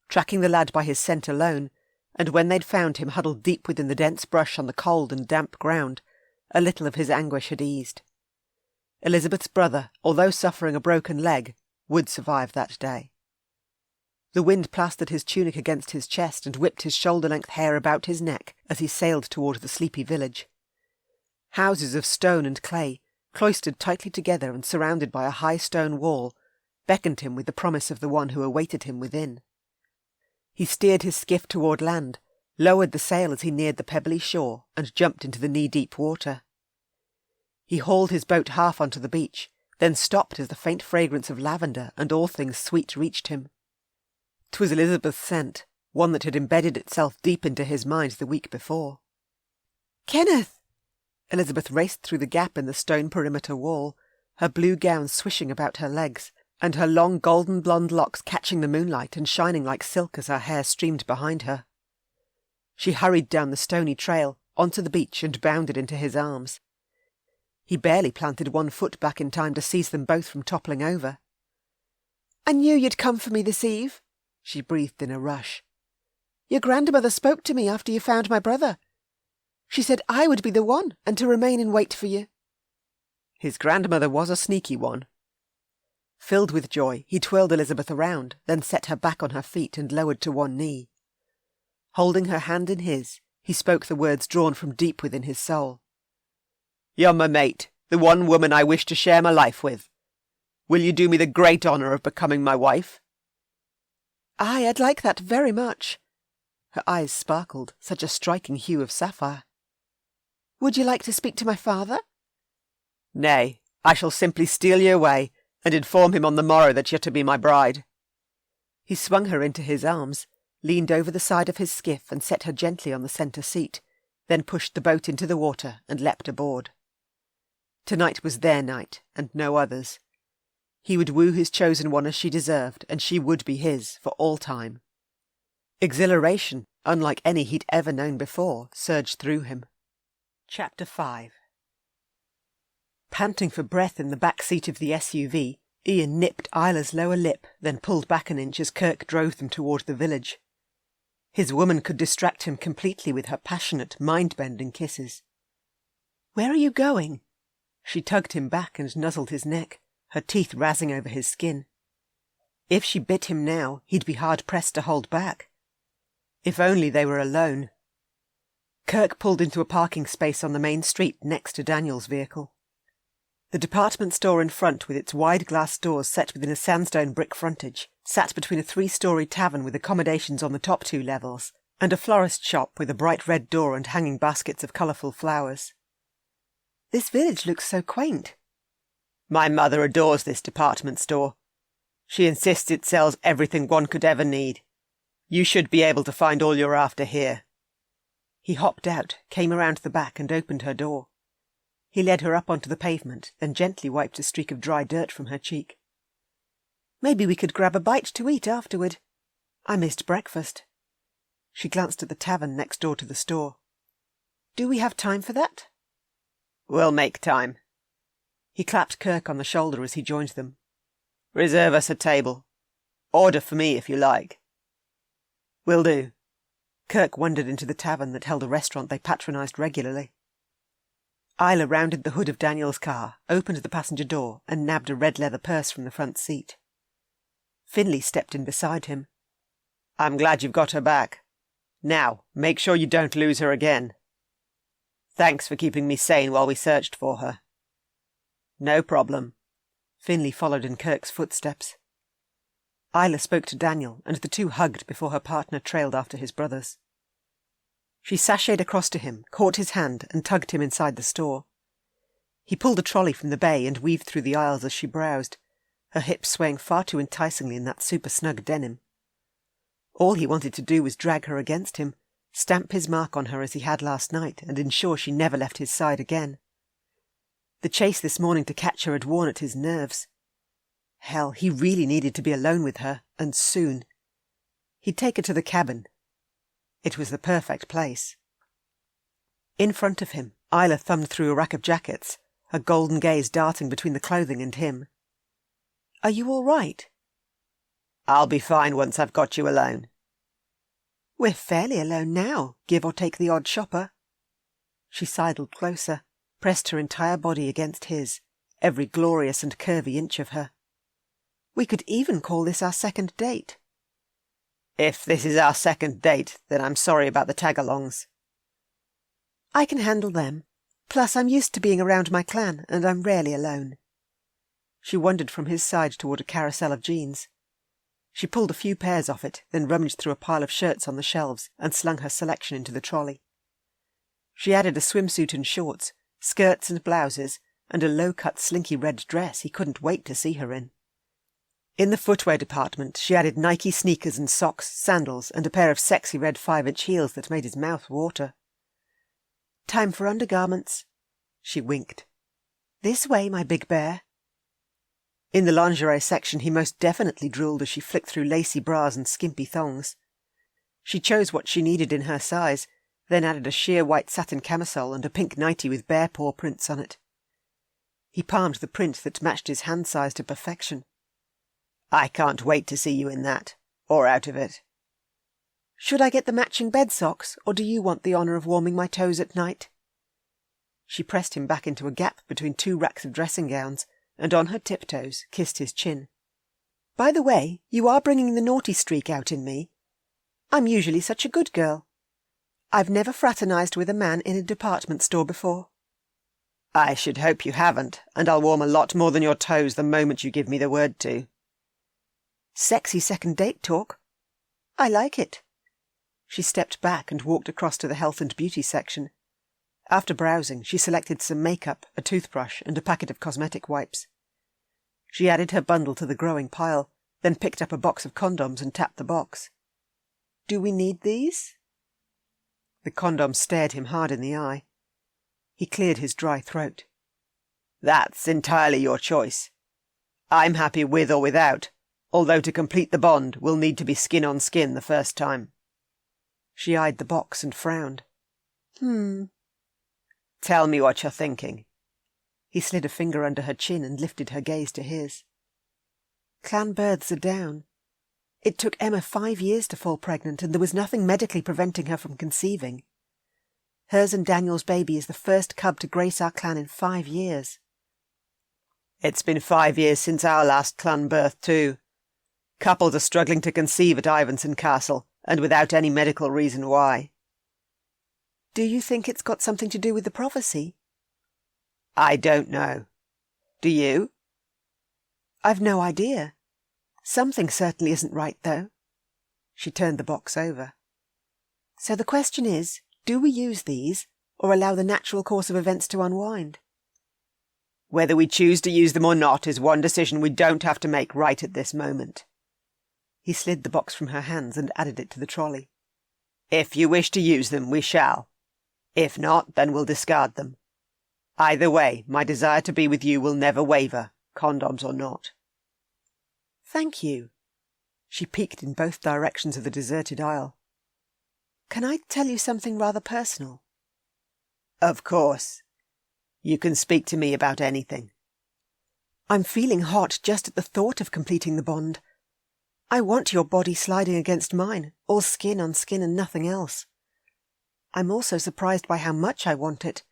tracking the lad by his scent alone, and when they'd found him huddled deep within the dense brush on the cold and damp ground, a little of his anguish had eased. Elizabeth's brother, although suffering a broken leg, would survive that day. The wind plastered his tunic against his chest and whipped his shoulder-length hair about his neck as he sailed toward the sleepy village. Houses of stone and clay, cloistered tightly together and surrounded by a high stone wall, beckoned him with the promise of the one who awaited him within. He steered his skiff toward land, lowered the sail as he neared the pebbly shore, and jumped into the knee-deep water. He hauled his boat half onto the beach, then stopped as the faint fragrance of lavender and all things sweet reached him. 'Twas Elizabeth's scent, one that had embedded itself deep into his mind the week before. "Kenneth!" Elizabeth raced through the gap in the stone perimeter wall, her blue gown swishing about her legs, and her long golden blonde locks catching the moonlight and shining like silk as her hair streamed behind her. She hurried down the stony trail, onto the beach, and bounded into his arms. He barely planted one foot back in time to seize them both from toppling over. "I knew you'd come for me this eve," she breathed in a rush. "Your grandmother spoke to me after you found my brother. She said I would be the one, and to remain in wait for you." His grandmother was a sneaky one. Filled with joy, he twirled Elizabeth around, then set her back on her feet and lowered to one knee. Holding her hand in his, he spoke the words drawn from deep within his soul. "You're my mate, the one woman I wish to share my life with. Will you do me the great honour of becoming my wife?" "Aye, I'd like that very much." Her eyes sparkled, such a striking hue of sapphire. "Would you like to speak to my father?" "Nay, I shall simply steal you away, and inform him on the morrow that you're to be my bride." He swung her into his arms, leaned over the side of his skiff and set her gently on the centre seat, then pushed the boat into the water and leapt aboard. Tonight was their night, and no others. He would woo his chosen one as she deserved, and she would be his for all time. Exhilaration, unlike any he'd ever known before, surged through him. Chapter 5. Panting for breath in the back seat of the SUV, Ian nipped Isla's lower lip, then pulled back an inch as Kirk drove them toward the village. His woman could distract him completely with her passionate, mind-bending kisses. "Where are you going?" She tugged him back and nuzzled his neck, her teeth razzing over his skin. If she bit him now, he'd be hard-pressed to hold back. If only they were alone. Kirk pulled into a parking space on the main street next to Daniel's vehicle. The department store in front, with its wide glass doors set within a sandstone brick frontage, sat between a 3-storey tavern with accommodations on the top 2 levels, and a florist shop with a bright red door and hanging baskets of colourful flowers. "This village looks so quaint." "My mother adores this department store. She insists it sells everything one could ever need. You should be able to find all you're after here." He hopped out, came around the back and opened her door. He led her up onto the pavement, then gently wiped a streak of dry dirt from her cheek. "Maybe we could grab a bite to eat afterward. I missed breakfast." She glanced at the tavern next door to the store. "Do we have time for that?" "We'll make time." He clapped Kirk on the shoulder as he joined them. "Reserve us a table. Order for me if you like." "Will do." Kirk wandered into the tavern that held a restaurant they patronised regularly. Isla rounded the hood of Daniel's car, opened the passenger door, and nabbed a red leather purse from the front seat. Finlay stepped in beside him. "I'm glad you've got her back. Now, make sure you don't lose her again." "Thanks for keeping me sane while we searched for her." "No problem." Finlay followed in Kirk's footsteps. Isla spoke to Daniel, and the two hugged before her partner trailed after his brothers. She sashayed across to him, caught his hand, and tugged him inside the store. He pulled a trolley from the bay and weaved through the aisles as she browsed, her hips swaying far too enticingly in that super-snug denim. All he wanted to do was drag her against him, stamp his mark on her as he had last night, and ensure she never left his side again. The chase this morning to catch her had worn at his nerves. Hell, he really needed to be alone with her, and soon. He'd take her to the cabin. It was the perfect place. In front of him, Isla thumbed through a rack of jackets, her golden gaze darting between the clothing and him. "Are you all right?" "I'll be fine once I've got you alone." "We're fairly alone now, give or take the odd shopper." She sidled closer, pressed her entire body against his, every glorious and curvy inch of her. "We could even call this our second date." "If this is our second date, then I'm sorry about the tag-alongs." "I can handle them. Plus, I'm used to being around my clan, and I'm rarely alone." She wandered from his side toward a carousel of jeans. She pulled a few pairs off it, then rummaged through a pile of shirts on the shelves and slung her selection into the trolley. She added a swimsuit and shorts, skirts and blouses, and a low-cut slinky red dress he couldn't wait to see her in. In the footwear department, she added Nike sneakers and socks, sandals, and a pair of sexy red 5-inch heels that made his mouth water. "Time for undergarments." She winked. "This way, my big bear." In the lingerie section, he most definitely drooled as she flicked through lacy bras and skimpy thongs. She chose what she needed in her size, then added a sheer white satin camisole and a pink nightie with bear paw prints on it. He palmed the print that matched his hand size to perfection. "I can't wait to see you in that, or out of it." "Should I get the matching bed socks, or do you want the honour of warming my toes at night?" She pressed him back into a gap between two racks of dressing gowns, and on her tiptoes kissed his chin. "By the way, you are bringing the naughty streak out in me. I'm usually such a good girl. I've never fraternised with a man in a department store before." "I should hope you haven't, and I'll warm a lot more than your toes the moment you give me the word to." "Sexy second date talk. I like it." She stepped back and walked across to the health and beauty section. After browsing, she selected some makeup, a toothbrush, and a packet of cosmetic wipes. She added her bundle to the growing pile, then picked up a box of condoms and tapped the box. "Do we need these?" The condom stared him hard in the eye. He cleared his dry throat. "That's entirely your choice. I'm happy with or without, although to complete the bond we'll need to be skin on skin the first time." She eyed the box and frowned. "Tell me what you're thinking." He slid a finger under her chin and lifted her gaze to his. "Clan births are down. It took Emma 5 years to fall pregnant, and there was nothing medically preventing her from conceiving. Hers and Daniel's baby is the first cub to grace our clan in 5 years. It's been 5 years since our last clan birth, too. Couples are struggling to conceive at Ivanson Castle, and without any medical reason why." "Do you think it's got something to do with the prophecy?" "I don't know. Do you?" "I've no idea. Something certainly isn't right, though." She turned the box over. "So the question is, do we use these, or allow the natural course of events to unwind?" "Whether we choose to use them or not is one decision we don't have to make right at this moment." He slid the box from her hands and added it to the trolley. "If you wish to use them, we shall. If not, then we'll discard them. Either way, my desire to be with you will never waver, condoms or not." "Thank you." She peeked in both directions of the deserted aisle. "Can I tell you something rather personal?" "Of course. You can speak to me about anything." "I'm feeling hot just at the thought of completing the bond. I want your body sliding against mine, all skin on skin and nothing else. I'm also surprised by how much I want it.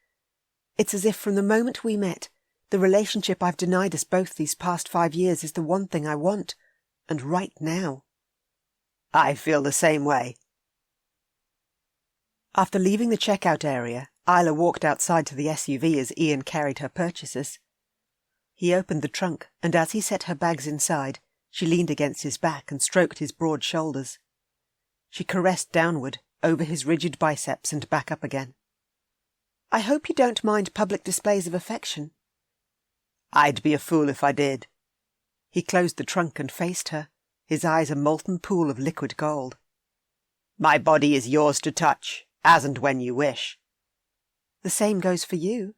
It's as if from the moment we met, the relationship I've denied us both these past 5 years is the one thing I want, and right now." "I feel the same way." After leaving the checkout area, Isla walked outside to the SUV as Iain carried her purchases. He opened the trunk, and as he set her bags inside, She leaned against his back and stroked his broad shoulders. She caressed downward, over his rigid biceps and back up again. "I hope you don't mind public displays of affection." "I'd be a fool if I did." He closed the trunk and faced her, his eyes a molten pool of liquid gold. "My body is yours to touch, as and when you wish." "The same goes for you."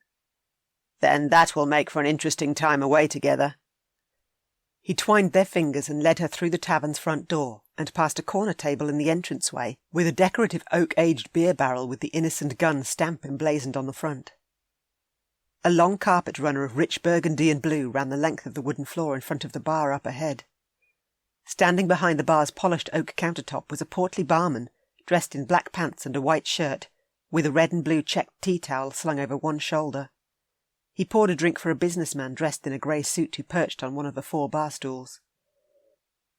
"Then that will make for an interesting time away together." He twined their fingers and led her through the tavern's front door and past a corner table in the entranceway with a decorative oak-aged beer barrel with the innocent gun stamp emblazoned on the front. A long carpet runner of rich burgundy and blue ran the length of the wooden floor in front of the bar up ahead. Standing behind the bar's polished oak countertop was a portly barman, dressed in black pants and a white shirt, with a red and blue checked tea towel slung over one shoulder. He poured a drink for a businessman dressed in a grey suit who perched on one of the 4 bar stools.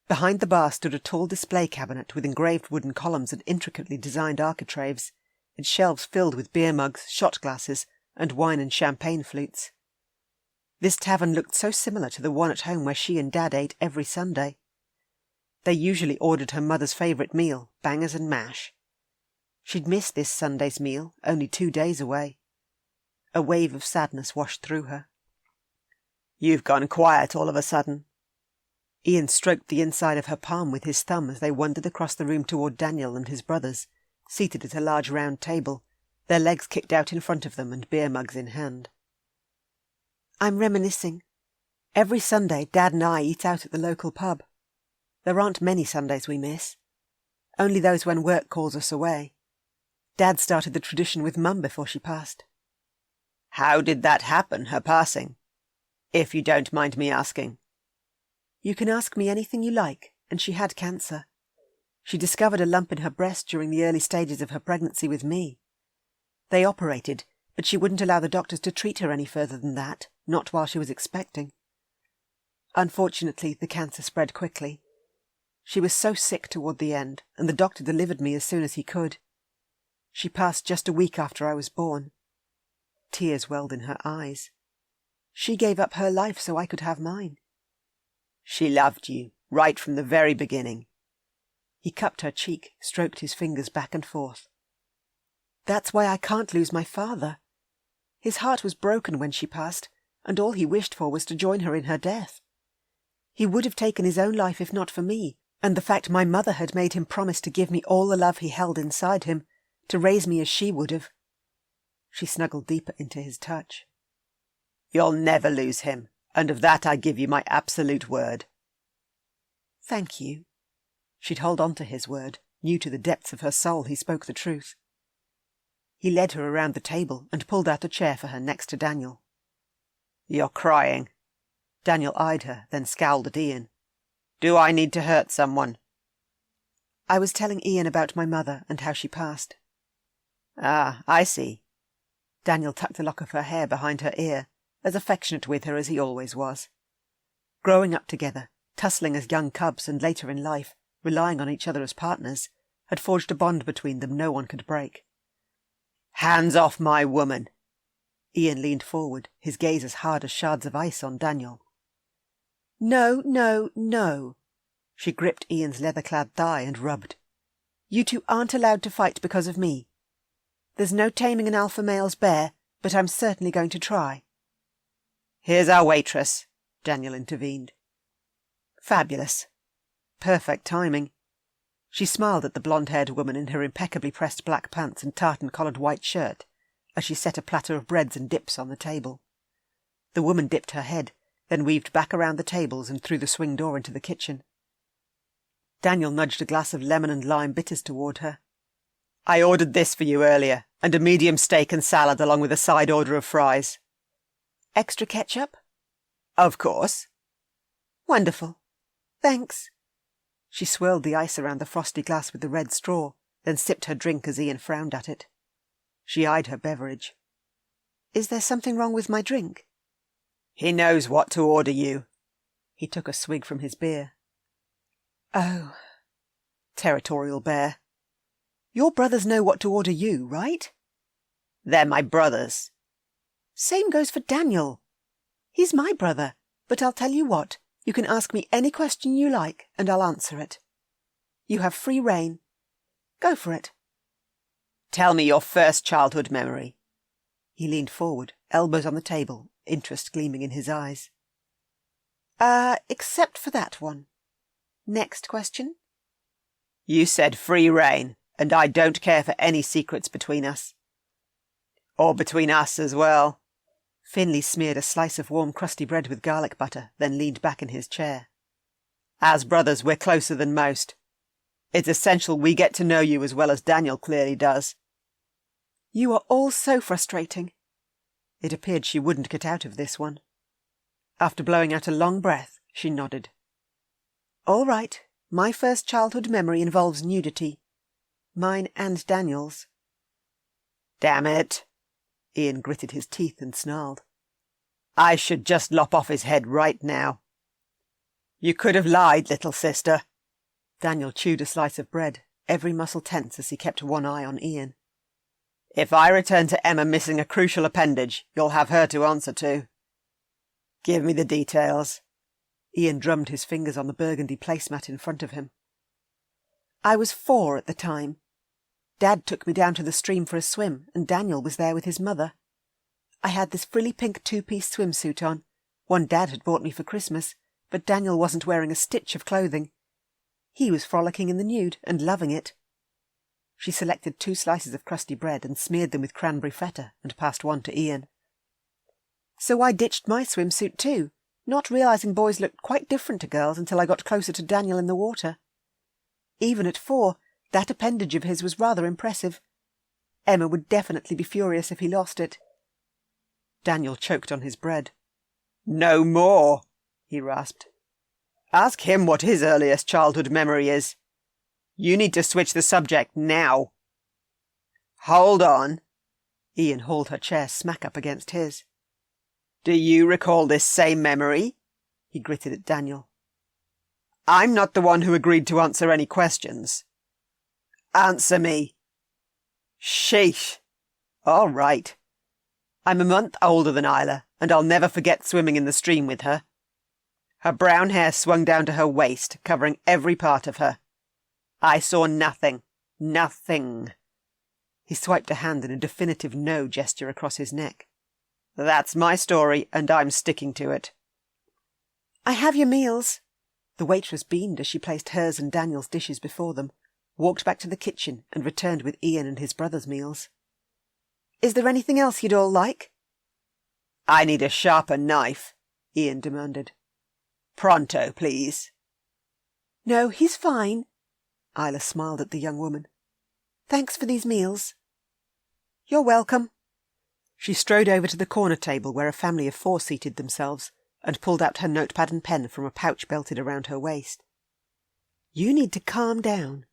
Behind the bar stood a tall display cabinet with engraved wooden columns and intricately designed architraves, its shelves filled with beer mugs, shot glasses, and wine and champagne flutes. This tavern looked so similar to the one at home where she and Dad ate every Sunday. They usually ordered her mother's favourite meal, bangers and mash. She'd missed this Sunday's meal, only 2 days away. A wave of sadness washed through her. "You've gone quiet all of a sudden." Iain stroked the inside of her palm with his thumb as they wandered across the room toward Daniel and his brothers, seated at a large round table, their legs kicked out in front of them and beer mugs in hand. "I'm reminiscing. Every Sunday Dad and I eat out at the local pub. There aren't many Sundays we miss. Only those when work calls us away. Dad started the tradition with Mum before she passed." "How did that happen, her passing? If you don't mind me asking." "You can ask me anything you like, and she had cancer. She discovered a lump in her breast during the early stages of her pregnancy with me. They operated, but she wouldn't allow the doctors to treat her any further than that, not while she was expecting. Unfortunately, the cancer spread quickly. She was so sick toward the end, and the doctor delivered me as soon as he could. She passed just a week after I was born." Tears welled in her eyes. "She gave up her life so I could have mine." "She loved you, right from the very beginning." He cupped her cheek, stroked his fingers back and forth. "That's why I can't lose my father. His heart was broken when she passed, and all he wished for was to join her in her death. He would have taken his own life if not for me, and the fact my mother had made him promise to give me all the love he held inside him, to raise me as she would have." She snuggled deeper into his touch. "You'll never lose him, and of that I give you my absolute word." "Thank you." She'd hold on to his word, knew to the depths of her soul he spoke the truth. He led her around the table and pulled out a chair for her next to Daniel. "You're crying." Daniel eyed her, then scowled at Iain. "Do I need to hurt someone?" "I was telling Iain about my mother and how she passed." "Ah, I see." Daniel tucked a lock of her hair behind her ear, as affectionate with her as he always was. Growing up together, tussling as young cubs and later in life, relying on each other as partners, had forged a bond between them no one could break. "Hands off my woman!" Iain leaned forward, his gaze as hard as shards of ice on Daniel. "No, no, no." She gripped Ian's leather-clad thigh and rubbed. "You two aren't allowed to fight because of me. There's no taming an alpha male's bear, but I'm certainly going to try." "Here's our waitress," Daniel intervened. Fabulous. Perfect timing. She smiled at the blonde-haired woman in her impeccably pressed black pants and tartan-collared white shirt as she set a platter of breads and dips on the table. The woman dipped her head, then weaved back around the tables and through the swing door into the kitchen. Daniel nudged a glass of lemon and lime bitters toward her. "I ordered this for you earlier, and a medium steak and salad along with a side order of fries." "Extra ketchup?" "Of course." "Wonderful. Thanks." She swirled the ice around the frosty glass with the red straw, then sipped her drink as Iain frowned at it. She eyed her beverage. "Is there something wrong with my drink?" "He knows what to order you." He took a swig from his beer. "Oh, territorial bear. Your brothers know what to order you, right?" "They're my brothers." "Same goes for Daniel. He's my brother, but I'll tell you what, You can ask me any question you like, and I'll answer it. You have free rein. Go for it. Tell me your first childhood memory. He leaned forward, elbows on the table, interest gleaming in his eyes. Except for that one. Next question. You said free rein, and I don't care for any secrets between us. Or between us as well. Finlay smeared a slice of warm crusty bread with garlic butter, then leaned back in his chair. As brothers, we're closer than most. It's essential we get to know you as well as Daniel clearly does. You are all so frustrating. It appeared she wouldn't get out of this one. After blowing out a long breath, she nodded. All right, my first childhood memory involves nudity. Mine and Daniel's. Damn it. Iain gritted his teeth and snarled. I should just lop off his head right now. You could have lied, little sister. Daniel chewed a slice of bread, every muscle tense as he kept one eye on Iain. If I return to Emma missing a crucial appendage, you'll have her to answer to. Give me the details. Iain drummed his fingers on the burgundy placemat in front of him. I was 4 at the time. Dad took me down to the stream for a swim, and Daniel was there with his mother. I had this frilly pink 2-piece swimsuit on, one Dad had bought me for Christmas, but Daniel wasn't wearing a stitch of clothing. He was frolicking in the nude and loving it. She selected 2 slices of crusty bread and smeared them with cranberry feta and passed one to Iain. So I ditched my swimsuit too, not realising boys looked quite different to girls until I got closer to Daniel in the water. Even at 4, that appendage of his was rather impressive. Emma would definitely be furious if he lost it. Daniel choked on his bread. No more, he rasped. Ask him what his earliest childhood memory is. You need to switch the subject now. Hold on. Iain hauled her chair smack up against his. Do you recall this same memory? He gritted at Daniel. I'm not the one who agreed to answer any questions. Answer me. Sheesh. All right. I'm a month older than Isla, and I'll never forget swimming in the stream with her. Her brown hair swung down to her waist, covering every part of her. I saw nothing. Nothing. He swiped a hand in a definitive no gesture across his neck. That's my story, and I'm sticking to it. I have your meals. The waitress beamed as she placed hers and Daniel's dishes before them, walked back to the kitchen and returned with Iain and his brother's meals. Is there anything else you'd all like? I need a sharper knife, Iain demanded. Pronto, please. No, he's fine. Isla smiled at the young woman. Thanks for these meals. You're welcome. She strode over to the corner table where a family of 4 seated themselves and pulled out her notepad and pen from a pouch belted around her waist. You need to calm down.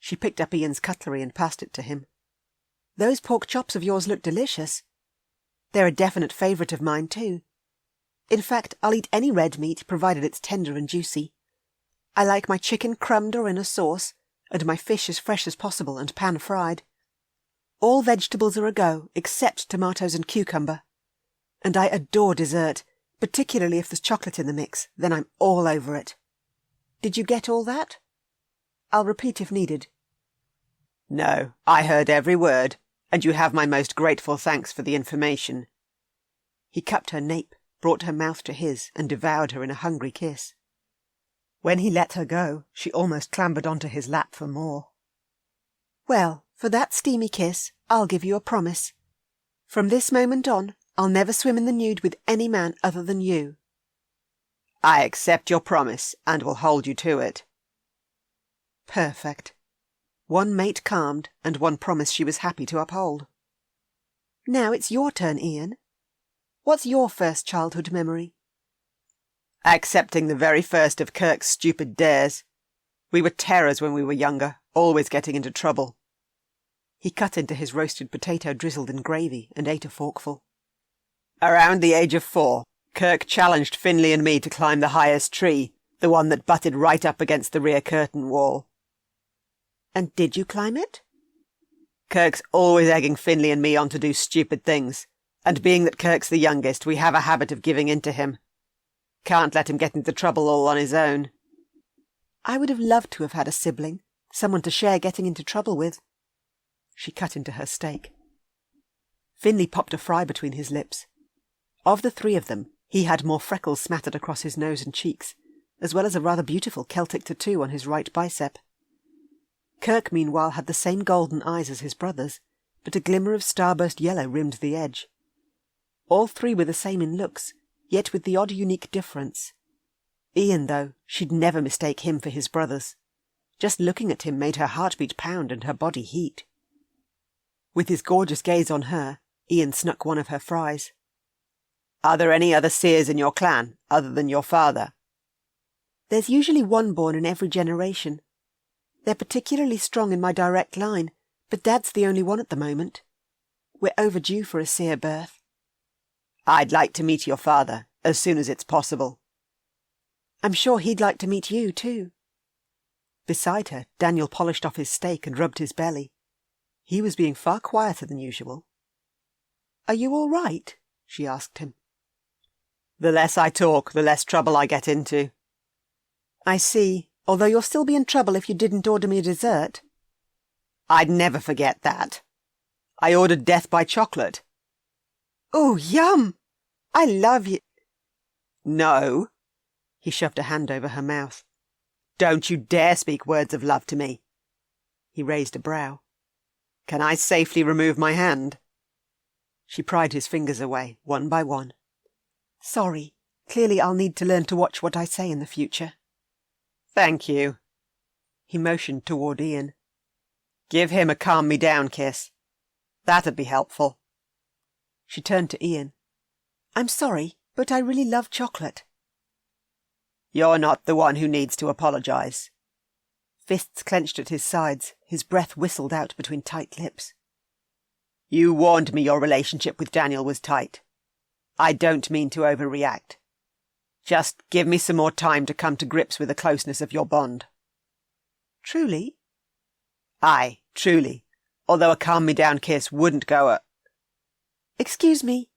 She picked up Ian's cutlery and passed it to him. Those pork chops of yours look delicious. They're a definite favourite of mine too. In fact, I'll eat any red meat provided it's tender and juicy. I like my chicken crumbed or in a sauce, and my fish as fresh as possible and pan-fried. All vegetables are a go, except tomatoes and cucumber. And I adore dessert, particularly if there's chocolate in the mix, then I'm all over it. Did you get all that? I'll repeat if needed. No, I heard every word, and you have my most grateful thanks for the information. He cupped her nape, brought her mouth to his, and devoured her in a hungry kiss. When he let her go, she almost clambered onto his lap for more. Well, for that steamy kiss, I'll give you a promise. From this moment on, I'll never swim in the nude with any man other than you. I accept your promise, and will hold you to it. Perfect. One mate calmed, and one promise she was happy to uphold. Now it's your turn, Iain. What's your first childhood memory? Accepting the very first of Kirk's stupid dares. We were terrors when we were younger, always getting into trouble. He cut into his roasted potato drizzled in gravy and ate a forkful. Around the age of 4, Kirk challenged Finlay and me to climb the highest tree, the one that butted right up against the rear curtain wall. And did you climb it? Kirk's always egging Finlay and me on to do stupid things, and being that Kirk's the youngest, we have a habit of giving in to him. Can't let him get into trouble all on his own. I would have loved to have had a sibling, someone to share getting into trouble with. She cut into her steak. Finley popped a fry between his lips. Of the three of them, he had more freckles smattered across his nose and cheeks, as well as a rather beautiful Celtic tattoo on his right bicep. Kirk, meanwhile, had the same golden eyes as his brothers, but a glimmer of starburst yellow rimmed the edge. All three were the same in looks, yet with the odd unique difference. Iain, though, she'd never mistake him for his brothers. Just looking at him made her heartbeat pound and her body heat. With his gorgeous gaze on her, Iain snuck one of her fries. Are there any other seers in your clan, other than your father? There's usually one born in every generation. They're particularly strong in my direct line, but Dad's the only one at the moment. We're overdue for a seer birth. I'd like to meet your father, as soon as it's possible. I'm sure he'd like to meet you, too. Beside her, Daniel polished off his steak and rubbed his belly. He was being far quieter than usual. Are you all right? She asked him. The less I talk, the less trouble I get into. I see, although you'll still be in trouble if you didn't order me a dessert. I'd never forget that. I ordered death by chocolate. Oh, yum! I love you. No. He shoved a hand over her mouth. Don't you dare speak words of love to me. He raised a brow. Can I safely remove my hand? She pried his fingers away, one by one. Sorry. Clearly I'll need to learn to watch what I say in the future. Thank you. He motioned toward Iain. Give him a calm-me-down kiss. That'd be helpful. She turned to Iain. I'm sorry, but I really love chocolate. You're not the one who needs to apologise. Fists clenched at his sides, his breath whistled out between tight lips. You warned me your relationship with Daniel was tight. I don't mean to overreact. Just give me some more time to come to grips with the closeness of your bond. Truly? Aye, truly, although a calm-me-down kiss wouldn't go a... Excuse me.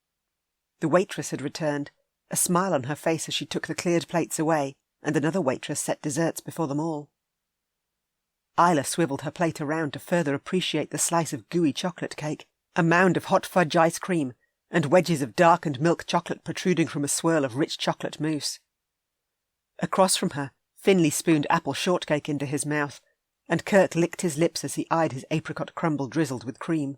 The waitress had returned, a smile on her face as she took the cleared plates away, and another waitress set desserts before them all. Isla swivelled her plate around to further appreciate the slice of gooey chocolate cake, a mound of hot fudge ice cream, and wedges of darkened milk chocolate protruding from a swirl of rich chocolate mousse. Across from her, Finley spooned apple shortcake into his mouth, and Kirk licked his lips as he eyed his apricot crumble drizzled with cream.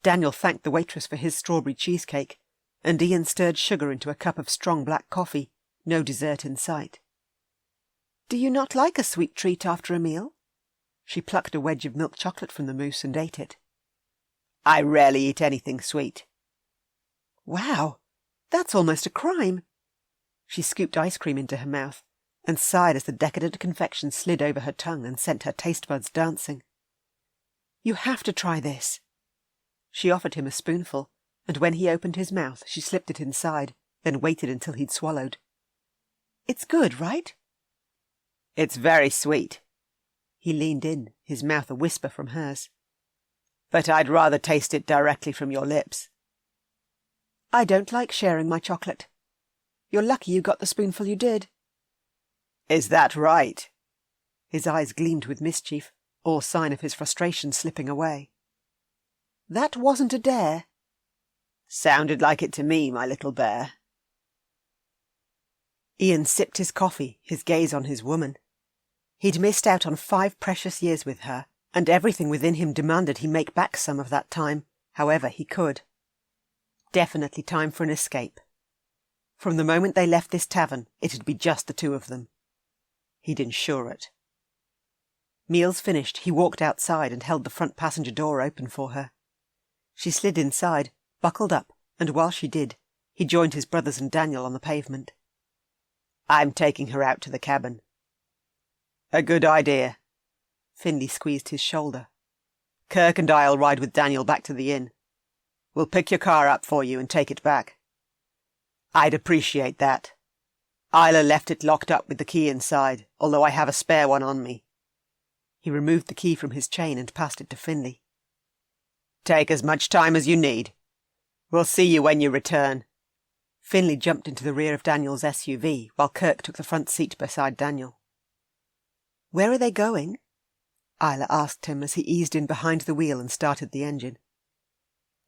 Daniel thanked the waitress for his strawberry cheesecake, and Iain stirred sugar into a cup of strong black coffee, no dessert in sight. Do you not like a sweet treat after a meal? She plucked a wedge of milk chocolate from the mousse and ate it. I rarely eat anything sweet. Wow, that's almost a crime. She scooped ice cream into her mouth, and sighed as the decadent confection slid over her tongue and sent her taste buds dancing. You have to try this. She offered him a spoonful, and when he opened his mouth, she slipped it inside, then waited until he'd swallowed. It's good, right? It's very sweet. He leaned in, his mouth a whisper from hers. But I'd rather taste it directly from your lips. I don't like sharing my chocolate. You're lucky you got the spoonful you did. Is that right? His eyes gleamed with mischief, all sign of his frustration slipping away. That wasn't a dare. Sounded like it to me, my little bear. Iain sipped his coffee, his gaze on his woman. He'd missed out on 5 precious years with her, and everything within him demanded he make back some of that time, however he could. Definitely time for an escape. From the moment they left this tavern, it'd be just the two of them. He'd ensure it. Meals finished, he walked outside and held the front passenger door open for her. She slid inside, buckled up, and while she did, he joined his brothers and Daniel on the pavement. I'm taking her out to the cabin. A good idea. Finley squeezed his shoulder. Kirk and I'll ride with Daniel back to the inn. We'll pick your car up for you and take it back. I'd appreciate that. Isla left it locked up with the key inside, although I have a spare one on me. He removed the key from his chain and passed it to Finley. Take as much time as you need. We'll see you when you return. Finlay jumped into the rear of Daniel's SUV, while Kirk took the front seat beside Daniel. "Where are they going?" Isla asked him as he eased in behind the wheel and started the engine.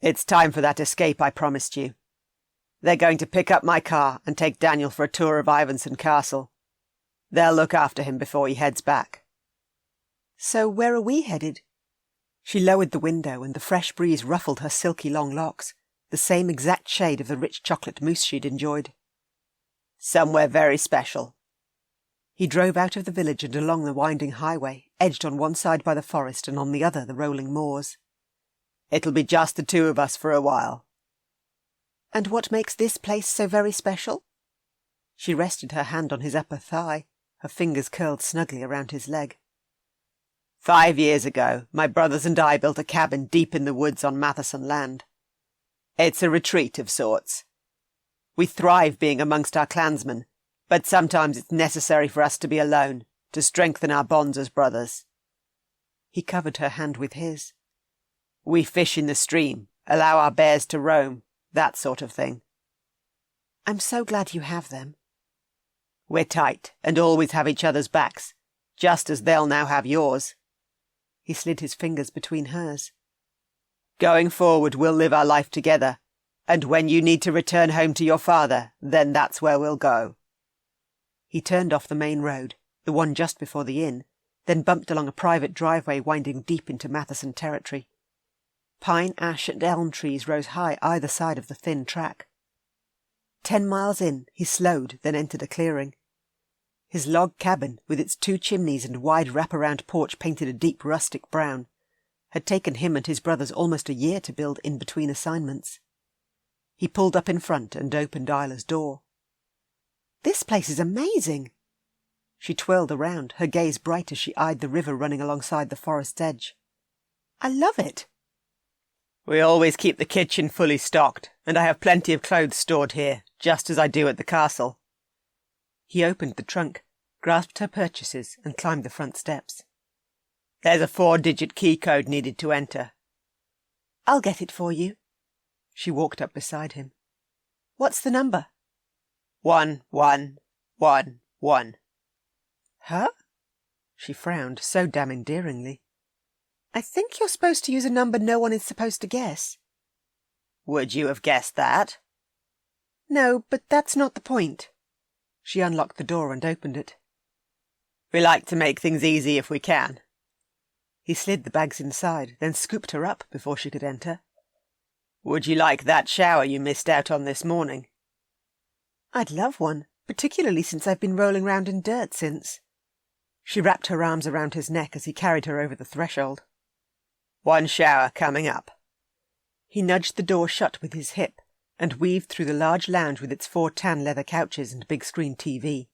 "It's time for that escape I promised you. They're going to pick up my car and take Daniel for a tour of Ivanson Castle. They'll look after him before he heads back." "So where are we headed?" She lowered the window, and the fresh breeze ruffled her silky long locks, the same exact shade of the rich chocolate mousse she'd enjoyed. "Somewhere very special." He drove out of the village and along the winding highway, edged on one side by the forest and on the other the rolling moors. "It'll be just the two of us for a while." "And what makes this place so very special?" She rested her hand on his upper thigh, her fingers curled snugly around his leg. 5 years ago, my brothers and I built a cabin deep in the woods on Matheson land. It's a retreat of sorts. We thrive being amongst our clansmen, but sometimes it's necessary for us to be alone, to strengthen our bonds as brothers. He covered her hand with his. We fish in the stream, allow our bears to roam, that sort of thing. "I'm so glad you have them." "We're tight and always have each other's backs, just as they'll now have yours." He slid his fingers between hers. "Going forward, we'll live our life together, and when you need to return home to your father, then that's where we'll go." He turned off the main road, the one just before the inn, then bumped along a private driveway winding deep into Matheson territory. Pine, ash and elm trees rose high either side of the thin track. 10 miles in, he slowed, then entered a clearing. His log cabin, with its 2 chimneys and wide wrap-around porch painted a deep rustic brown, had taken him and his brothers almost a year to build in between assignments. He pulled up in front and opened Isla's door. "This place is amazing!" She twirled around, her gaze bright as she eyed the river running alongside the forest's edge. "I love it!" "We always keep the kitchen fully stocked, and I have plenty of clothes stored here, just as I do at the castle." He opened the trunk, grasped her purchases, and climbed the front steps. "There's a 4-digit key code needed to enter." "I'll get it for you." She walked up beside him. "What's the number?" 1111. "Huh?" She frowned, so damn endearingly. "I think you're supposed to use a number no one is supposed to guess." "Would you have guessed that?" "No, but that's not the point." She unlocked the door and opened it. "We like to make things easy if we can." He slid the bags inside, then scooped her up before she could enter. "Would you like that shower you missed out on this morning?" "I'd love one, particularly since I've been rolling round in dirt since." She wrapped her arms around his neck as he carried her over the threshold. "One shower coming up." He nudged the door shut with his hip and weaved through the large lounge with its 4 tan leather couches and big screen TV.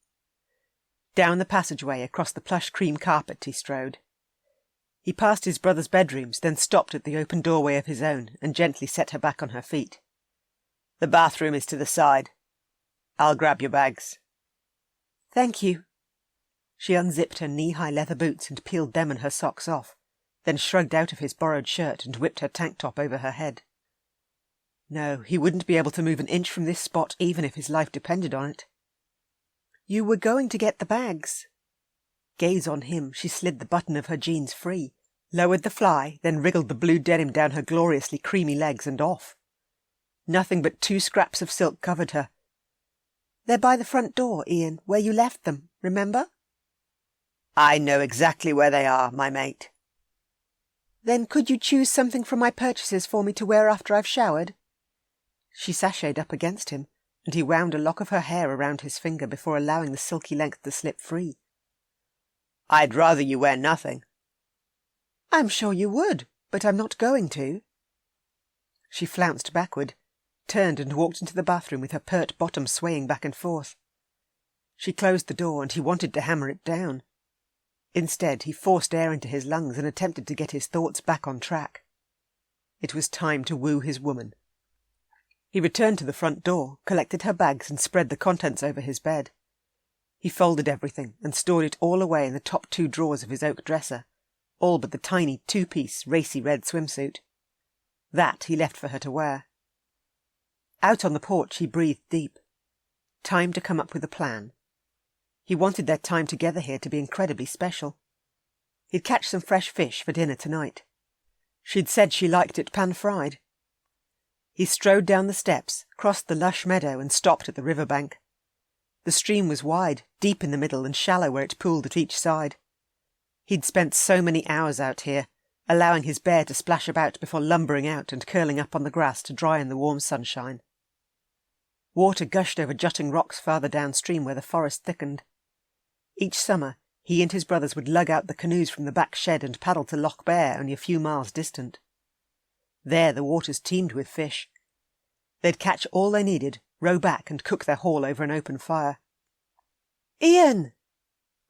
Down the passageway across the plush cream carpet he strode. He passed his brother's bedrooms, then stopped at the open doorway of his own and gently set her back on her feet. "The bathroom is to the side. I'll grab your bags." "Thank you." She unzipped her knee-high leather boots and peeled them and her socks off, then shrugged out of his borrowed shirt and whipped her tank top over her head. No, he wouldn't be able to move an inch from this spot even if his life depended on it. "You were going to get the bags." Gaze on him, she slid the button of her jeans free, lowered the fly, then wriggled the blue denim down her gloriously creamy legs and off. Nothing but 2 scraps of silk covered her. "They're by the front door, Ian, where you left them, remember?" "I know exactly where they are, my mate." "Then could you choose something from my purchases for me to wear after I've showered?" She sashayed up against him, and he wound a lock of her hair around his finger before allowing the silky length to slip free. "I'd rather you wear nothing." "I'm sure you would, but I'm not going to." She flounced backward, turned and walked into the bathroom with her pert bottom swaying back and forth. She closed the door and he wanted to hammer it down. Instead, he forced air into his lungs and attempted to get his thoughts back on track. It was time to woo his woman. He returned to the front door, collected her bags and spread the contents over his bed. He folded everything and stored it all away in the top 2 drawers of his oak dresser, all but the tiny 2-piece racy red swimsuit. That he left for her to wear. Out on the porch he breathed deep. Time to come up with a plan. He wanted their time together here to be incredibly special. He'd catch some fresh fish for dinner tonight. She'd said she liked it pan-fried. He strode down the steps, crossed the lush meadow and stopped at the river bank. The stream was wide, deep in the middle and shallow where it pooled at each side. He'd spent so many hours out here, allowing his bear to splash about before lumbering out and curling up on the grass to dry in the warm sunshine. Water gushed over jutting rocks farther downstream where the forest thickened. Each summer, he and his brothers would lug out the canoes from the back shed and paddle to Loch Bear, only a few miles distant. There the waters teemed with fish. They'd catch all they needed, row back and cook their haul over an open fire. "Ian!"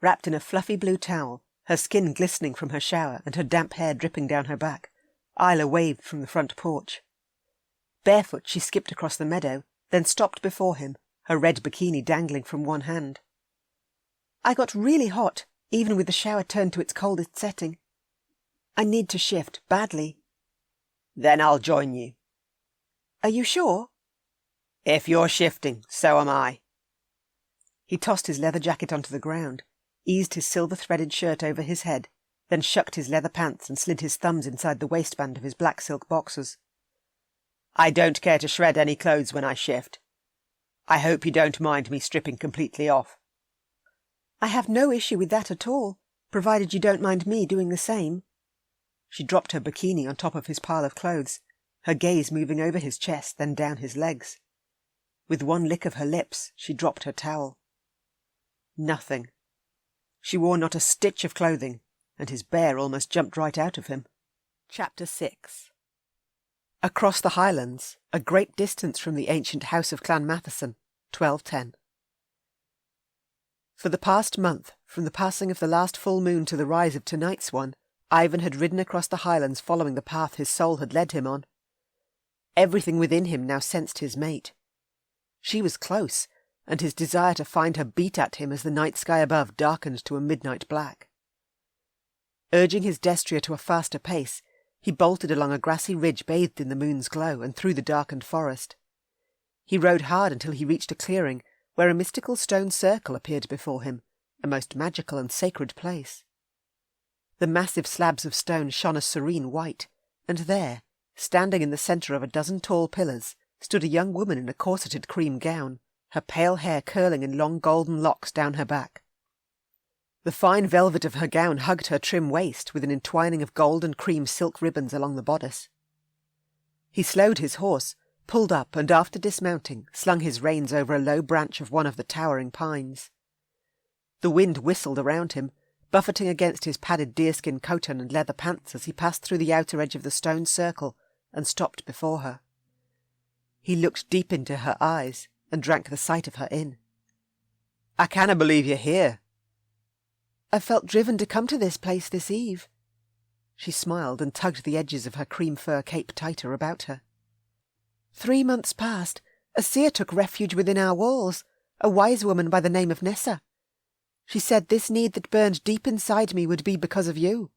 Wrapped in a fluffy blue towel, her skin glistening from her shower and her damp hair dripping down her back, Isla waved from the front porch. Barefoot she skipped across the meadow, then stopped before him, her red bikini dangling from one hand. "I got really hot, even with the shower turned to its coldest setting. I need to shift, badly." "Then I'll join you." "Are you sure?" "If you're shifting, so am I." He tossed his leather jacket onto the ground, eased his silver-threaded shirt over his head, then shucked his leather pants and slid his thumbs inside the waistband of his black silk boxers. "I don't care to shred any clothes when I shift. I hope you don't mind me stripping completely off." "I have no issue with that at all, provided you don't mind me doing the same." She dropped her bikini on top of his pile of clothes, her gaze moving over his chest, then down his legs. With one lick of her lips, she dropped her towel. Nothing. She wore not a stitch of clothing, and his bear almost jumped right out of him. Chapter 6. Across the Highlands, a great distance from the ancient house of Clan Matheson, 1210. For the past month, from the passing of the last full moon to the rise of tonight's one, Ivan had ridden across the Highlands following the path his soul had led him on. Everything within him now sensed his mate. She was close, and his desire to find her beat at him as the night sky above darkened to a midnight black. Urging his destrier to a faster pace, he bolted along a grassy ridge bathed in the moon's glow and through the darkened forest. He rode hard until he reached a clearing where a mystical stone circle appeared before him, a most magical and sacred place. The massive slabs of stone shone a serene white, and there, standing in the centre of a dozen tall pillars, stood a young woman in a corseted cream gown, her pale hair curling in long golden locks down her back. The fine velvet of her gown hugged her trim waist with an entwining of gold and cream silk ribbons along the bodice. He slowed his horse, pulled up, and after dismounting, slung his reins over a low branch of one of the towering pines. The wind whistled around him, buffeting against his padded deerskin coat and leather pants as he passed through the outer edge of the stone circle and stopped before her. He looked deep into her eyes and drank the sight of her in. "I canna believe you're here." "I felt driven to come to this place this eve." She smiled and tugged the edges of her cream fur cape tighter about her. 3 months past, a seer took refuge within our walls, a wise woman by the name of Nessa. She said this need that burned deep inside me would be because of you."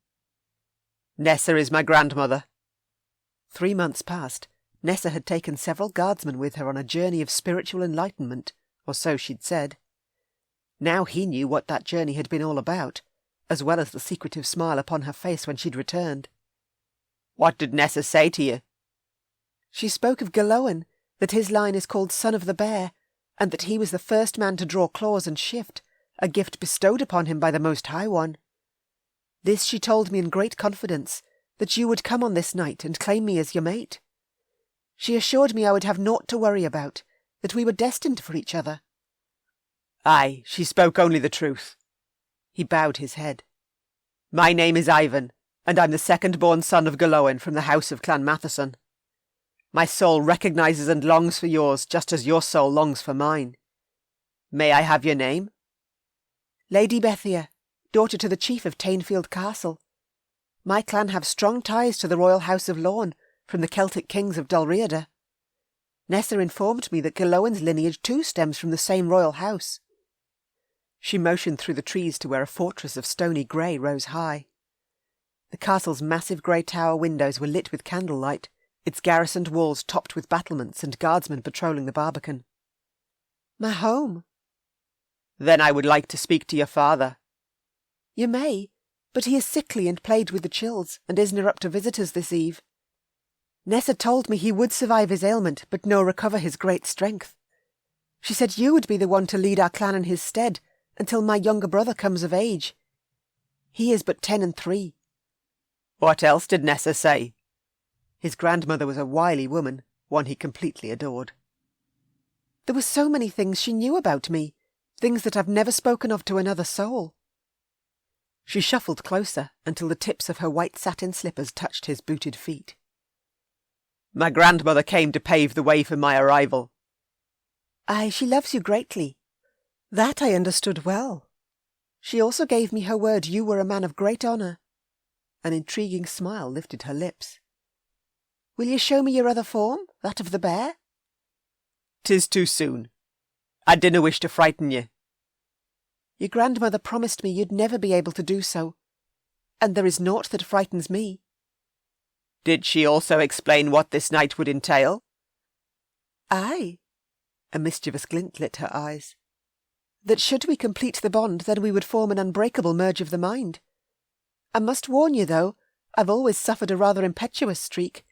"Nessa is my grandmother." 3 months past, Nessa had taken several guardsmen with her on a journey of spiritual enlightenment, or so she'd said. Now he knew what that journey had been all about, as well as the secretive smile upon her face when she'd returned. "What did Nessa say to you?" "She spoke of Galowan, that his line is called Son of the Bear, and that he was the first man to draw claws and shift, a gift bestowed upon him by the Most High One. This she told me in great confidence, that you would come on this night and claim me as your mate. She assured me I would have naught to worry about, that we were destined for each other." "Aye, she spoke only the truth." He bowed his head. "My name is Ivan, and I'm the second-born son of Galowan from the house of Clan Matheson. My soul recognises and longs for yours just as your soul longs for mine. May I have your name?" "Lady Bethia, daughter to the chief of Tainfield Castle. My clan have strong ties to the royal house of Lorne, from the Celtic kings of Dalriada. Nessa informed me that Galowan's lineage too stems from the same royal house." She motioned through the trees to where a fortress of stony grey rose high. The castle's massive grey tower windows were lit with candlelight, its garrisoned walls topped with battlements and guardsmen patrolling the Barbican. My home. Then I would like to speak to your father. You may, but he is sickly and plagued with the chills, and isna up to visitors this eve. Nessa told me he would survive his ailment, but no recover his great strength. She said you would be the one to lead our clan in his stead, until my younger brother comes of age. He is but 10 and 3. What else did Nessa say? His grandmother was a wily woman, one he completely adored. There were so many things she knew about me, things that I've never spoken of to another soul. She shuffled closer until the tips of her white satin slippers touched his booted feet. My grandmother came to pave the way for my arrival. Aye, she loves you greatly. That I understood well. She also gave me her word you were a man of great honour. An intriguing smile lifted her lips. Will you show me your other form, that of the bear? 'Tis too soon. I dinna wish to frighten you. Your grandmother promised me you'd never be able to do so, and there is naught that frightens me. Did she also explain what this night would entail? Aye. A mischievous glint lit her eyes. That should we complete the bond, then we would form an unbreakable merge of the mind. I must warn you, though, I've always suffered a rather impetuous streak.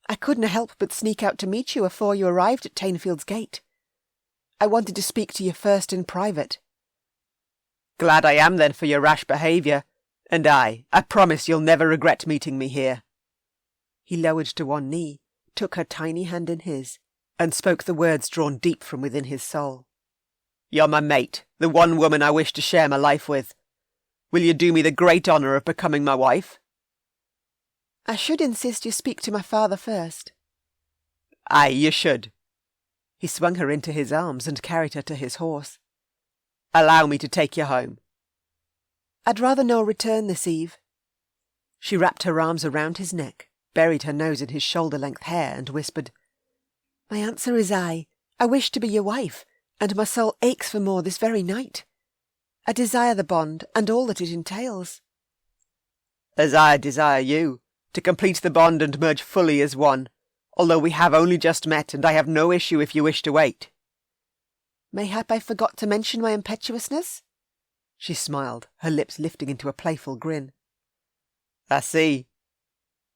I couldn't help but sneak out to meet you afore you arrived at Tainfield's gate. I wanted to speak to you first in private. Glad I am, then, for your rash behaviour, and I promise you'll never regret meeting me here. He lowered to one knee, took her tiny hand in his, and spoke the words drawn deep from within his soul. You're my mate, the one woman I wish to share my life with. Will you do me the great honour of becoming my wife? I should insist you speak to my father first. Aye, you should. He swung her into his arms and carried her to his horse. Allow me to take you home. I'd rather no return this eve. She wrapped her arms around his neck, buried her nose in his shoulder-length hair, and whispered, My answer is aye. I wish to be your wife, and my soul aches for more this very night. I desire the bond, and all that it entails. As I desire you, to complete the bond and merge fully as one, although we have only just met, and I have no issue if you wish to wait. Mayhap I forgot to mention my impetuousness? She smiled, her lips lifting into a playful grin. I see.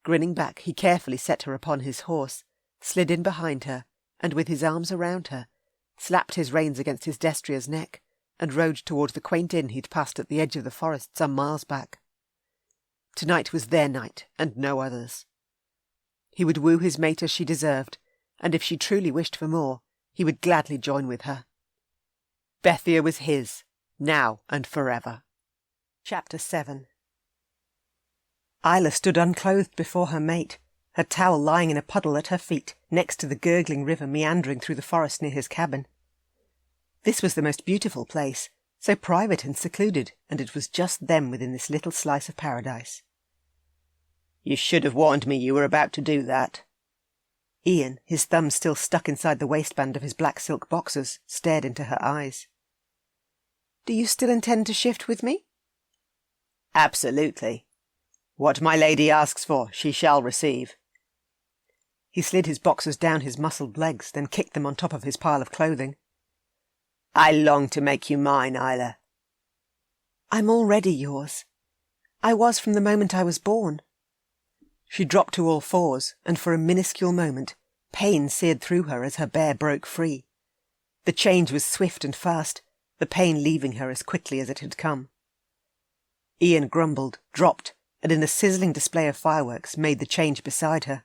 Grinning back, he carefully set her upon his horse, slid in behind her, and with his arms around her, slapped his reins against his destrier's neck, and rode towards the quaint inn he'd passed at the edge of the forest some miles back. Tonight was their night, and no others. He would woo his mate as she deserved, and if she truly wished for more, he would gladly join with her. Bethia was his, now and forever. Chapter 7. Isla stood unclothed before her mate, her towel lying in a puddle at her feet, next to the gurgling river meandering through the forest near his cabin. This was the most beautiful place, so private and secluded, and it was just them within this little slice of paradise. You should have warned me you were about to do that. Ian, his thumb still stuck inside the waistband of his black silk boxers, stared into her eyes. Do you still intend to shift with me? Absolutely. What my lady asks for, she shall receive. He slid his boxers down his muscled legs, then kicked them on top of his pile of clothing. I long to make you mine, Isla. I'm already yours. I was from the moment I was born. She dropped to all fours, and for a minuscule moment, pain seared through her as her bear broke free. The change was swift and fast, the pain leaving her as quickly as it had come. Ian grumbled, dropped, and in a sizzling display of fireworks made the change beside her.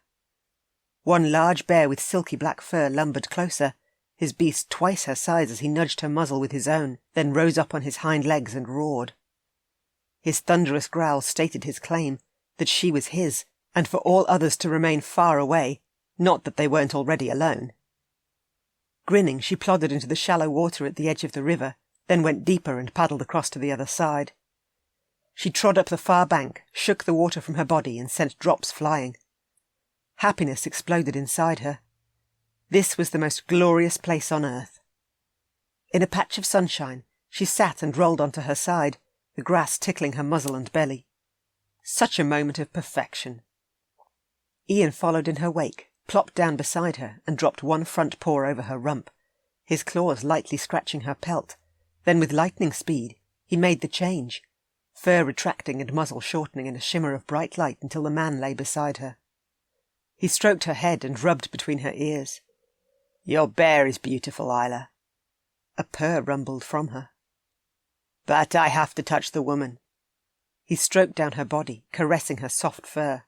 One large bear with silky black fur lumbered closer, his beast twice her size as he nudged her muzzle with his own, then rose up on his hind legs and roared. His thunderous growl stated his claim, that she was his, and for all others to remain far away, not that they weren't already alone. Grinning, she plodded into the shallow water at the edge of the river, then went deeper and paddled across to the other side. She trod up the far bank, shook the water from her body, and sent drops flying. Happiness exploded inside her. This was the most glorious place on earth. In a patch of sunshine, she sat and rolled onto her side, the grass tickling her muzzle and belly. Such a moment of perfection. Iain followed in her wake, plopped down beside her and dropped one front paw over her rump, his claws lightly scratching her pelt. Then with lightning speed he made the change, fur retracting and muzzle shortening in a shimmer of bright light until the man lay beside her. He stroked her head and rubbed between her ears. "Your bear is beautiful, Isla." A purr rumbled from her. "But I have to touch the woman." He stroked down her body, caressing her soft fur.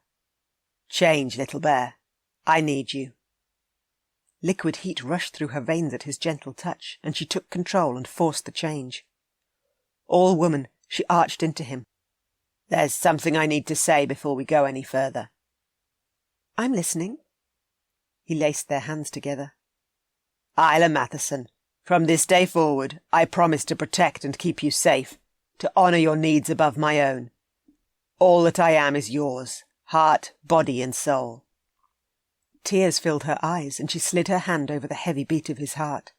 "Change, little bear. I need you." Liquid heat rushed through her veins at his gentle touch, and she took control and forced the change. All woman, she arched into him. "There's something I need to say before we go any further." "I'm listening." He laced their hands together. "Isla Matheson, from this day forward, I promise to protect and keep you safe, to honour your needs above my own. All that I am is yours, heart, body and soul." Tears filled her eyes, and she slid her hand over the heavy beat of his heart.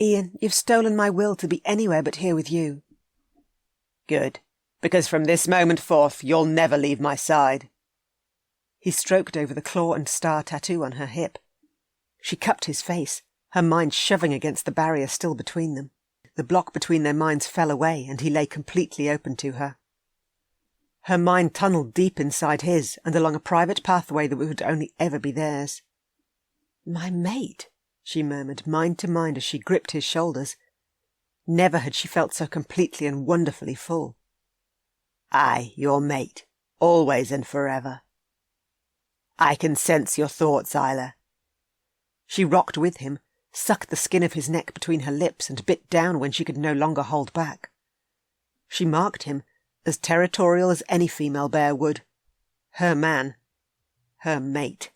"Iain, you've stolen my will to be anywhere but here with you." "Good, because from this moment forth you'll never leave my side." He stroked over the claw and star tattoo on her hip. She cupped his face, her mind shoving against the barrier still between them. The block between their minds fell away, and he lay completely open to her. Her mind tunnelled deep inside his and along a private pathway that would only ever be theirs. "My mate," she murmured, mind to mind as she gripped his shoulders. Never had she felt so completely and wonderfully full. "Aye, your mate, always and forever." "I can sense your thoughts, Isla." She rocked with him, sucked the skin of his neck between her lips and bit down when she could no longer hold back. She marked him, as territorial as any female bear would. Her man. Her mate.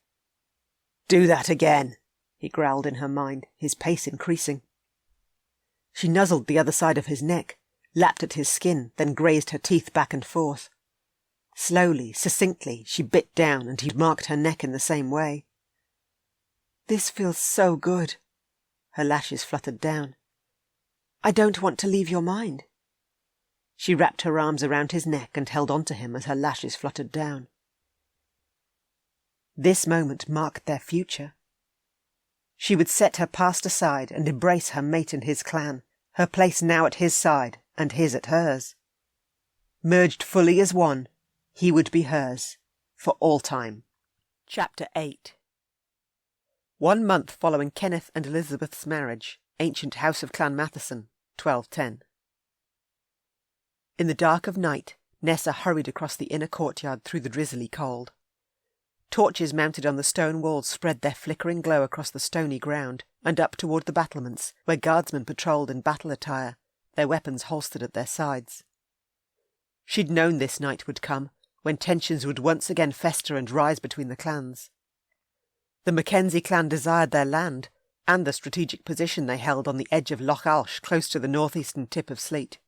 "Do that again," he growled in her mind, his pace increasing. She nuzzled the other side of his neck, lapped at his skin, then grazed her teeth back and forth. Slowly, succinctly, she bit down, and he marked her neck in the same way. "This feels so good." Her lashes fluttered down. "I don't want to leave your mind." She wrapped her arms around his neck and held on to him as her lashes fluttered down. This moment marked their future. She would set her past aside and embrace her mate and his clan, her place now at his side and his at hers. Merged fully as one, he would be hers, for all time. Chapter 8. 1 month following Kenneth and Elizabeth's marriage, ancient House of Clan Matheson, 1210. In the dark of night, Nessa hurried across the inner courtyard through the drizzly cold. Torches mounted on the stone walls spread their flickering glow across the stony ground and up toward the battlements, where guardsmen patrolled in battle attire, their weapons holstered at their sides. She'd known this night would come, when tensions would once again fester and rise between the clans. The Mackenzie clan desired their land, and the strategic position they held on the edge of Loch Alsh close to the northeastern tip of Sleat.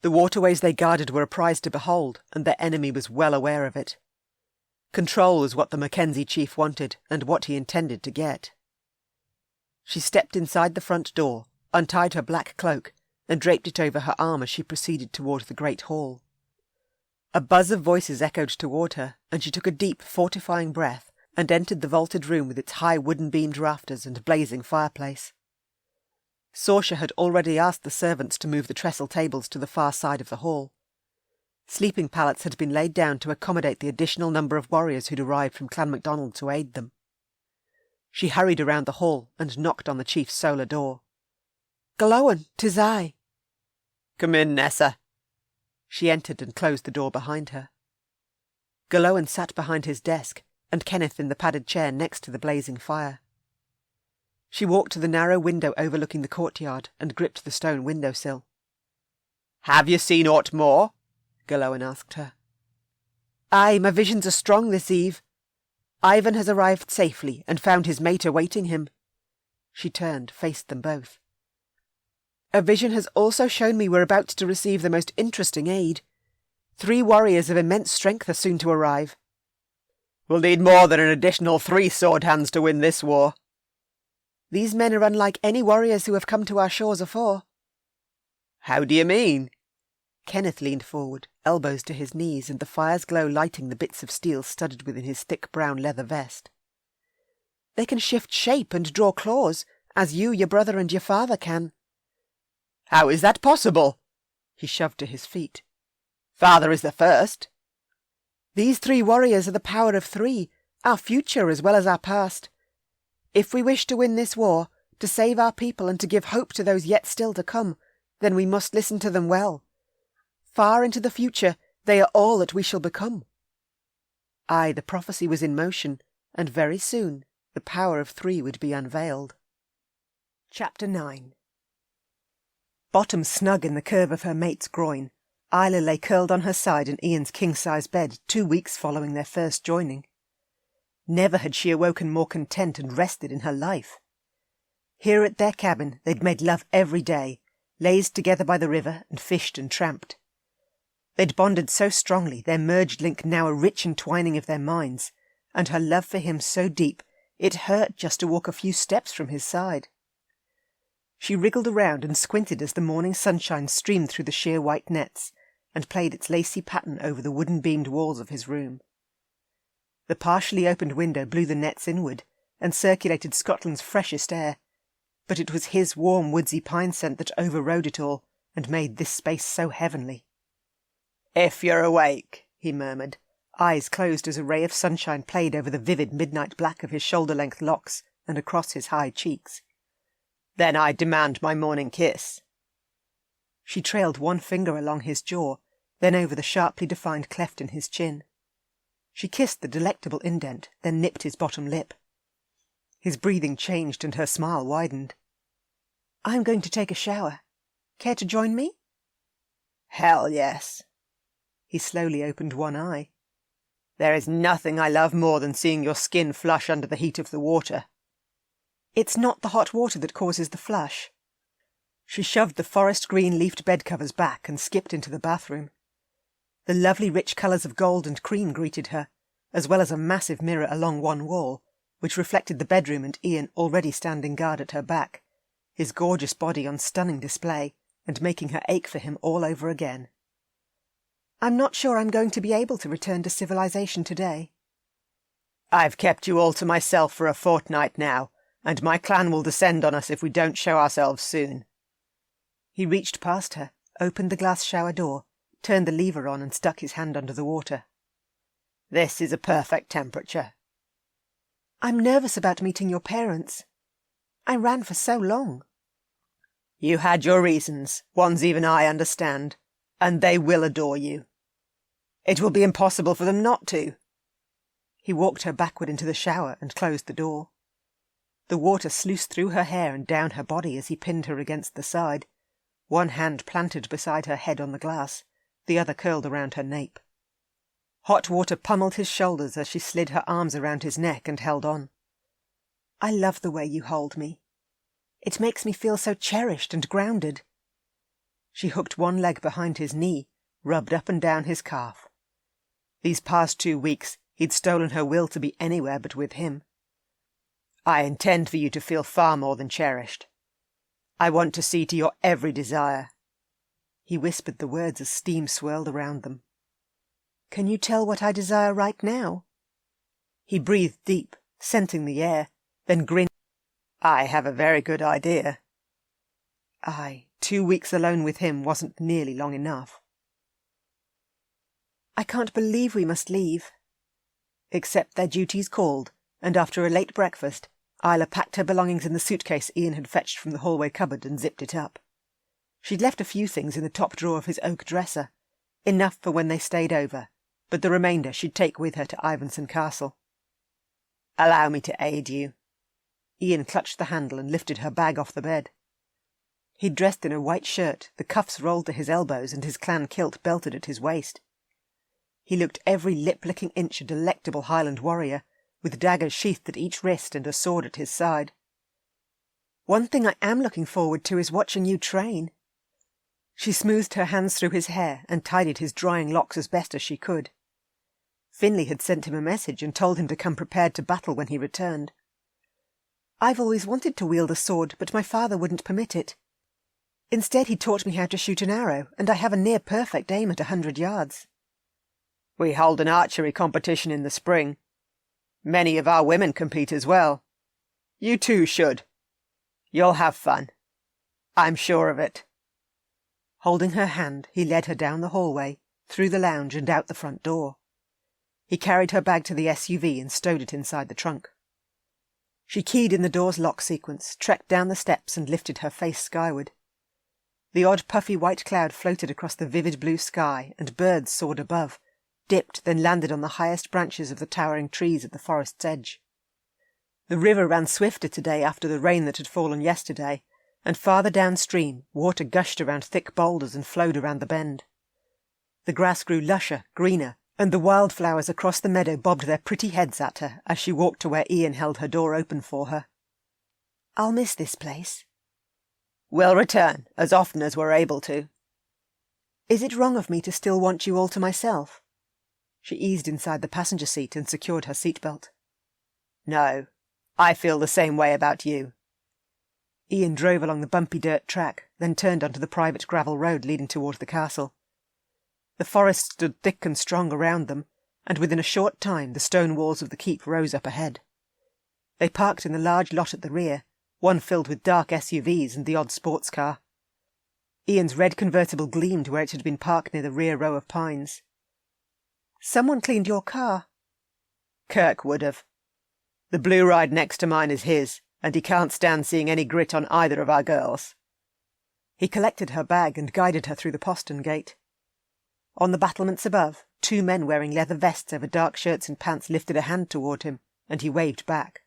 The waterways they guarded were a prize to behold, and their enemy was well aware of it. Control was what the Mackenzie chief wanted, and what he intended to get. She stepped inside the front door, untied her black cloak, and draped it over her arm as she proceeded toward the great hall. A buzz of voices echoed toward her, and she took a deep, fortifying breath, and entered the vaulted room with its high wooden-beamed rafters and blazing fireplace. Saoirse had already asked the servants to move the trestle tables to the far side of the hall. Sleeping pallets had been laid down to accommodate the additional number of warriors who'd arrived from Clan MacDonald to aid them. She hurried around the hall and knocked on the chief's solar door. "Glowen, 'tis I." "Come in, Nessa." She entered and closed the door behind her. Glowen sat behind his desk, and Kenneth in the padded chair next to the blazing fire. She walked to the narrow window overlooking the courtyard and gripped the stone windowsill. "Have you seen aught more?" Glowen asked her. "Aye, my visions are strong this eve. Ivan has arrived safely and found his mate awaiting him." She turned, faced them both. "A vision has also shown me we're about to receive the most interesting aid. 3 warriors of immense strength are soon to arrive." "We'll need more than an additional 3 sword hands to win this war." "These men are unlike any warriors who have come to our shores afore." "How do you mean?" Kenneth leaned forward, elbows to his knees, and the fire's glow lighting the bits of steel studded within his thick brown leather vest. "They can shift shape and draw claws, as you, your brother, and your father can." "How is that possible?" He shoved to his feet. "Father is the first." "These 3 warriors are the power of 3, our future as well as our past. If we wish to win this war, to save our people and to give hope to those yet still to come, then we must listen to them well. Far into the future, they are all that we shall become." Aye, the prophecy was in motion, and very soon the power of 3 would be unveiled. Chapter 9. Bottom snug in the curve of her mate's groin, Isla lay curled on her side in Ian's king-size bed 2 weeks following their first joining. Never had she awoken more content and rested in her life. Here at their cabin they'd made love every day, lazed together by the river and fished and tramped. They'd bonded so strongly, their merged link now a rich entwining of their minds, and her love for him so deep it hurt just to walk a few steps from his side. She wriggled around and squinted as the morning sunshine streamed through the sheer white nets and played its lacy pattern over the wooden-beamed walls of his room. The partially opened window blew the nets inward and circulated Scotland's freshest air, but it was his warm woodsy pine scent that overrode it all and made this space so heavenly. "If you're awake," he murmured, eyes closed as a ray of sunshine played over the vivid midnight black of his shoulder-length locks and across his high cheeks. "Then I demand my morning kiss." She trailed one finger along his jaw, then over the sharply defined cleft in his chin. She kissed the delectable indent, then nipped his bottom lip. His breathing changed and her smile widened. "I'm going to take a shower. Care to join me?" "Hell yes." He slowly opened one eye. "There is nothing I love more than seeing your skin flush under the heat of the water." "It's not the hot water that causes the flush." She shoved the forest-green leafed bedcovers back and skipped into the bathroom. The lovely rich colours of gold and cream greeted her, as well as a massive mirror along one wall, which reflected the bedroom and Ian already standing guard at her back, his gorgeous body on stunning display and making her ache for him all over again. "I'm not sure I'm going to be able to return to civilization today." "I've kept you all to myself for a fortnight now, and my clan will descend on us if we don't show ourselves soon." He reached past her, opened the glass shower door, turned the lever on and stuck his hand under the water. "This is a perfect temperature." "I'm nervous about meeting your parents. I ran for so long." "You had your reasons, ones even I understand, and they will adore you. It will be impossible for them not to." He walked her backward into the shower and closed the door. The water sluiced through her hair and down her body as he pinned her against the side, one hand planted beside her head on the glass, the other curled around her nape. Hot water pummeled his shoulders as she slid her arms around his neck and held on. "I love the way you hold me. It makes me feel so cherished and grounded." She hooked one leg behind his knee, rubbed up and down his calf. These past 2 weeks he'd stolen her will to be anywhere but with him. "I intend for you to feel far more than cherished. I want to see to your every desire." He whispered the words as steam swirled around them. "Can you tell what I desire right now?" He breathed deep, scenting the air, then grinned. "I have a very good idea." Aye, 2 weeks alone with him wasn't nearly long enough. "I can't believe we must leave." Except their duties called, and after a late breakfast, Isla packed her belongings in the suitcase Ian had fetched from the hallway cupboard and zipped it up. She'd left a few things in the top drawer of his oak dresser, enough for when they stayed over, but the remainder she'd take with her to Ivanson Castle. "Allow me to aid you." Ian clutched the handle and lifted her bag off the bed. He'd dressed in a white shirt, the cuffs rolled to his elbows and his clan kilt belted at his waist. He looked every lip-licking inch a delectable Highland warrior, with daggers sheathed at each wrist and a sword at his side. "One thing I am looking forward to is watching you train." She smoothed her hands through his hair and tidied his drying locks as best as she could. Finlay had sent him a message and told him to come prepared to battle when he returned. "I've always wanted to wield a sword, but my father wouldn't permit it. Instead he taught me how to shoot an arrow, and I have a near-perfect aim at 100 yards. We hold an archery competition in the spring. Many of our women compete as well. You too should. You'll have fun. I'm sure of it. Holding her hand, he led her down the hallway, through the lounge and out the front door. He carried her bag to the SUV and stowed it inside the trunk. She keyed in the door's lock sequence, trekked down the steps and lifted her face skyward. The odd puffy white cloud floated across the vivid blue sky, and birds soared above, dipped, then landed on the highest branches of the towering trees at the forest's edge. The river ran swifter today after the rain that had fallen yesterday, and farther downstream water gushed around thick boulders and flowed around the bend. The grass grew lusher, greener, and the wildflowers across the meadow bobbed their pretty heads at her as she walked to where Iain held her door open for her. "I'll miss this place." "We'll return, as often as we're able to." "Is it wrong of me to still want you all to myself?" She eased inside the passenger seat and secured her seatbelt. "No, I feel the same way about you." Iain drove along the bumpy dirt track, then turned onto the private gravel road leading toward the castle. The forest stood thick and strong around them, and within a short time the stone walls of the keep rose up ahead. They parked in the large lot at the rear, one filled with dark SUVs and the odd sports car. Ian's red convertible gleamed where it had been parked near the rear row of pines. "Someone cleaned your car." "Kirk would have. The blue ride next to mine is his, and he can't stand seeing any grit on either of our girls." He collected her bag and guided her through the postern gate. On the battlements above, 2 men wearing leather vests over dark shirts and pants lifted a hand toward him, and he waved back.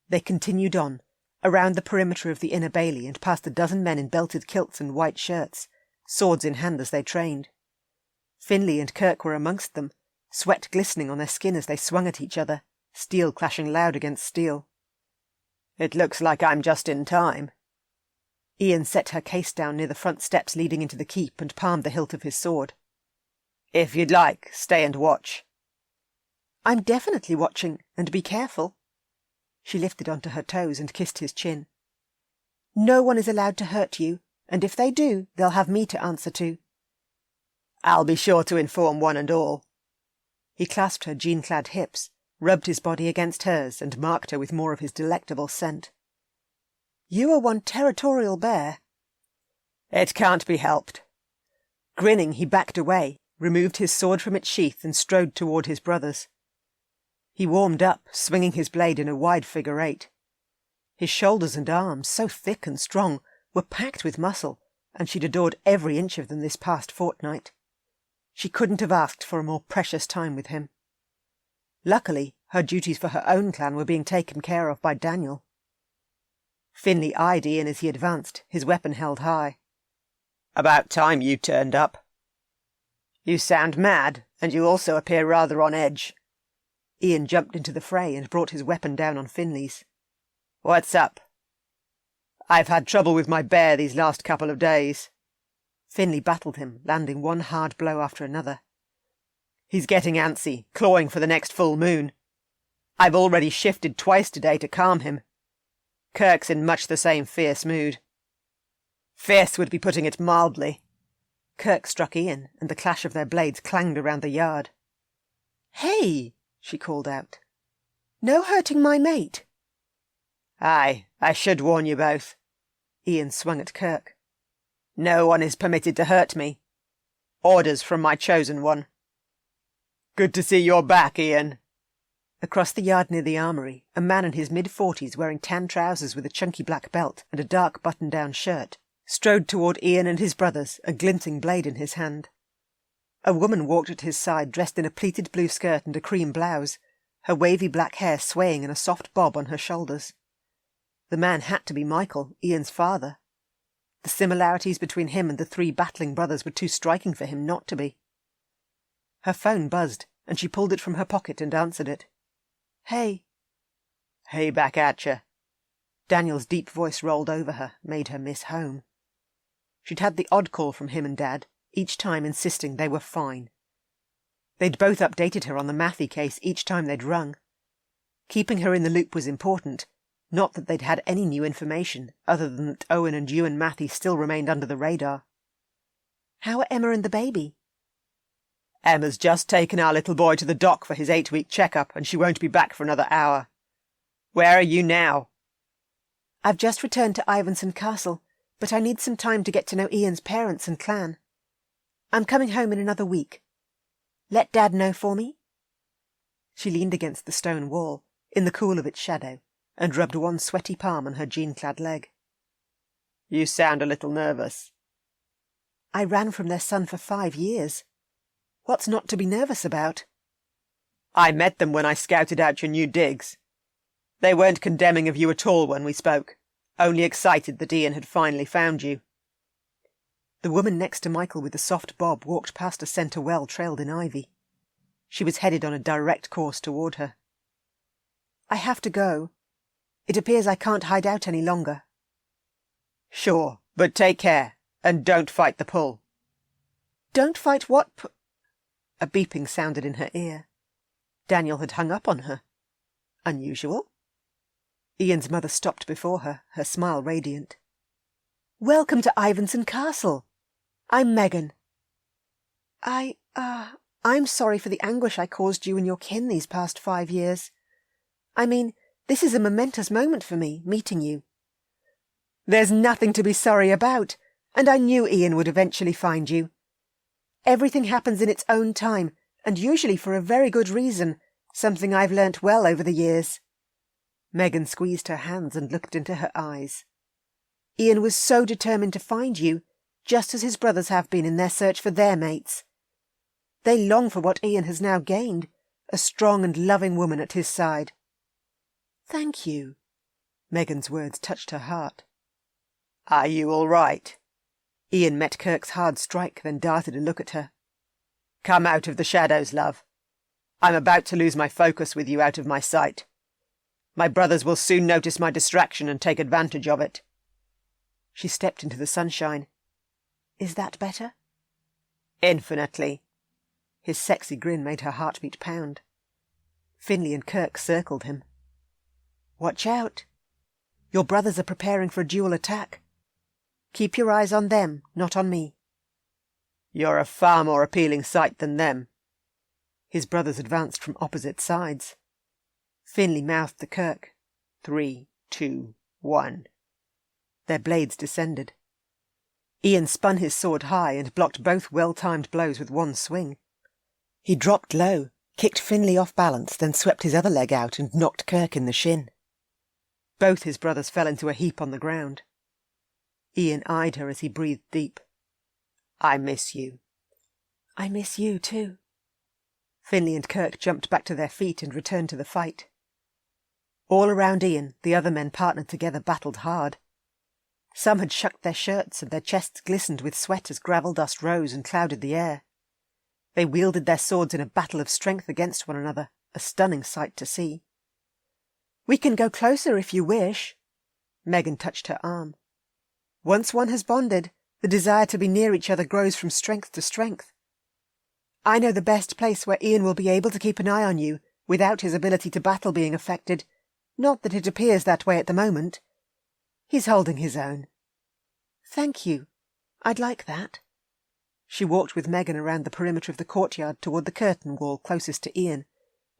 They continued on, around the perimeter of the inner bailey and past a dozen men in belted kilts and white shirts, swords in hand as they trained. Finlay and Kirk were amongst them, sweat glistening on their skin as they swung at each other, steel clashing loud against steel. "It looks like I'm just in time." Iain set her case down near the front steps leading into the keep and palmed the hilt of his sword. "If you'd like, stay and watch." "I'm definitely watching, and be careful." She lifted onto her toes and kissed his chin. "No one is allowed to hurt you, and if they do, they'll have me to answer to." "I'll be sure to inform one and all." He clasped her jean-clad hips, rubbed his body against hers, and marked her with more of his delectable scent. "You are one territorial bear." "It can't be helped." Grinning, he backed away, removed his sword from its sheath and strode toward his brothers. He warmed up, swinging his blade in a wide figure 8. His shoulders and arms, so thick and strong, were packed with muscle, and she'd adored every inch of them this past fortnight. She couldn't have asked for a more precious time with him. Luckily, her duties for her own clan were being taken care of by Daniel. Finlay eyed Iain as he advanced, his weapon held high. "About time you turned up. You sound mad, and you also appear rather on edge." Iain jumped into the fray and brought his weapon down on Finlay's. "What's up?" "I've had trouble with my bear these last couple of days." Finlay battled him, landing one hard blow after another. "He's getting antsy, clawing for the next full moon. I've already shifted twice today to calm him. Kirk's in much the same fierce mood." "Fierce would be putting it mildly." Kirk struck Iain, and the clash of their blades clanged around the yard. "Hey!" she called out. "No hurting my mate." "Aye, I should warn you both." Iain swung at Kirk. "No one is permitted to hurt me. Orders from my chosen one." "Good to see you're back, Iain." Across the yard near the armoury, a man in his mid-40s wearing tan trousers with a chunky black belt and a dark button-down shirt strode toward Iain and his brothers, a glinting blade in his hand. A woman walked at his side dressed in a pleated blue skirt and a cream blouse, her wavy black hair swaying in a soft bob on her shoulders. The man had to be Michael, Ian's father. The similarities between him and the 3 battling brothers were too striking for him not to be. Her phone buzzed, and she pulled it from her pocket and answered it. "Hey." "Hey back at ya." Daniel's deep voice rolled over her, made her miss home. She'd had the odd call from him and Dad, each time insisting they were fine. They'd both updated her on the Matthew case each time they'd rung. Keeping her in the loop was important, Not that they'd had any new information, other than that Owen and you and Matthew still remained under the radar. How are Emma and the baby? Emma's just taken our little boy to the doc for his 8-week checkup, and she won't be back for another hour. Where are you now? I've just returned to Ivanson Castle, but I need some time to get to know Ian's parents and clan. I'm coming home in another week. Let Dad know for me? She leaned against the stone wall, in the cool of its shadow, and rubbed one sweaty palm on her jean-clad leg. You sound a little nervous. I ran from their son for 5 years. What's not to be nervous about? I met them when I scouted out your new digs. They weren't condemning of you at all when we spoke, only excited that Ian had finally found you. The woman next to Michael with the soft bob walked past a centre well trailed in ivy. She was headed on a direct course toward her. I have to go. It appears I can't hide out any longer. Sure, but take care, and don't fight the pull. Don't fight what A beeping sounded in her ear. Daniel had hung up on her. Unusual? Ian's mother stopped before her, her smile radiant. Welcome to Ivanson Castle. I'm Megan. I'm sorry for the anguish I caused you and your kin these past 5 years. I mean, this is a momentous moment for me, meeting you. There's nothing to be sorry about, and I knew Ian would eventually find you. Everything happens in its own time, and usually for a very good reason, something I've learnt well over the years. Megan squeezed her hands and looked into her eyes. Ian was so determined to find you, just as his brothers have been in their search for their mates. They long for what Ian has now gained, a strong and loving woman at his side. Thank you. Megan's words touched her heart. Are you all right? Ian met Kirk's hard strike, then darted a look at her. Come out of the shadows, love. I'm about to lose my focus with you out of my sight. My brothers will soon notice my distraction and take advantage of it. She stepped into the sunshine. Is that better? Infinitely. His sexy grin made her heartbeat pound. Finley and Kirk circled him. Watch out. Your brothers are preparing for a dual attack. Keep your eyes on them, not on me. You're a far more appealing sight than them. His brothers advanced from opposite sides. Finley mouthed to Kirk. 3, 2, 1. Their blades descended. Ian spun his sword high and blocked both well-timed blows with one swing. He dropped low, kicked Finley off balance, then swept his other leg out and knocked Kirk in the shin. Both his brothers fell into a heap on the ground. Ian eyed her as he breathed deep. I miss you. I miss you too. Finley and Kirk jumped back to their feet and returned to the fight. All around Ian, the other men partnered together battled hard. Some had shucked their shirts and their chests glistened with sweat as gravel dust rose and clouded the air. They wielded their swords in a battle of strength against one another, a stunning sight to see. We can go closer if you wish. Megan touched her arm. Once one has bonded, the desire to be near each other grows from strength to strength. I know the best place where Ian will be able to keep an eye on you without his ability to battle being affected, not that it appears that way at the moment. He's holding his own. Thank you. I'd like that. She walked with Megan around the perimeter of the courtyard toward the curtain wall closest to Ian,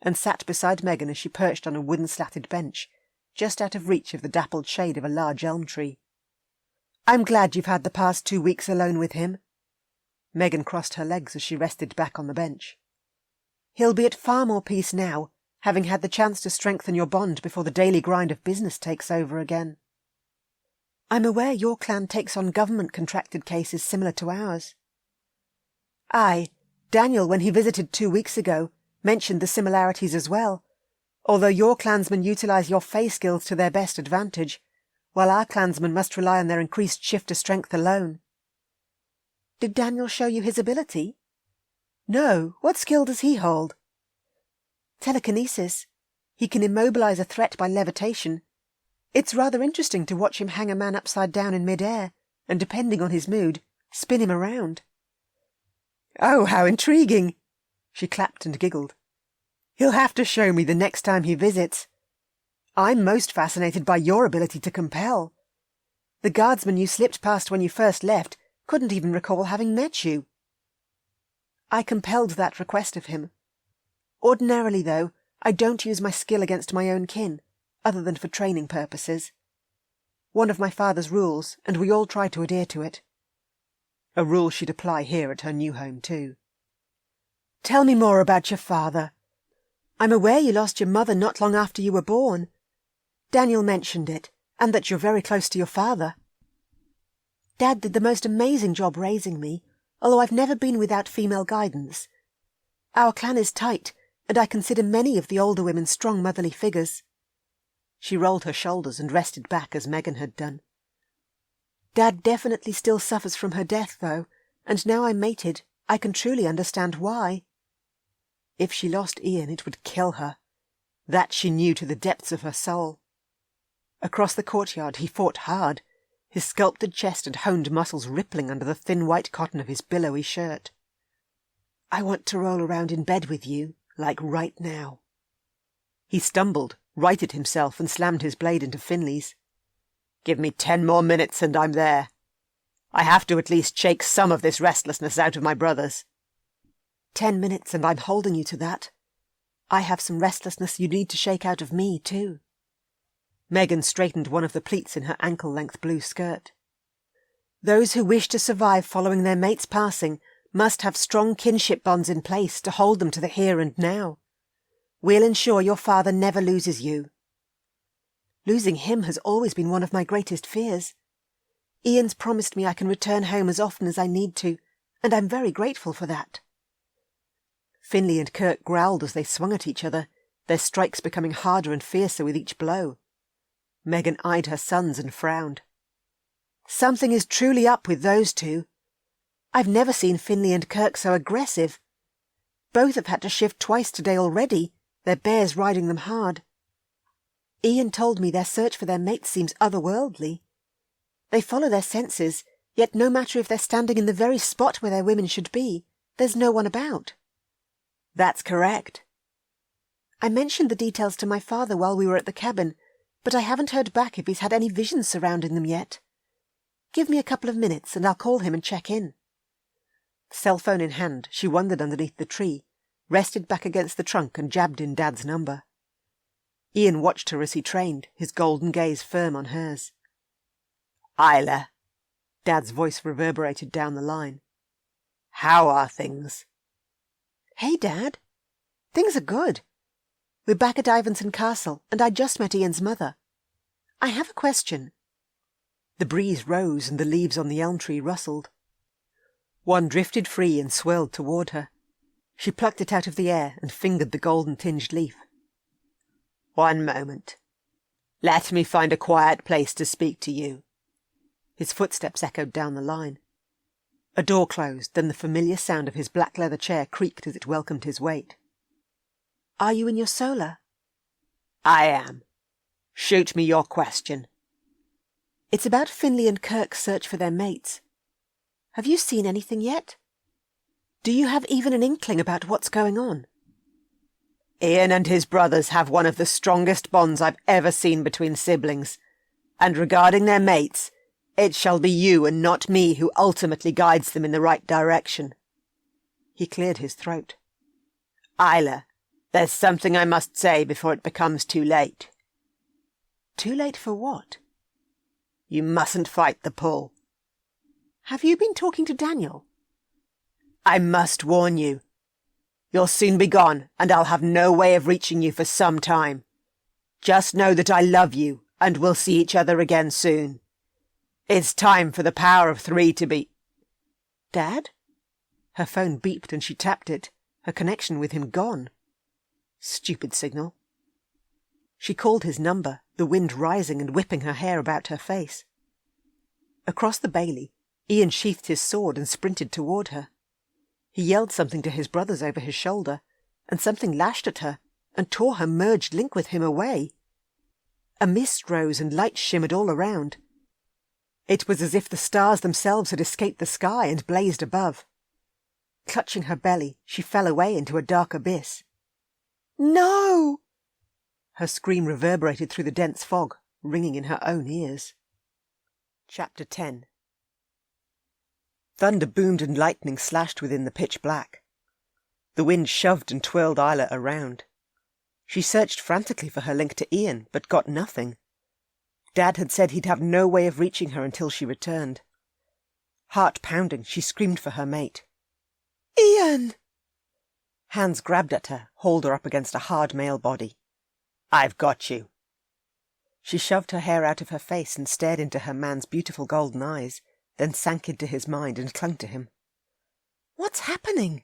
and sat beside Megan as she perched on a wooden slatted bench, just out of reach of the dappled shade of a large elm tree. I'm glad you've had the past 2 weeks alone with him. Megan crossed her legs as she rested back on the bench. He'll be at far more peace now, having had the chance to strengthen your bond before the daily grind of business takes over again. I'm aware your clan takes on government-contracted cases similar to ours. Aye, Daniel, when he visited 2 weeks ago, mentioned the similarities as well, although your clansmen utilise your fae skills to their best advantage, while our clansmen must rely on their increased shifter strength alone. Did Daniel show you his ability? No. What skill does he hold? Telekinesis. He can immobilise a threat by levitation. It's rather interesting to watch him hang a man upside down in mid-air, and depending on his mood, spin him around. Oh, how intriguing! She clapped and giggled. He'll have to show me the next time he visits. I'm most fascinated by your ability to compel. The guardsman you slipped past when you first left couldn't even recall having met you. I compelled that request of him. Ordinarily, though, I don't use my skill against my own kin, other than for training purposes. One of my father's rules, and we all try to adhere to it. A rule she'd apply here at her new home, too. Tell me more about your father. I'm aware you lost your mother not long after you were born. Daniel mentioned it, and that you're very close to your father. Dad did the most amazing job raising me, although I've never been without female guidance. Our clan is tight, and I consider many of the older women strong motherly figures. She rolled her shoulders and rested back as Megan had done. Dad definitely still suffers from her death, though, and now I'm mated, I can truly understand why. If she lost Iain, it would kill her. That she knew to the depths of her soul. Across the courtyard he fought hard, his sculpted chest and honed muscles rippling under the thin white cotton of his billowy shirt. I want to roll around in bed with you, like right now. He stumbled, righted himself, and slammed his blade into Finley's. Give me 10 more minutes and I'm there. I have to at least shake some of this restlessness out of my brothers. 10 minutes and I'm holding you to that. I have some restlessness you need to shake out of me, too. Megan straightened one of the pleats in her ankle-length blue skirt. Those who wish to survive following their mate's passing must have strong kinship bonds in place to hold them to the here and now. We'll ensure your father never loses you. Losing him has always been one of my greatest fears. Ian's promised me I can return home as often as I need to, and I'm very grateful for that. Finley and Kirk growled as they swung at each other, their strikes becoming harder and fiercer with each blow. Megan eyed her sons and frowned. Something is truly up with those two. I've never seen Finley and Kirk so aggressive. Both have had to shift twice today already, their bears riding them hard. Iain told me their search for their mates seems otherworldly. They follow their senses, yet no matter if they're standing in the very spot where their women should be, there's no one about. That's correct. I mentioned the details to my father while we were at the cabin, but I haven't heard back if he's had any visions surrounding them yet. Give me a couple of minutes and I'll call him and check in. Cell phone in hand, she wandered underneath the tree, rested back against the trunk and jabbed in Dad's number. Iain watched her as he trained, his golden gaze firm on hers. Isla, Dad's voice reverberated down the line. How are things? Hey, Dad. Things are good. We're back at Ivanson Castle, and I just met Ian's mother. I have a question. The breeze rose and the leaves on the elm tree rustled. One drifted free and swirled toward her. She plucked it out of the air and fingered the golden-tinged leaf. One moment. Let me find a quiet place to speak to you. His footsteps echoed down the line. A door closed, then the familiar sound of his black leather chair creaked as it welcomed his weight. Are you in your solar? I am. Shoot me your question. It's about Finley and Kirk's search for their mates. Have you seen anything yet? Do you have even an inkling about what's going on? Iain and his brothers have one of the strongest bonds I've ever seen between siblings, and regarding their mates, it shall be you and not me who ultimately guides them in the right direction. He cleared his throat. Isla, there's something I must say before it becomes too late. Too late for what? You mustn't fight the pull. Have you been talking to Daniel? I must warn you. You'll soon be gone, and I'll have no way of reaching you for some time. Just know that I love you, and we'll see each other again soon. It's time for the power of 3 to be... Dad? Her phone beeped and she tapped it, her connection with him gone. Stupid signal. She called his number, the wind rising and whipping her hair about her face. Across the bailey, Iain sheathed his sword and sprinted toward her. He yelled something to his brothers over his shoulder, and something lashed at her and tore her merged link with him away. A mist rose and light shimmered all around. It was as if the stars themselves had escaped the sky and blazed above. Clutching her belly, she fell away into a dark abyss. No! Her scream reverberated through the dense fog, ringing in her own ears. Chapter 10. Thunder boomed and lightning slashed within the pitch black. The wind shoved and twirled Isla around. She searched frantically for her link to Iain, but got nothing. Dad had said he'd have no way of reaching her until she returned. Heart pounding, she screamed for her mate. Iain! Hands grabbed at her, hauled her up against a hard male body. I've got you. She shoved her hair out of her face and stared into her man's beautiful golden eyes, then sank into his mind and clung to him. What's happening?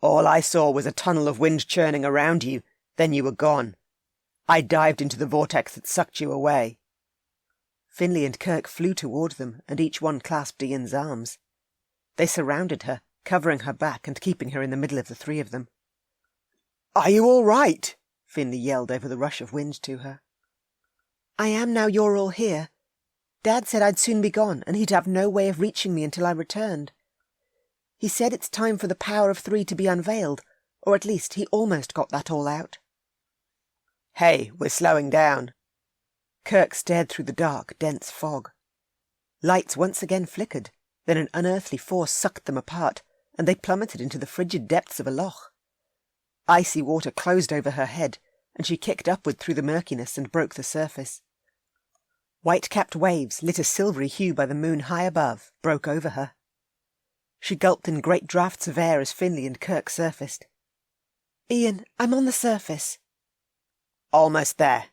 All I saw was a tunnel of wind churning around you, then you were gone. I dived into the vortex that sucked you away. Finlay and Kirk flew toward them, and each one clasped Ian's arms. They surrounded her, covering her back and keeping her in the middle of the three of them. Are you all right? Finlay yelled over the rush of wind to her. I am now you're all here. Dad said I'd soon be gone, and he'd have no way of reaching me until I returned. He said it's time for the power of three to be unveiled, or at least he almost got that all out. Hey, we're slowing down. Kirk stared through the dark, dense fog. Lights once again flickered, then an unearthly force sucked them apart, and they plummeted into the frigid depths of a loch. Icy water closed over her head, and she kicked upward through the murkiness and broke the surface. White-capped waves, lit a silvery hue by the moon high above, broke over her. She gulped in great draughts of air as Finlay and Kirk surfaced. Iain, I'm on the surface. Almost there.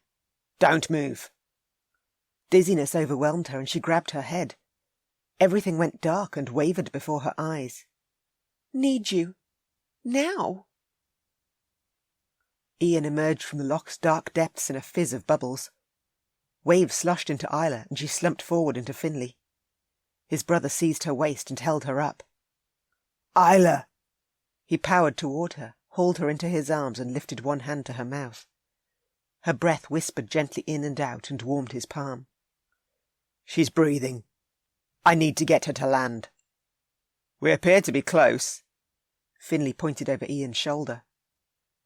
Don't move. Dizziness overwhelmed her and she grabbed her head. Everything went dark and wavered before her eyes. Need you. Now. Iain emerged from the loch's dark depths in a fizz of bubbles. Waves sloshed into Isla and she slumped forward into Finlay. His brother seized her waist and held her up. Isla! He powered toward her, hauled her into his arms and lifted one hand to her mouth. Her breath whispered gently in and out and warmed his palm. She's breathing. I need to get her to land. We appear to be close. Finlay pointed over Ian's shoulder.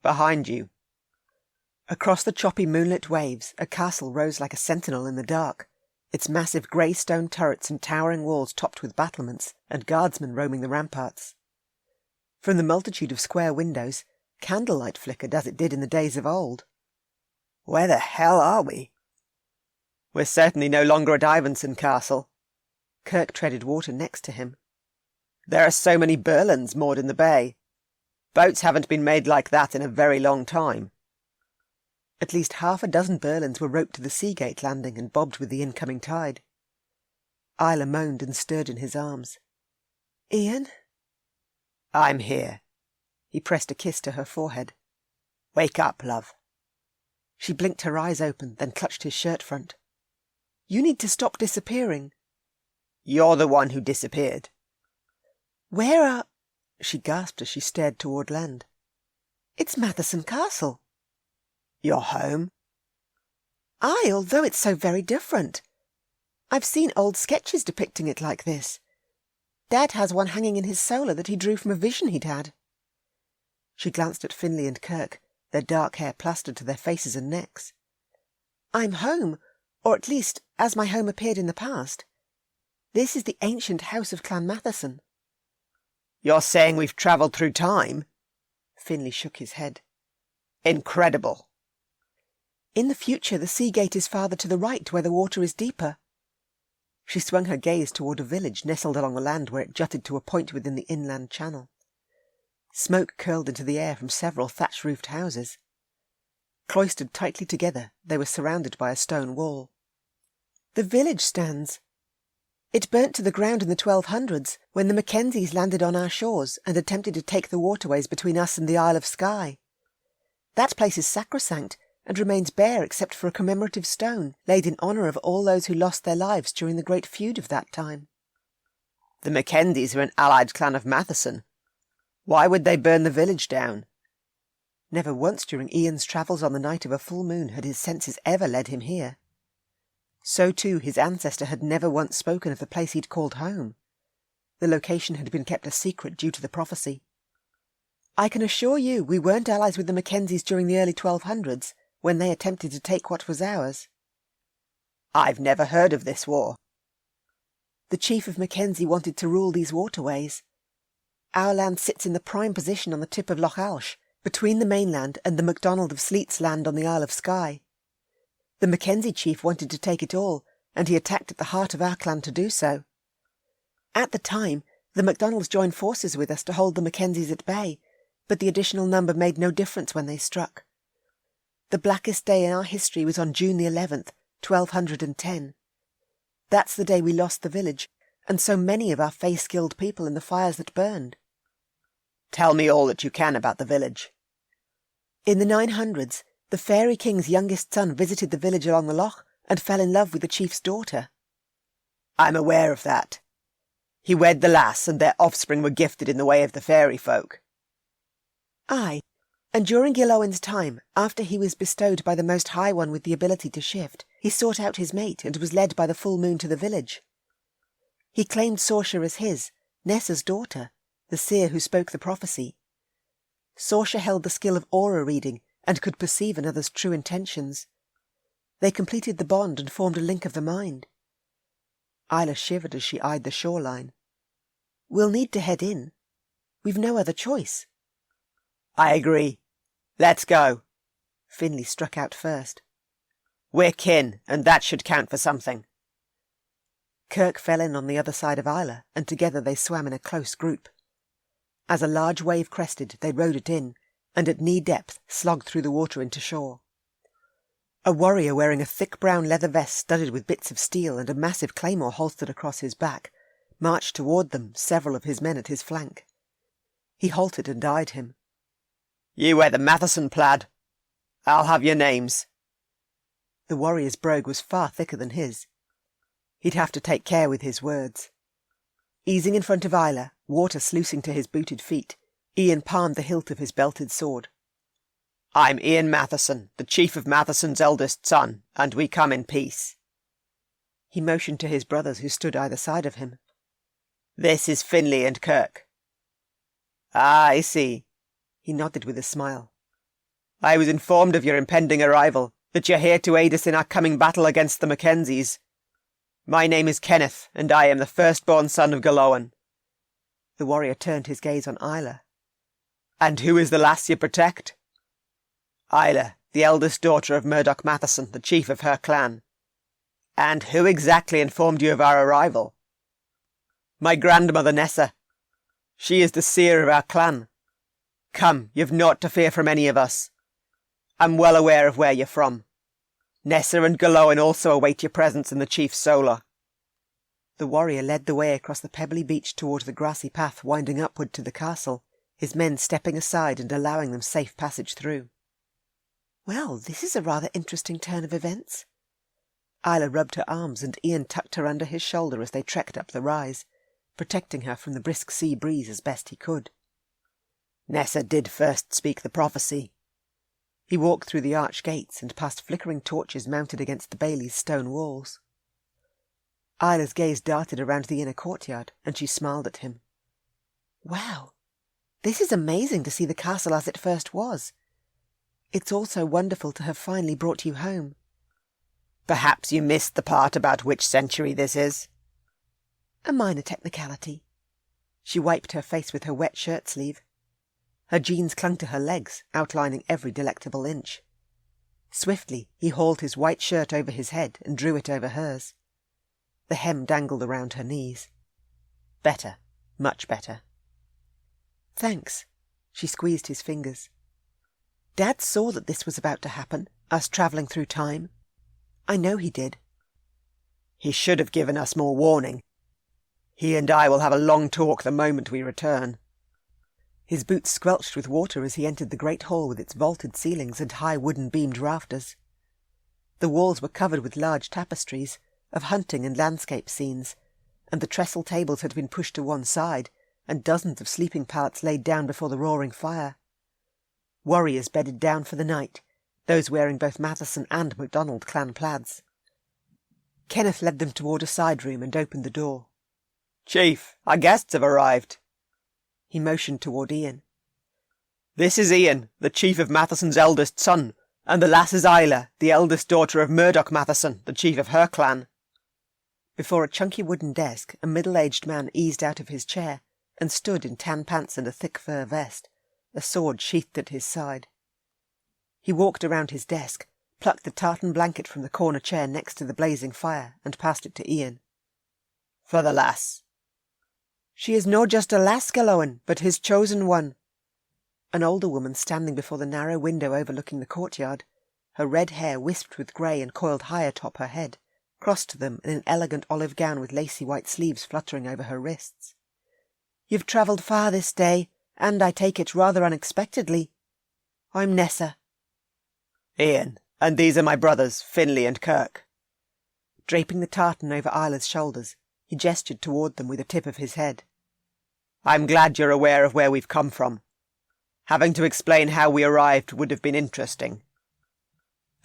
Behind you. Across the choppy moonlit waves, a castle rose like a sentinel in the dark, its massive grey stone turrets and towering walls topped with battlements, and guardsmen roaming the ramparts. From the multitude of square windows, candlelight flickered as it did in the days of old. Where the hell are we? We're certainly no longer at Ivanson Castle. Kirk treaded water next to him. There are so many Berlins moored in the bay. Boats haven't been made like that in a very long time. At least half a dozen Berlins were roped to the Seagate landing and bobbed with the incoming tide. Isla moaned and stirred in his arms. Iain? I'm here. He pressed a kiss to her forehead. Wake up, love. She blinked her eyes open, then clutched his shirt front. You need to stop disappearing. You're the one who disappeared. Where are... She gasped as she stared toward land. It's Matheson Castle. You're home? Aye, although it's so very different. I've seen old sketches depicting it like this. Dad has one hanging in his solar that he drew from a vision he'd had. She glanced at Finlay and Kirk, their dark hair plastered to their faces and necks. I'm home, or at least as my home appeared in the past. This is the ancient house of Clan Matheson. You're saying we've travelled through time? Finlay shook his head. Incredible. In the future, the sea gate is farther to the right, where the water is deeper. She swung her gaze toward a village nestled along the land where it jutted to a point within the inland channel. Smoke curled into the air from several thatch-roofed houses. Cloistered tightly together, they were surrounded by a stone wall. The village stands. It burnt to the ground in the 1200s, when the Mackenzies landed on our shores and attempted to take the waterways between us and the Isle of Skye. That place is sacrosanct, and remains bare except for a commemorative stone laid in honour of all those who lost their lives during the great feud of that time. The Mackenzies are an allied clan of Matheson. Why would they burn the village down? Never once during Ian's travels on the night of a full moon had his senses ever led him here. So too his ancestor had never once spoken of the place he'd called home. The location had been kept a secret due to the prophecy. I can assure you we weren't allies with the Mackenzies during the early 1200s, when they attempted to take what was ours. I've never heard of this war. The chief of Mackenzie wanted to rule these waterways. Our land sits in the prime position on the tip of Loch Alsh, between the mainland and the MacDonald of Sleat's land on the Isle of Skye. The Mackenzie chief wanted to take it all, and he attacked at the heart of our clan to do so. At the time, the MacDonalds joined forces with us to hold the Mackenzies at bay, but the additional number made no difference when they struck. The blackest day in our history was on June the 11th, 1210. That's the day we lost the village, and so many of our fae-skilled people in the fires that burned. Tell me all that you can about the village. In the 900s, the faerie king's youngest son visited the village along the loch and fell in love with the chief's daughter. I'm aware of that. He wed the lass, and their offspring were gifted in the way of the fairy folk. Aye, and during Gillowen's time, after he was bestowed by the Most High One with the ability to shift, he sought out his mate and was led by the full moon to the village. He claimed Saoirse as his, Nessa's daughter, the seer who spoke the prophecy. Saoirse held the skill of aura reading and could perceive another's true intentions. They completed the bond and formed a link of the mind. Isla shivered as she eyed the shoreline. We'll need to head in. We've no other choice. I agree. Let's go. Finlay struck out first. We're kin, and that should count for something. Kirk fell in on the other side of Isla, and together they swam in a close group. As a large wave crested, they rode it in, and at knee-depth slogged through the water into shore. A warrior wearing a thick brown leather vest studded with bits of steel and a massive claymore holstered across his back marched toward them, several of his men at his flank. He halted and eyed him. You wear the Matheson plaid. I'll have your names. The warrior's brogue was far thicker than his. He'd have to take care with his words. Easing in front of Isla, water sluicing to his booted feet, Iain palmed the hilt of his belted sword. I'm Iain Matheson, the chief of Matheson's eldest son, and we come in peace. He motioned to his brothers who stood either side of him. This is Finlay and Kirk. Ah, I see. He nodded with a smile. I was informed of your impending arrival, that you're here to aid us in our coming battle against the Mackenzies. My name is Kenneth, and I am the firstborn son of Gillowen. The warrior turned his gaze on Isla. And who is the lass you protect? Isla, the eldest daughter of Murdoch Matheson, the chief of her clan. And who exactly informed you of our arrival? My grandmother Nessa. She is the seer of our clan. Come, you've naught to fear from any of us. I'm well aware of where you're from. Nessa and Gillowen also await your presence in the chief's solar. The warrior led the way across the pebbly beach toward the grassy path winding upward to the castle, his men stepping aside and allowing them safe passage through. Well, this is a rather interesting turn of events. Isla rubbed her arms and Iain tucked her under his shoulder as they trekked up the rise, protecting her from the brisk sea breeze as best he could. Nessa did first speak the prophecy. He walked through the arch gates and past flickering torches mounted against the bailey's stone walls. Isla's gaze darted around the inner courtyard, and she smiled at him. Wow, this is amazing to see the castle as it first was. It's also wonderful to have finally brought you home. Perhaps you missed the part about which century this is. A minor technicality. She wiped her face with her wet shirt sleeve. Her jeans clung to her legs, outlining every delectable inch. Swiftly, he hauled his white shirt over his head and drew it over hers. The hem dangled around her knees. Better, much better. Thanks. She squeezed his fingers. Dad saw that this was about to happen, us travelling through time. I know he did. He should have given us more warning. He and I will have a long talk the moment we return. His boots squelched with water as he entered the great hall with its vaulted ceilings and high wooden-beamed rafters. The walls were covered with large tapestries of hunting and landscape scenes, and the trestle tables had been pushed to one side, and dozens of sleeping pallets laid down before the roaring fire. Warriors bedded down for the night, those wearing both Matheson and MacDonald clan plaids. Kenneth led them toward a side room and opened the door. Chief, our guests have arrived. He motioned toward Iain. This is Iain, the chief of Matheson's eldest son, And the lass is Isla, the eldest daughter of Murdoch Matheson, the chief of her clan." Before a chunky wooden desk, a middle-aged man eased out of his chair and stood in tan pants and a thick fur vest, a sword sheathed at his side. He walked around his desk, plucked the tartan blanket from the corner chair next to the blazing fire, and passed it to Iain. "For the lass." "She is no just a lass, Galowen, but his chosen one." An older woman standing before the narrow window overlooking the courtyard, her red hair wisped with grey and coiled high atop her head, crossed to them in an elegant olive gown with lacy white sleeves fluttering over her wrists. "You've travelled far this day, and I take it rather unexpectedly. I'm Nessa." "Iain, and these are my brothers, Finlay and Kirk." Draping the tartan over Isla's shoulders, he gestured toward them with the tip of his head. "I'm glad you're aware of where we've come from. Having to explain how we arrived would have been interesting."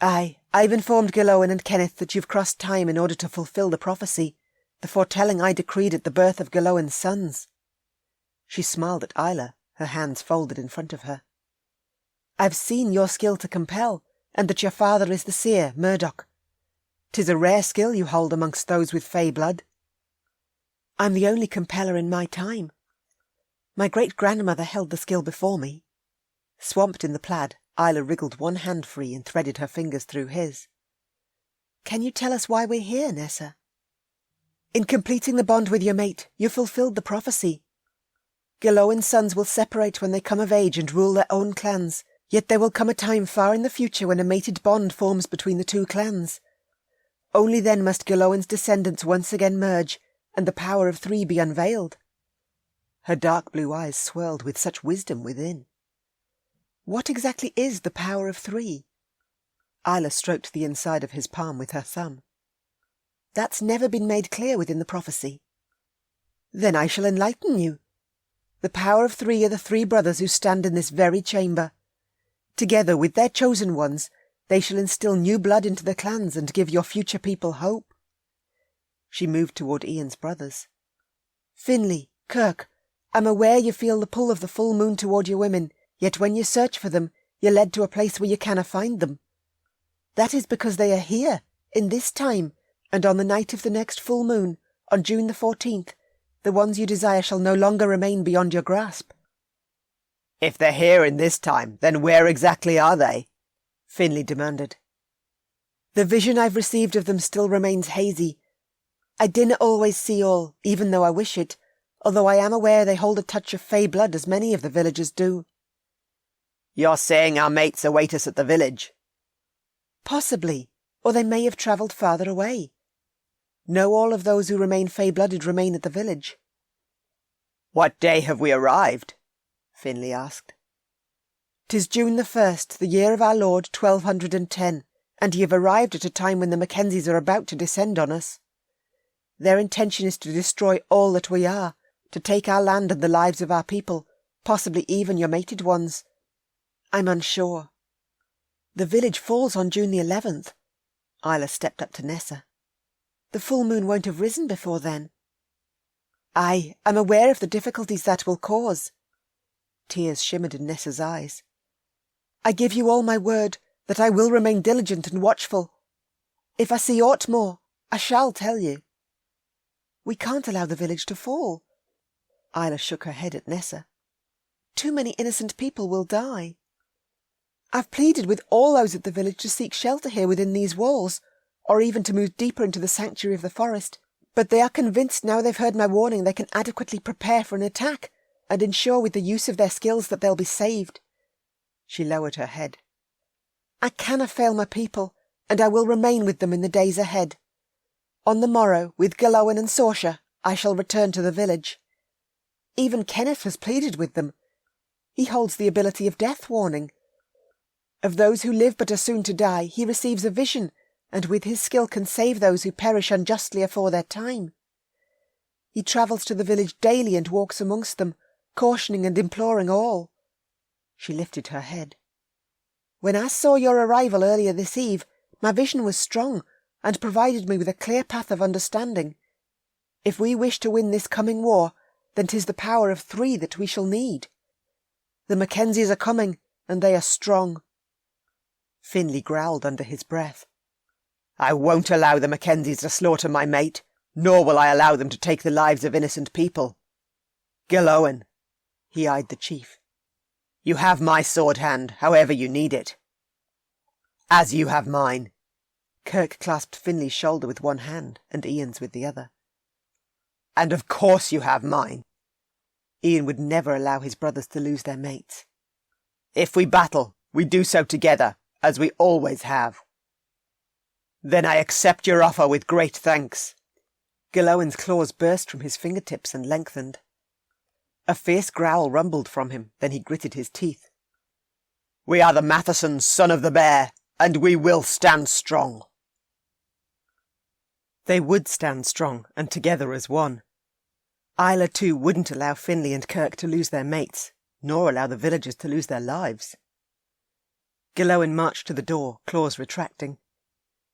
"Aye, I've informed Galowen and Kenneth that you've crossed time in order to fulfil the prophecy, the foretelling I decreed at the birth of Galowen's sons." She smiled at Isla, her hands folded in front of her. "I've seen your skill to compel, and that your father is the seer, Murdoch. 'Tis a rare skill you hold amongst those with fey blood." "I'm the only compeller in my time. My great-grandmother held the skill before me." Swamped in the plaid, Isla wriggled one hand free and threaded her fingers through his. "Can you tell us why we're here, Nessa?" "In completing the bond with your mate, you fulfilled the prophecy. Galowen's sons will separate when they come of age and rule their own clans, yet there will come a time far in the future when a mated bond forms between the two clans. Only then must Galowen's descendants once again merge, and the power of three be unveiled." Her dark blue eyes swirled with such wisdom within. "What exactly is the power of three?" Isla stroked the inside of his palm with her thumb. "That's never been made clear within the prophecy." "Then I shall enlighten you. The power of three are the three brothers who stand in this very chamber. Together with their chosen ones, they shall instill new blood into the clans and give your future people hope." She moved toward Ian's brothers. "Finlay, Kirk, I'm aware you feel the pull of the full moon toward your women, yet when you search for them, you're led to a place where you cannot find them. That is because they are here, in this time, and on the night of the next full moon, on June the 14th, the ones you desire shall no longer remain beyond your grasp." "If they're here in this time, then where exactly are they?" Finlay demanded. "The vision I've received of them still remains hazy. I dinna always see all, even though I wish it, although I am aware they hold a touch of fey blood as many of the villagers do." "You're saying our mates await us at the village?" "Possibly, or they may have travelled farther away. No, all of those who remain fey-blooded remain at the village." "What day have we arrived?" Finlay asked. "'Tis June the 1st, the year of our Lord 1210, and ye have arrived at a time when the Mackenzies are about to descend on us. Their intention is to destroy all that we are, to take our land and the lives of our people, possibly even your mated ones. I'm unsure. The village falls on June the 11th. Isla stepped up to Nessa. The full moon won't have risen before then." "Aye, I'm aware of the difficulties that will cause." Tears shimmered in Nessa's eyes. "I give you all my word that I will remain diligent and watchful. If I see aught more, I shall tell you." "We can't allow the village to fall." Isla shook her head at Nessa. "Too many innocent people will die. I've pleaded with all those at the village to seek shelter here within these walls, or even to move deeper into the sanctuary of the forest, but they are convinced now they've heard my warning they can adequately prepare for an attack, and ensure with the use of their skills that they'll be saved." She lowered her head. "I canna fail my people, and I will remain with them in the days ahead. On the morrow, with Galowen and Saoirse, I shall return to the village. Even Kenneth has pleaded with them. He holds the ability of death warning. Of those who live but are soon to die, he receives a vision, and with his skill can save those who perish unjustly afore their time. He travels to the village daily and walks amongst them, cautioning and imploring all." She lifted her head. "When I saw your arrival earlier this eve, my vision was strong, and provided me with a clear path of understanding. If we wish to win this coming war, then 'tis the power of three that we shall need. The Mackenzies are coming, and they are strong." Finley growled under his breath. I won't allow the Mackenzies to slaughter my mate, nor will I allow them to take the lives of innocent people. Gillowen, he eyed the chief, you have my sword hand, however you need it. As you have mine. Kirk clasped Finley's shoulder with one hand and Ian's with the other. And of course you have mine. Ian would never allow his brothers to lose their mates. If we battle, we do so together, as we always have. Then I accept your offer with great thanks. Gillowen's claws burst from his fingertips and lengthened. A fierce growl rumbled from him, then he gritted his teeth. We are the Mathesons, son of the bear, and we will stand strong. They would stand strong, and together as one. Isla too wouldn't allow Finley and Kirk to lose their mates, nor allow the villagers to lose their lives. Gillowen marched to the door, claws retracting.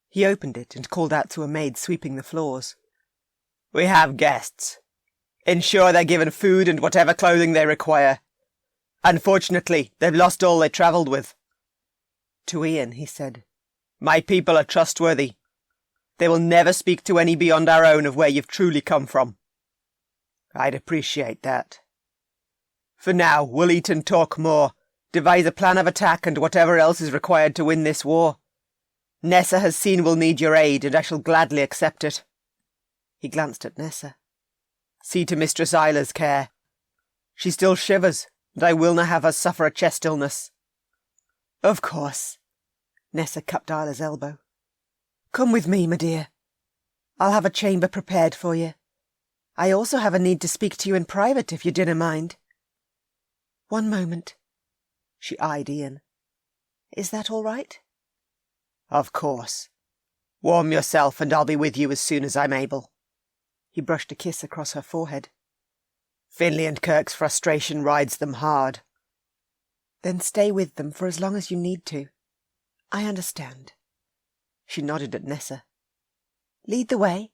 He opened it and called out to a maid sweeping the floors. We have guests. Ensure they're given food and whatever clothing they require. Unfortunately, they've lost all they travelled with. To Ian, he said, My people are trustworthy. They will never speak to any beyond our own of where you've truly come from. I'd appreciate that. For now, we'll eat and talk more, devise a plan of attack and whatever else is required to win this war. Nessa has seen we'll need your aid, and I shall gladly accept it. He glanced at Nessa. See to Mistress Isla's care. She still shivers, and I will not have her suffer a chest illness. Of course. Nessa cupped Isla's elbow. Come with me, my dear. I'll have a chamber prepared for you. I also have a need to speak to you in private, if you dinna mind. One moment. She eyed Ian. Is that all right? Of course. Warm yourself, and I'll be with you as soon as I'm able. He brushed a kiss across her forehead. Finley and Kirk's frustration rides them hard. Then stay with them for as long as you need to. I understand. She nodded at Nessa. Lead the way.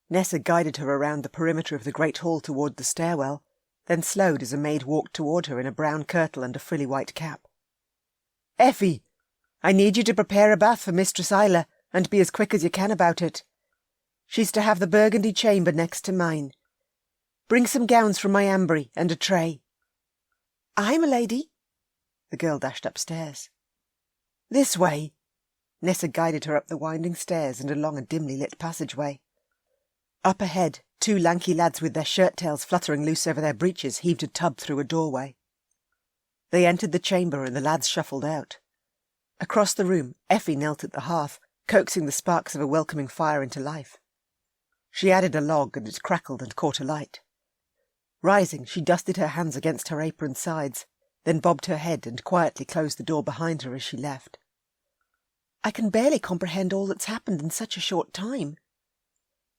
Nessa guided her around the perimeter of the great hall toward the stairwell, then slowed as a maid walked toward her in a brown kirtle and a frilly white cap. Effie, I need you to prepare a bath for Mistress Isla, and be as quick as you can about it. She's to have the burgundy chamber next to mine. Bring some gowns from my ambry and a tray. I'm a lady. The girl dashed upstairs. This way. Nessa guided her up the winding stairs and along a dimly lit passageway. Up ahead, two lanky lads with their shirt-tails fluttering loose over their breeches heaved a tub through a doorway. They entered the chamber and the lads shuffled out. Across the room, Effie knelt at the hearth, coaxing the sparks of a welcoming fire into life. She added a log, and it crackled and caught alight. Rising, she dusted her hands against her apron's sides, then bobbed her head and quietly closed the door behind her as she left. I can barely comprehend all that's happened in such a short time.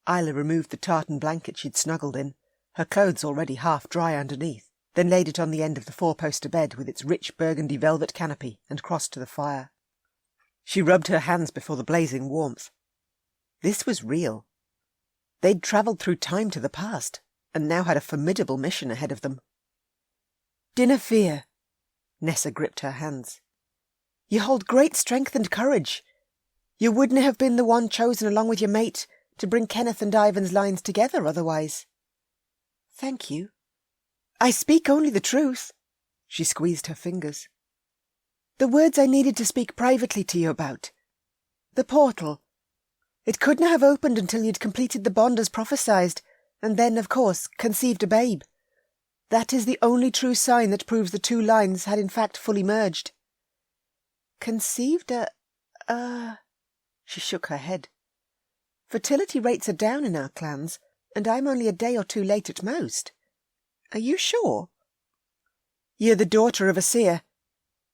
Isla removed the tartan blanket she'd snuggled in, her clothes already half dry underneath, then laid it on the end of the four-poster bed with its rich burgundy velvet canopy and crossed to the fire. She rubbed her hands before the blazing warmth. This was real. They'd travelled through time to the past, and now had a formidable mission ahead of them. Dinna fear. Nessa gripped her hands. You hold great strength and courage. You wouldn't have been the one chosen along with your mate to bring Kenneth and Ivan's lines together otherwise. Thank you. I speak only the truth. She squeezed her fingers. The words I needed to speak privately to you about. The portal. It couldn't have opened until you'd completed the bond as prophesied, and then, of course, conceived a babe. That is the only true sign that proves the two lines had in fact fully merged. Conceived She shook her head. Fertility rates are down in our clans, and I'm only a day or two late at most. Are you sure? You're the daughter of a seer.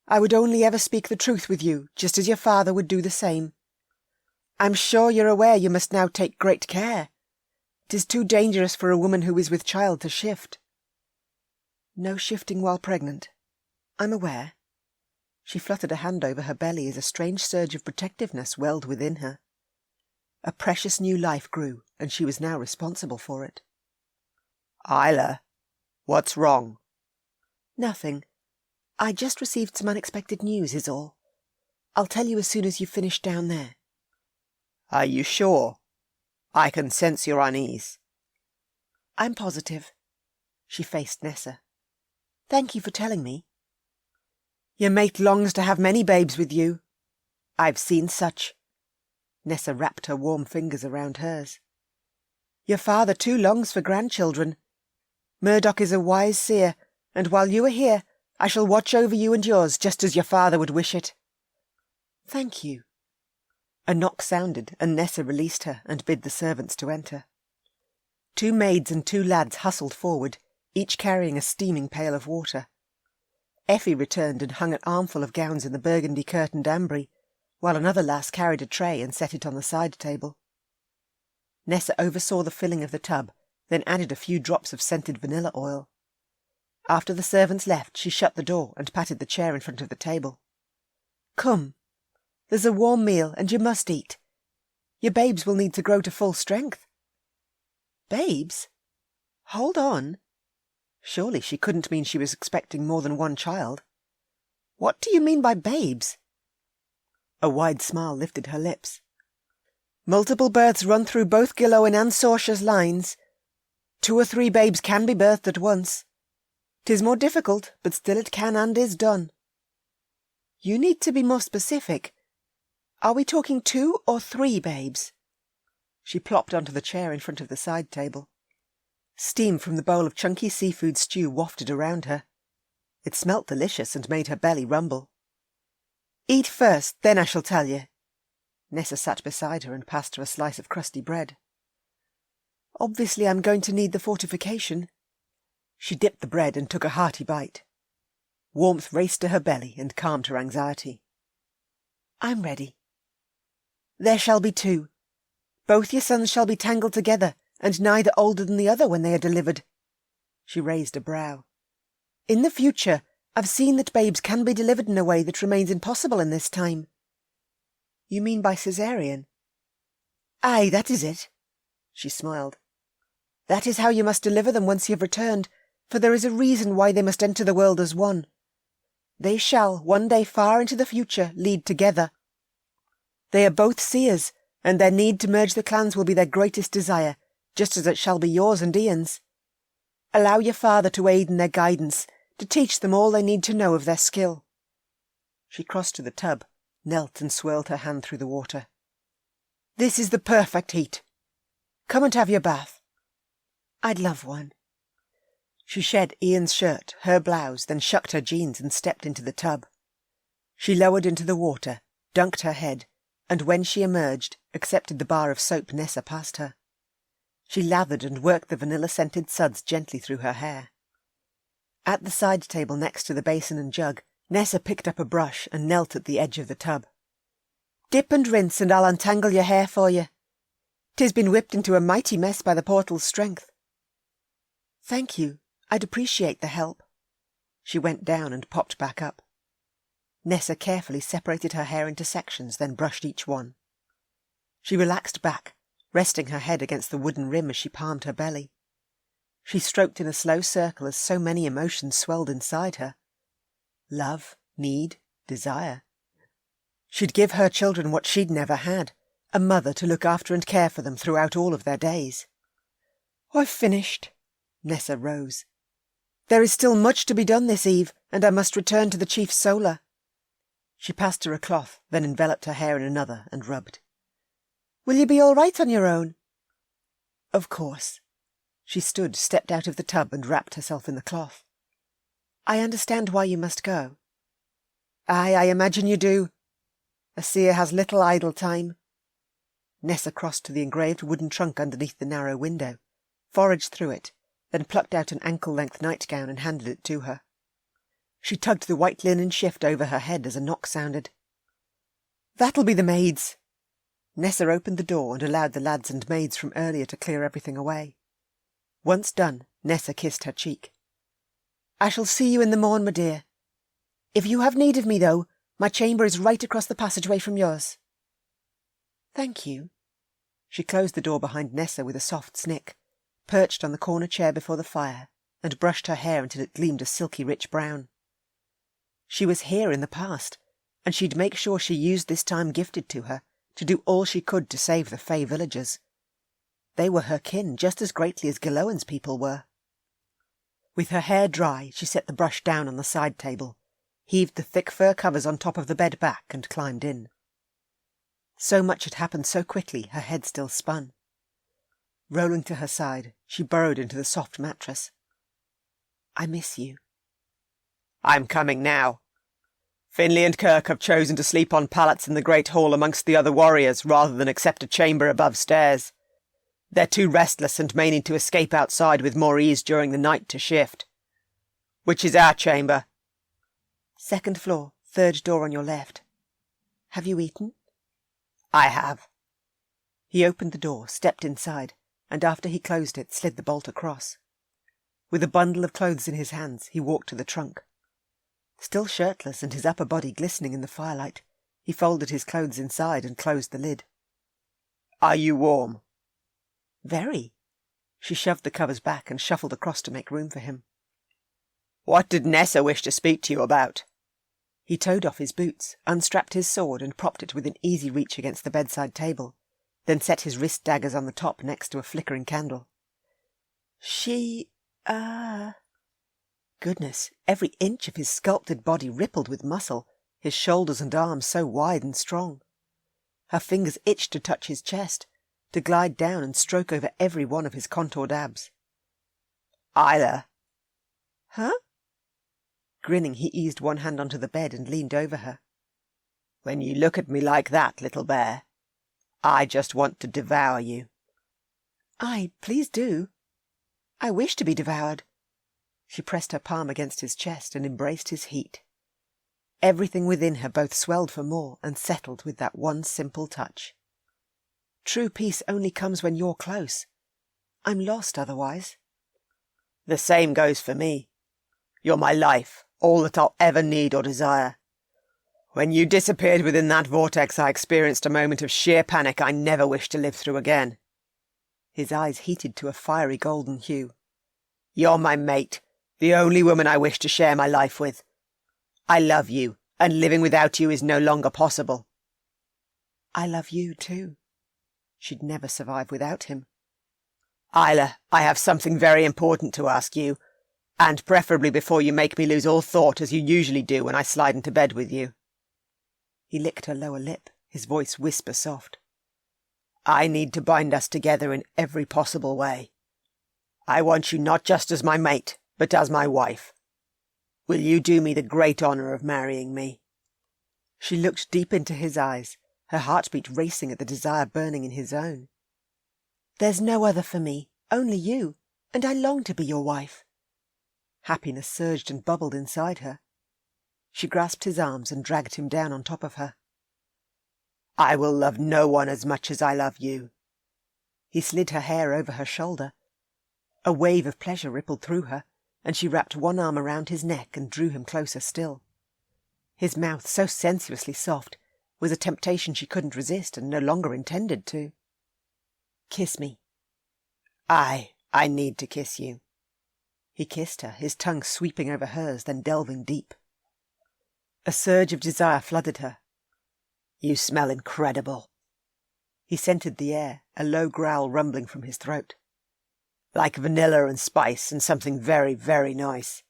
I would only ever speak the truth with you, just as your father would do the same. I'm sure you're aware you must now take great care. 'Tis too dangerous for a woman who is with child to shift. No shifting while pregnant. I'm aware. She fluttered a hand over her belly as a strange surge of protectiveness welled within her. A precious new life grew, and she was now responsible for it. Isla, what's wrong? Nothing. I just received some unexpected news, is all. I'll tell you as soon as you've finished down there. Are you sure? I can sense your unease. I'm positive. She faced Nessa. Thank you for telling me. Your mate longs to have many babes with you. I've seen such. Nessa wrapped her warm fingers around hers. Your father too longs for grandchildren. Murdoch is a wise seer, and while you are here, I shall watch over you and yours just as your father would wish it. Thank you. A knock sounded, and Nessa released her and bid the servants to enter. 2 maids and 2 lads hustled forward, each carrying a steaming pail of water. Effie returned and hung an armful of gowns in the burgundy-curtained ambry, while another lass carried a tray and set it on the side table. Nessa oversaw the filling of the tub, then added a few drops of scented vanilla oil. After the servants left, she shut the door and patted the chair in front of the table. Come. There's a warm meal, and you must eat. Your babes will need to grow to full strength. Babes? Hold on. Surely she couldn't mean she was expecting more than 1 child. What do you mean by babes? A wide smile lifted her lips. Multiple births run through both Gillowen and Sorcer's lines. 2 or 3 babes can be birthed at once. 'Tis more difficult, but still it can and is done. You need to be more specific. Are we talking 2 or 3 babes? She plopped onto the chair in front of the side table. Steam from the bowl of chunky seafood stew wafted around her. It smelt delicious and made her belly rumble. Eat first, then I shall tell you. Nessa sat beside her and passed her a slice of crusty bread. Obviously I'm going to need the fortification. She dipped the bread and took a hearty bite. Warmth raced to her belly and calmed her anxiety. I'm ready. There shall be 2. Both your sons shall be tangled together, and neither older than the other when they are delivered. She raised a brow. In the future, I've seen that babes can be delivered in a way that remains impossible in this time. You mean by caesarean? Aye, that is it. She smiled. That is how you must deliver them once you have returned, for there is a reason why they must enter the world as one. They shall, one day far into the future, lead together. They are both seers, and their need to merge the clans will be their greatest desire, just as it shall be yours and Ian's. Allow your father to aid in their guidance, to teach them all they need to know of their skill. She crossed to the tub, knelt and swirled her hand through the water. This is the perfect heat. Come and have your bath. I'd love one. She shed Ian's shirt, her blouse, then shucked her jeans and stepped into the tub. She lowered into the water, dunked her head, and when she emerged, accepted the bar of soap Nessa passed her. She lathered and worked the vanilla-scented suds gently through her hair. At the side table next to the basin and jug, Nessa picked up a brush and knelt at the edge of the tub. Dip and rinse, and I'll untangle your hair for you. 'Tis been whipped into a mighty mess by the portal's strength. Thank you. I'd appreciate the help. She went down and popped back up. Nessa carefully separated her hair into sections, then brushed each one. She relaxed back, resting her head against the wooden rim as she palmed her belly. She stroked in a slow circle as so many emotions swelled inside her. Love, need, desire. She'd give her children what she'd never had, a mother to look after and care for them throughout all of their days. I've finished. Nessa rose. There is still much to be done this eve, and I must return to the chief's solar. She passed her a cloth, then enveloped her hair in another and rubbed. Will you be all right on your own? Of course. She stood, stepped out of the tub and wrapped herself in the cloth. I understand why you must go. Aye, I imagine you do. A seer has little idle time. Nessa crossed to the engraved wooden trunk underneath the narrow window, foraged through it, then plucked out an ankle-length nightgown and handed it to her. She tugged the white linen shift over her head as a knock sounded. That'll be the maids. Nessa opened the door and allowed the lads and maids from earlier to clear everything away. Once done, Nessa kissed her cheek. I shall see you in the morn, my dear. If you have need of me, though, my chamber is right across the passageway from yours. Thank you. She closed the door behind Nessa with a soft snick, perched on the corner chair before the fire, and brushed her hair until it gleamed a silky rich brown. She was here in the past, and she'd make sure she used this time gifted to her to do all she could to save the Fae villagers. They were her kin just as greatly as Gilloan's people were. With her hair dry, she set the brush down on the side table, heaved the thick fur covers on top of the bed back, and climbed in. So much had happened so quickly, her head still spun. Rolling to her side, she burrowed into the soft mattress. "I miss you." "I'm coming now. Finlay and Kirk have chosen to sleep on pallets in the great hall amongst the other warriors rather than accept a chamber above stairs. They're too restless and may need to escape outside with more ease during the night to shift. Which is our chamber?" "Second floor, third door on your left. Have you eaten?" "I have." He opened the door, stepped inside, and after he closed it, slid the bolt across. With a bundle of clothes in his hands, he walked to the trunk. Still shirtless and his upper body glistening in the firelight, he folded his clothes inside and closed the lid. "Are you warm?" "Very." She shoved the covers back and shuffled across to make room for him. "What did Nessa wish to speak to you about?" He towed off his boots, unstrapped his sword and propped it within easy reach against the bedside table, then set his wrist daggers on the top next to a flickering candle. Goodness, every inch of his sculpted body rippled with muscle, his shoulders and arms so wide and strong. Her fingers itched to touch his chest, to glide down and stroke over every one of his contoured abs. "Isla." "Huh?" Grinning, he eased one hand onto the bed and leaned over her. "When you look at me like that, little bear, I just want to devour you." Please do. I wish to be devoured." She pressed her palm against his chest and embraced his heat. Everything within her both swelled for more and settled with that one simple touch. True peace only comes when you're close. I'm lost otherwise. "The same goes for me. You're my life, all that I'll ever need or desire. When you disappeared within that vortex, I experienced a moment of sheer panic I never wish to live through again." His eyes heated to a fiery golden hue. "You're my mate, the only woman I wish to share my life with. I love you, and living without you is no longer possible." "I love you too." She'd never survive without him. "Isla, I have something very important to ask you, and preferably before you make me lose all thought as you usually do when I slide into bed with you." He licked her lower lip, his voice whisper soft. "I need to bind us together in every possible way. I want you not just as my mate, but as my wife. Will you do me the great honour of marrying me?" She looked deep into his eyes, her heartbeat racing at the desire burning in his own. "There's no other for me, only you, and I long to be your wife." Happiness surged and bubbled inside her. She grasped his arms and dragged him down on top of her. "I will love no one as much as I love you." He slid her hair over her shoulder. A wave of pleasure rippled through her, and she wrapped one arm around his neck and drew him closer still. His mouth, so sensuously soft, was a temptation she couldn't resist and no longer intended to. "Kiss me." I need to kiss you." He kissed her, his tongue sweeping over hers, then delving deep. A surge of desire flooded her. "You smell incredible." He scented the air, a low growl rumbling from his throat. "Like vanilla and spice and something very, very nice.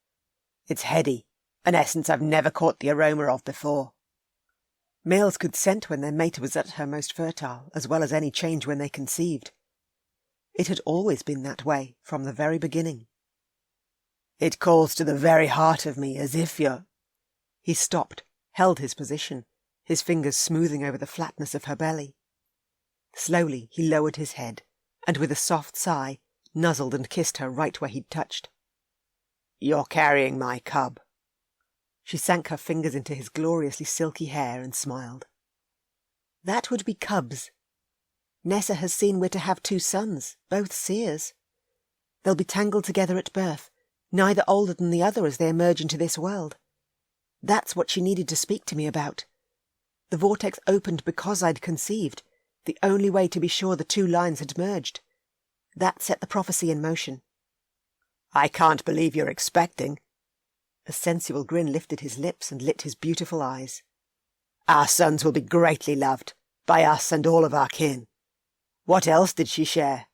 It's heady, an essence I've never caught the aroma of before." Males could scent when their mate was at her most fertile, as well as any change when they conceived. It had always been that way, from the very beginning. "It calls to the very heart of me, as if you're—" He stopped, held his position, his fingers smoothing over the flatness of her belly. Slowly he lowered his head, and with a soft sigh, nuzzled and kissed her right where he'd touched. "You're carrying my cub." She sank her fingers into his gloriously silky hair and smiled. "That would be cubs. Nessa has seen we're to have 2 sons, both seers. They'll be tangled together at birth, neither older than the other as they emerge into this world. That's what she needed to speak to me about. The vortex opened because I'd conceived, the only way to be sure the 2 lines had merged. That set the prophecy in motion." "I can't believe you're expecting." A sensual grin lifted his lips and lit his beautiful eyes. Our sons will be greatly loved, by us and all of our kin. What else did she share?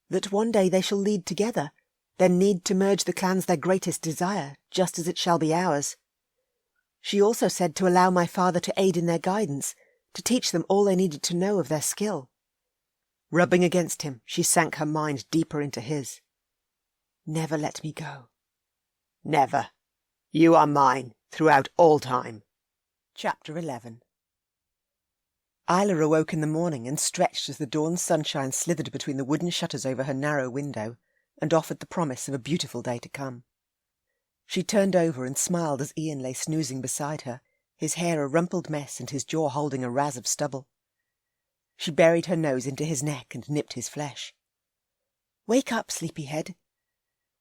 That one day they shall lead together, then need to merge the clans their greatest desire, just as it shall be ours. She also said to allow my father to aid in their guidance, to teach them all they needed to know of their skill. Rubbing against him, she sank her mind deeper into his. Never let me go. Never. You are mine, throughout all time. Chapter 11. Isla awoke in the morning and stretched as the dawn sunshine slithered between the wooden shutters over her narrow window and offered the promise of a beautiful day to come. She turned over and smiled as Iain lay snoozing beside her, his hair a rumpled mess and his jaw holding a raz of stubble. She buried her nose into his neck and nipped his flesh. "Wake up, sleepyhead.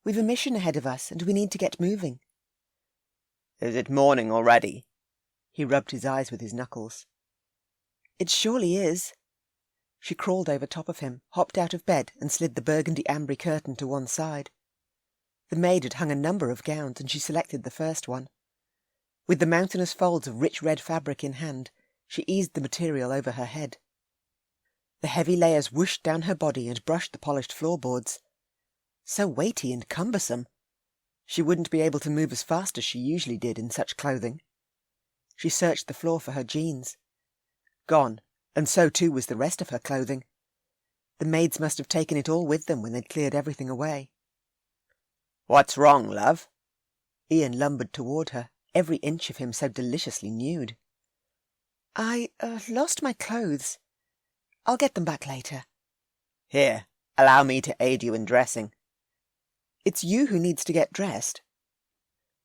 We've a mission ahead of us and we need to get moving." Is it morning already? He rubbed his eyes with his knuckles. "It surely is." She crawled over top of him, hopped out of bed and slid the burgundy ambry curtain to one side. The maid had hung a number of gowns and she selected the first one. With the mountainous folds of rich red fabric in hand, she eased the material over her head. The heavy layers whooshed down her body and brushed the polished floorboards. So weighty and cumbersome. She wouldn't be able to move as fast as she usually did in such clothing. She searched the floor for her jeans. Gone, and so too was the rest of her clothing. The maids must have taken it all with them when they'd cleared everything away. What's wrong, love? Iain lumbered toward her, every inch of him so deliciously nude. I lost my clothes. I'll get them back later." Here, allow me to aid you in dressing. "It's you who needs to get dressed."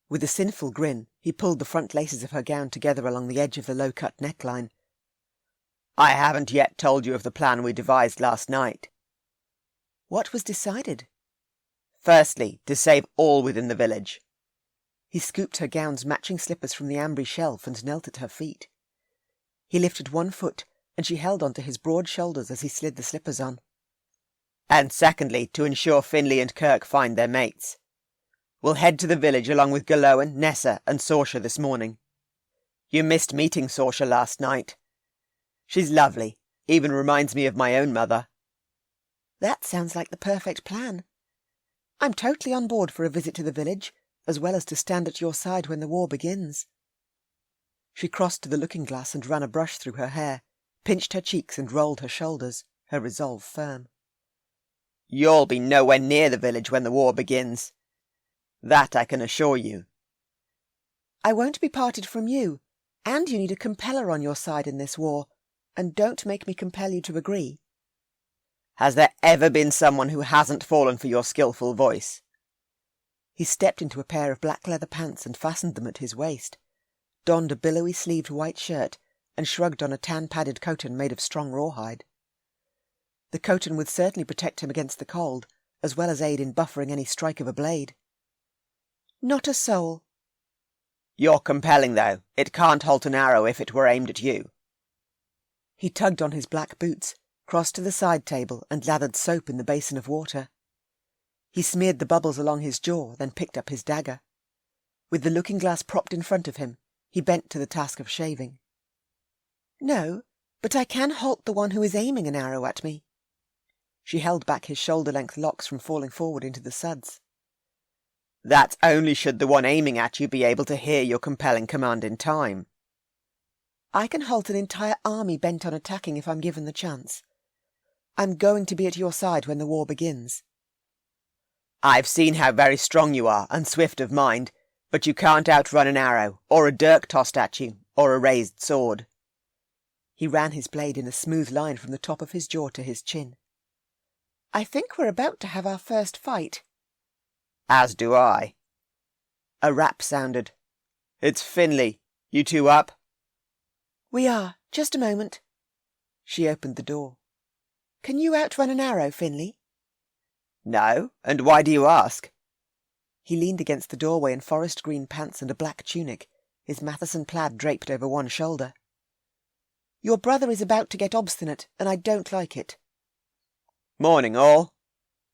With a sinful grin, he pulled the front laces of her gown together along the edge of the low-cut neckline. I haven't yet told you of the plan we devised last night. What was decided? Firstly, to save all within the village. He scooped her gown's matching slippers from the ambry shelf and knelt at her feet. He lifted one foot, and she held onto his broad shoulders as he slid the slippers on. And secondly, to ensure Finlay and Kirk find their mates. We'll head to the village along with Galowan, Nessa and Saoirse this morning. You missed meeting Saoirse last night. She's lovely, even reminds me of my own mother. That sounds like the perfect plan. I'm totally on board for a visit to the village, as well as to stand at your side when the war begins. She crossed to the looking-glass and ran a brush through her hair, pinched her cheeks and rolled her shoulders, her resolve firm. You'll be nowhere near the village when the war begins. That I can assure you. I won't be parted from you, and you need a compeller on your side in this war, and don't make me compel you to agree. Has there ever been someone who hasn't fallen for your skillful voice? He stepped into a pair of black leather pants and fastened them at his waist, donned a billowy-sleeved white shirt, and shrugged on a tan-padded coton made of strong rawhide. The coton would certainly protect him against the cold, as well as aid in buffering any strike of a blade. Not a soul. You're compelling, though. It can't halt an arrow if it were aimed at you. He tugged on his black boots, crossed to the side table, and lathered soap in the basin of water. He smeared the bubbles along his jaw, then picked up his dagger. With the looking-glass propped in front of him, he bent to the task of shaving. No, but I can halt the one who is aiming an arrow at me. She held back his shoulder-length locks from falling forward into the suds. That's only should the one aiming at you be able to hear your compelling command in time. I can halt an entire army bent on attacking if I'm given the chance. I'm going to be at your side when the war begins. I've seen how very strong you are and swift of mind, but you can't outrun an arrow, or a dirk tossed at you, or a raised sword. He ran his blade in a smooth line from the top of his jaw to his chin. I think we're about to have our first fight. As do I. A rap sounded. It's Finlay. You two up? We are. Just a moment. She opened the door. Can you outrun an arrow, Finlay? No, and why do you ask? He leaned against the doorway in forest green pants and a black tunic, his Matheson plaid draped over one shoulder. Your brother is about to get obstinate, and I don't like it. Morning, all.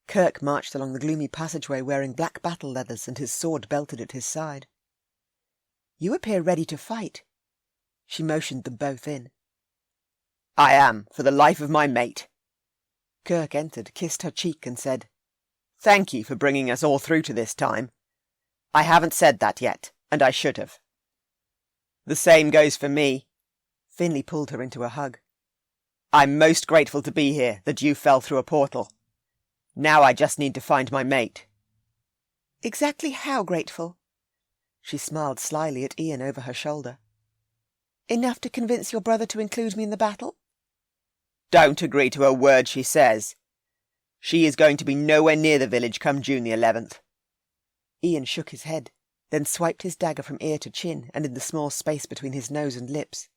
Kirk marched along the gloomy passageway wearing black battle leathers and his sword belted at his side. You appear ready to fight. She motioned them both in. I am, for the life of my mate. Kirk entered, kissed her cheek and said, Thank you for bringing us all through to this time. I haven't said that yet, and I should have. The same goes for me. Finley pulled her into a hug. I'm most grateful to be here, that you fell through a portal. Now I just need to find my mate. Exactly how grateful? She smiled slyly at Iain over her shoulder. Enough to convince your brother to include me in the battle? Don't agree to a word she says. She is going to be nowhere near the village come June the 11th. Iain shook his head, then swiped his dagger from ear to chin and in the small space between his nose and lips.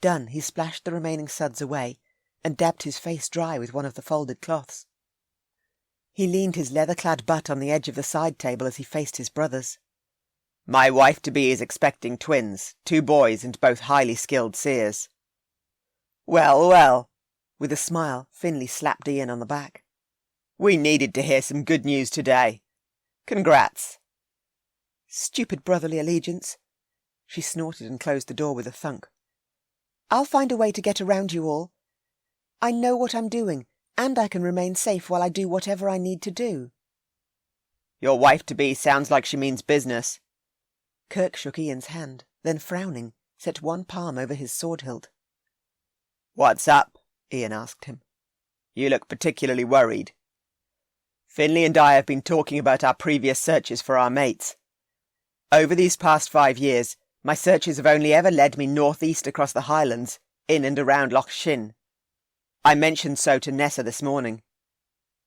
Done, he splashed the remaining suds away and dabbed his face dry with one of the folded cloths. He leaned his leather-clad butt on the edge of the side table as he faced his brothers. My wife-to-be is expecting twins, 2 boys and both highly skilled seers. Well, well. With a smile, Finley slapped Iain on the back. We needed to hear some good news today. Congrats. Stupid brotherly allegiance. She snorted and closed the door with a thunk. I'll find a way to get around you all. I know what I'm doing, and I can remain safe while I do whatever I need to do. Your wife-to-be sounds like she means business. Kirk shook Ian's hand, then frowning, set one palm over his sword hilt. What's up? Iain asked him. You look particularly worried. Finley and I have been talking about our previous searches for our mates. Over these past 5 years, my searches have only ever led me northeast across the Highlands, in and around Loch Shin. I mentioned so to Nessa this morning.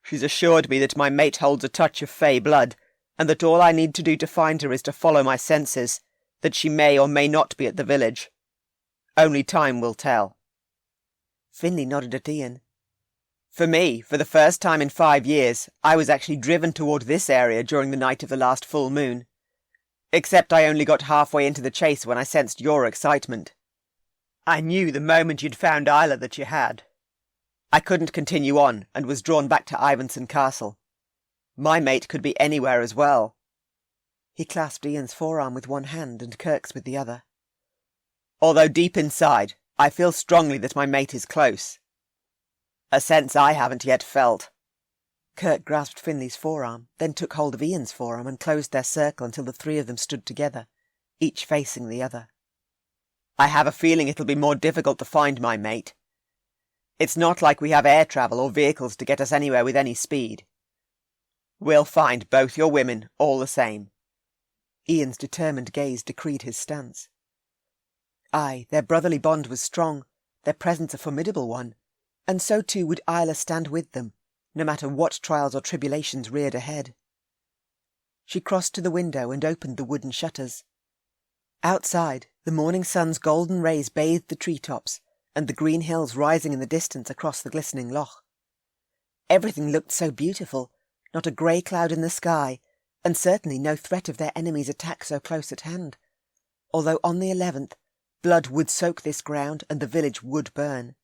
She's assured me that my mate holds a touch of fae blood, and that all I need to do to find her is to follow my senses, that she may or may not be at the village. Only time will tell. Finley nodded at Iain. For me, for the first time in 5 years, I was actually driven toward this area during the night of the last full moon. Except I only got halfway into the chase when I sensed your excitement. I knew the moment you'd found Isla that you had. I couldn't continue on, and was drawn back to Ivanson Castle. My mate could be anywhere as well. He clasped Ian's forearm with one hand and Kirk's with the other. Although deep inside, I feel strongly that my mate is close. A sense I haven't yet felt. Kirk grasped Finley's forearm, then took hold of Ian's forearm and closed their circle until the 3 of them stood together, each facing the other. I have a feeling it'll be more difficult to find my mate. It's not like we have air travel or vehicles to get us anywhere with any speed. We'll find both your women all the same. Ian's determined gaze decreed his stance. Aye, their brotherly bond was strong, their presence a formidable one, and so too would Isla stand with them, no matter what trials or tribulations reared ahead. She crossed to the window and opened the wooden shutters. Outside, the morning sun's golden rays bathed the treetops, and the green hills rising in the distance across the glistening loch. Everything looked so beautiful, not a grey cloud in the sky, and certainly no threat of their enemies' attack so close at hand, although on the 11th, blood would soak this ground and the village would burn.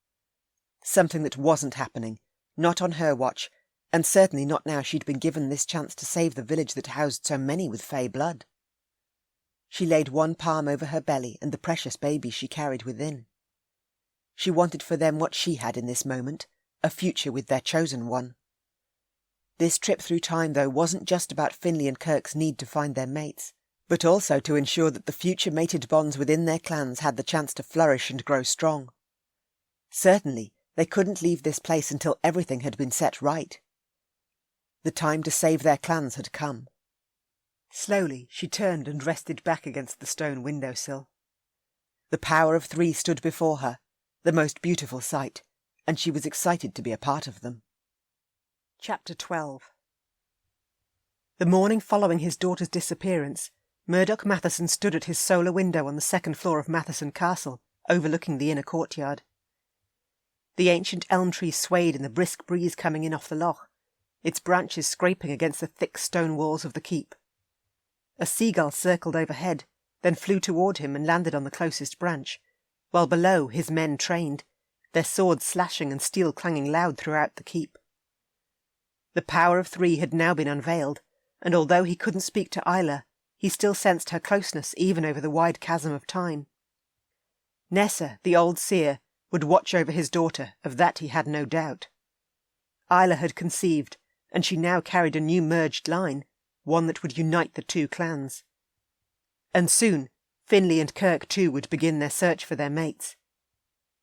Something that wasn't happening, not on her watch, and certainly not now she'd been given this chance to save the village that housed so many with fae blood. She laid one palm over her belly and the precious baby she carried within. She wanted for them what she had in this moment, a future with their chosen one. This trip through time, though, wasn't just about Finley and Kirk's need to find their mates, but also to ensure that the future mated bonds within their clans had the chance to flourish and grow strong. Certainly, they couldn't leave this place until everything had been set right. The time to save their clans had come. Slowly, she turned and rested back against the stone windowsill. The power of 3 stood before her, the most beautiful sight, and she was excited to be a part of them. Chapter 12. The morning following his daughter's disappearance, Murdoch Matheson stood at his solar window on the 2nd floor of Matheson Castle, overlooking the inner courtyard. The ancient elm tree swayed in the brisk breeze coming in off the loch, its branches scraping against the thick stone walls of the keep. A seagull circled overhead, then flew toward him and landed on the closest branch, while below his men trained, their swords slashing and steel clanging loud throughout the keep. The power of 3 had now been unveiled, and although he couldn't speak to Isla, he still sensed her closeness even over the wide chasm of time. Nessa, the old seer, would watch over his daughter, of that he had no doubt. Isla had conceived, and she now carried a new merged line, one that would unite the two clans. And soon, Finlay and Kirk too would begin their search for their mates.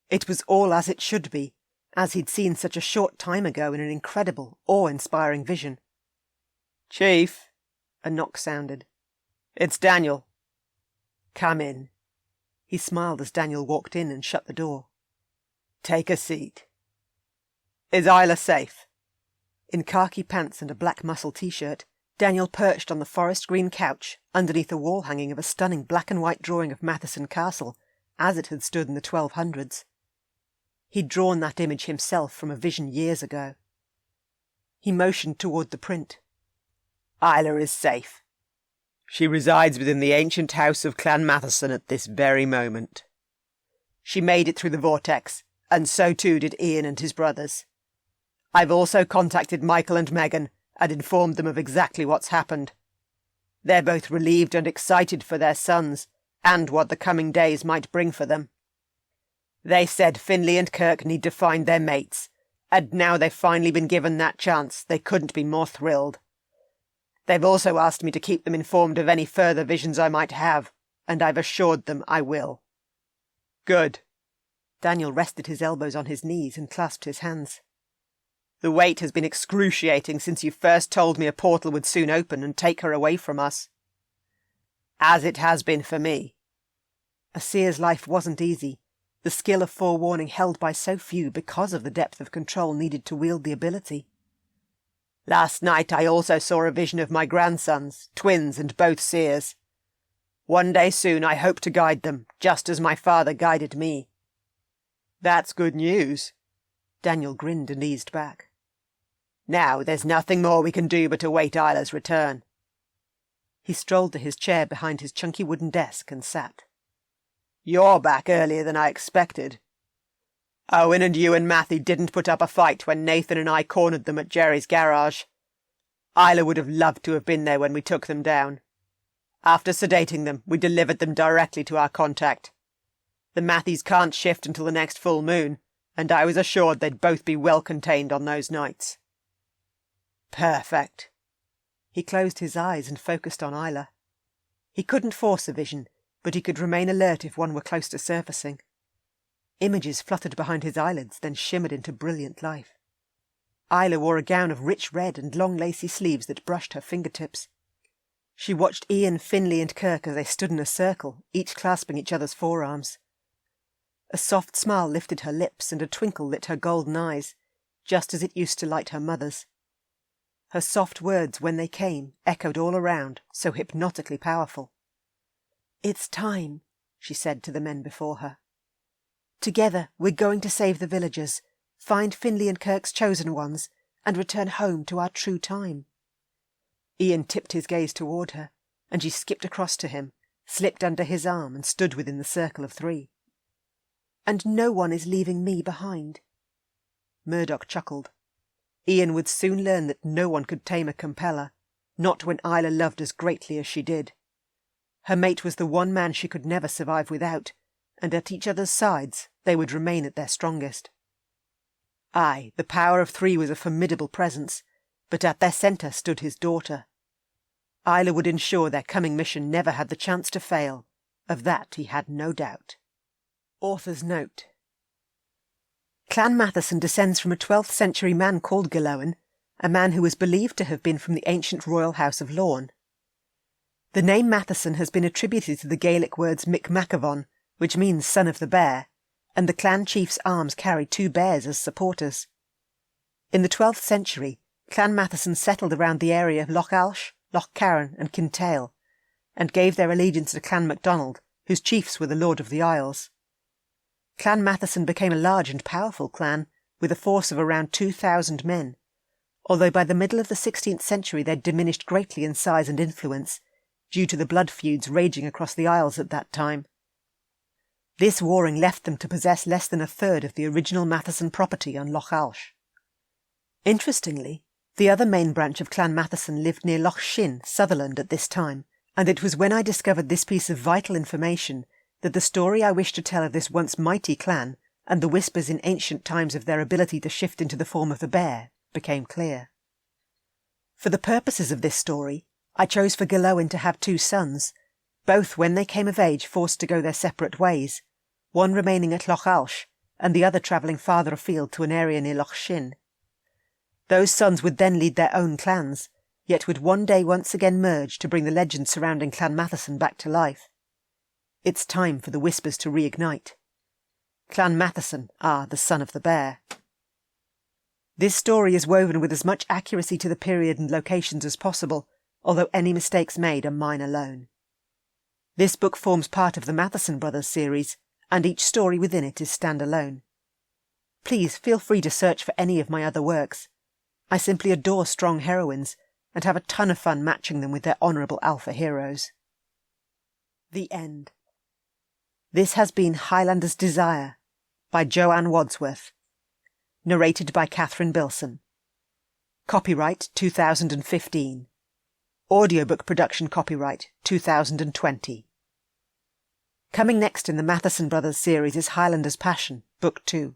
It was all as it should be, as he'd seen such a short time ago in an incredible, awe-inspiring vision. "Chief," a knock sounded. "it's Daniel." "Come in." He smiled as Daniel walked in and shut the door. "Take a seat. Is Isla safe?" In khaki pants and a black muscle t-shirt, Daniel perched on the forest green couch underneath a wall hanging of a stunning black and white drawing of Matheson Castle, as it had stood in the 1200s. He'd drawn that image himself from a vision years ago. He motioned toward the print. "Isla is safe. She resides within the ancient house of Clan Matheson at this very moment. She made it through the vortex, and so too did Ian and his brothers. I've also contacted Michael and Megan and informed them of exactly what's happened. They're both relieved and excited for their sons, and what the coming days might bring for them. They said Finlay and Kirk need to find their mates, and now they've finally been given that chance, they couldn't be more thrilled. They've also asked me to keep them informed of any further visions I might have, and I've assured them I will." "Good." Daniel rested his elbows on his knees and clasped his hands. "The wait has been excruciating since you first told me a portal would soon open and take her away from us. As it has been for me." A seer's life wasn't easy, the skill of forewarning held by so few because of the depth of control needed to wield the ability. "Last night I also saw a vision of my grandsons, twins and both seers. One day soon I hope to guide them, just as my father guided me." "That's good news." Daniel grinned and eased back. "Now there's nothing more we can do but await Isla's return." He strolled to his chair behind his chunky wooden desk and sat. "You're back earlier than I expected. Owen and you and Matthew didn't put up a fight when Nathan and I cornered them at Jerry's garage. Isla would have loved to have been there when we took them down. After sedating them, we delivered them directly to our contact. The Matthews can't shift until the next full moon, and I was assured they'd both be well contained on those nights." "Perfect." He closed his eyes and focused on Isla. He couldn't force a vision, but he could remain alert if one were close to surfacing. Images fluttered behind his eyelids, then shimmered into brilliant life. Isla wore a gown of rich red and long lacy sleeves that brushed her fingertips. She watched Ian, Finlay and Kirk as they stood in a circle, each clasping each other's forearms. A soft smile lifted her lips and a twinkle lit her golden eyes, just as it used to light her mother's. Her soft words, when they came, echoed all around, so hypnotically powerful. "It's time," she said to the men before her. "Together we're going to save the villagers, find Finlay and Kirk's chosen ones, and return home to our true time." Ian tipped his gaze toward her, and she skipped across to him, slipped under his arm and stood within the circle of 3. "And no one is leaving me behind." Murdoch chuckled. Ian would soon learn that no one could tame a compeller, not when Isla loved as greatly as she did. Her mate was the one man she could never survive without, and at each other's sides they would remain at their strongest. Aye, the power of 3 was a formidable presence, but at their centre stood his daughter. Isla would ensure their coming mission never had the chance to fail. Of that he had no doubt. Author's note. Clan Matheson descends from a 12th century man called Galowen, a man who was believed to have been from the ancient royal house of Lorne. The name Matheson has been attributed to the Gaelic words Micmacavon, which means son of the bear, and the clan chief's arms carry 2 bears as supporters. In the 12th century, Clan Matheson settled around the area of Loch Alsh, Loch Carron and Kintail, and gave their allegiance to Clan MacDonald, whose chiefs were the Lord of the Isles. Clan Matheson became a large and powerful clan, with a force of around 2,000 men, although by the middle of the 16th century they'd diminished greatly in size and influence, due to the blood feuds raging across the Isles at that time. This warring left them to possess less than a third of the original Matheson property on Loch Alsh. Interestingly, the other main branch of Clan Matheson lived near Loch Shin, Sutherland, at this time, and it was when I discovered this piece of vital information that the story I wish to tell of this once mighty clan, and the whispers in ancient times of their ability to shift into the form of the bear, became clear. For the purposes of this story, I chose for Galowen to have 2 sons, both when they came of age forced to go their separate ways, one remaining at Loch Alsh, and the other travelling farther afield to an area near Loch Shin. Those sons would then lead their own clans, yet would one day once again merge to bring the legend surrounding Clan Matheson back to life. It's time for the whispers to reignite. Clan Matheson are the son of the bear. This story is woven with as much accuracy to the period and locations as possible, although any mistakes made are mine alone. This book forms part of the Matheson Brothers series, and each story within it is standalone. Please feel free to search for any of my other works. I simply adore strong heroines, and have a ton of fun matching them with their honourable alpha heroes. The End. This has been Highlander's Desire by Joanne Wadsworth. Narrated by Catherine Bilson. Copyright 2015. Audiobook production copyright 2020. Coming next in the Matheson Brothers series is Highlander's Passion, Book 2.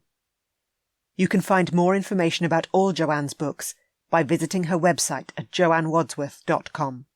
You can find more information about all Joanne's books by visiting her website at joannewadsworth.com.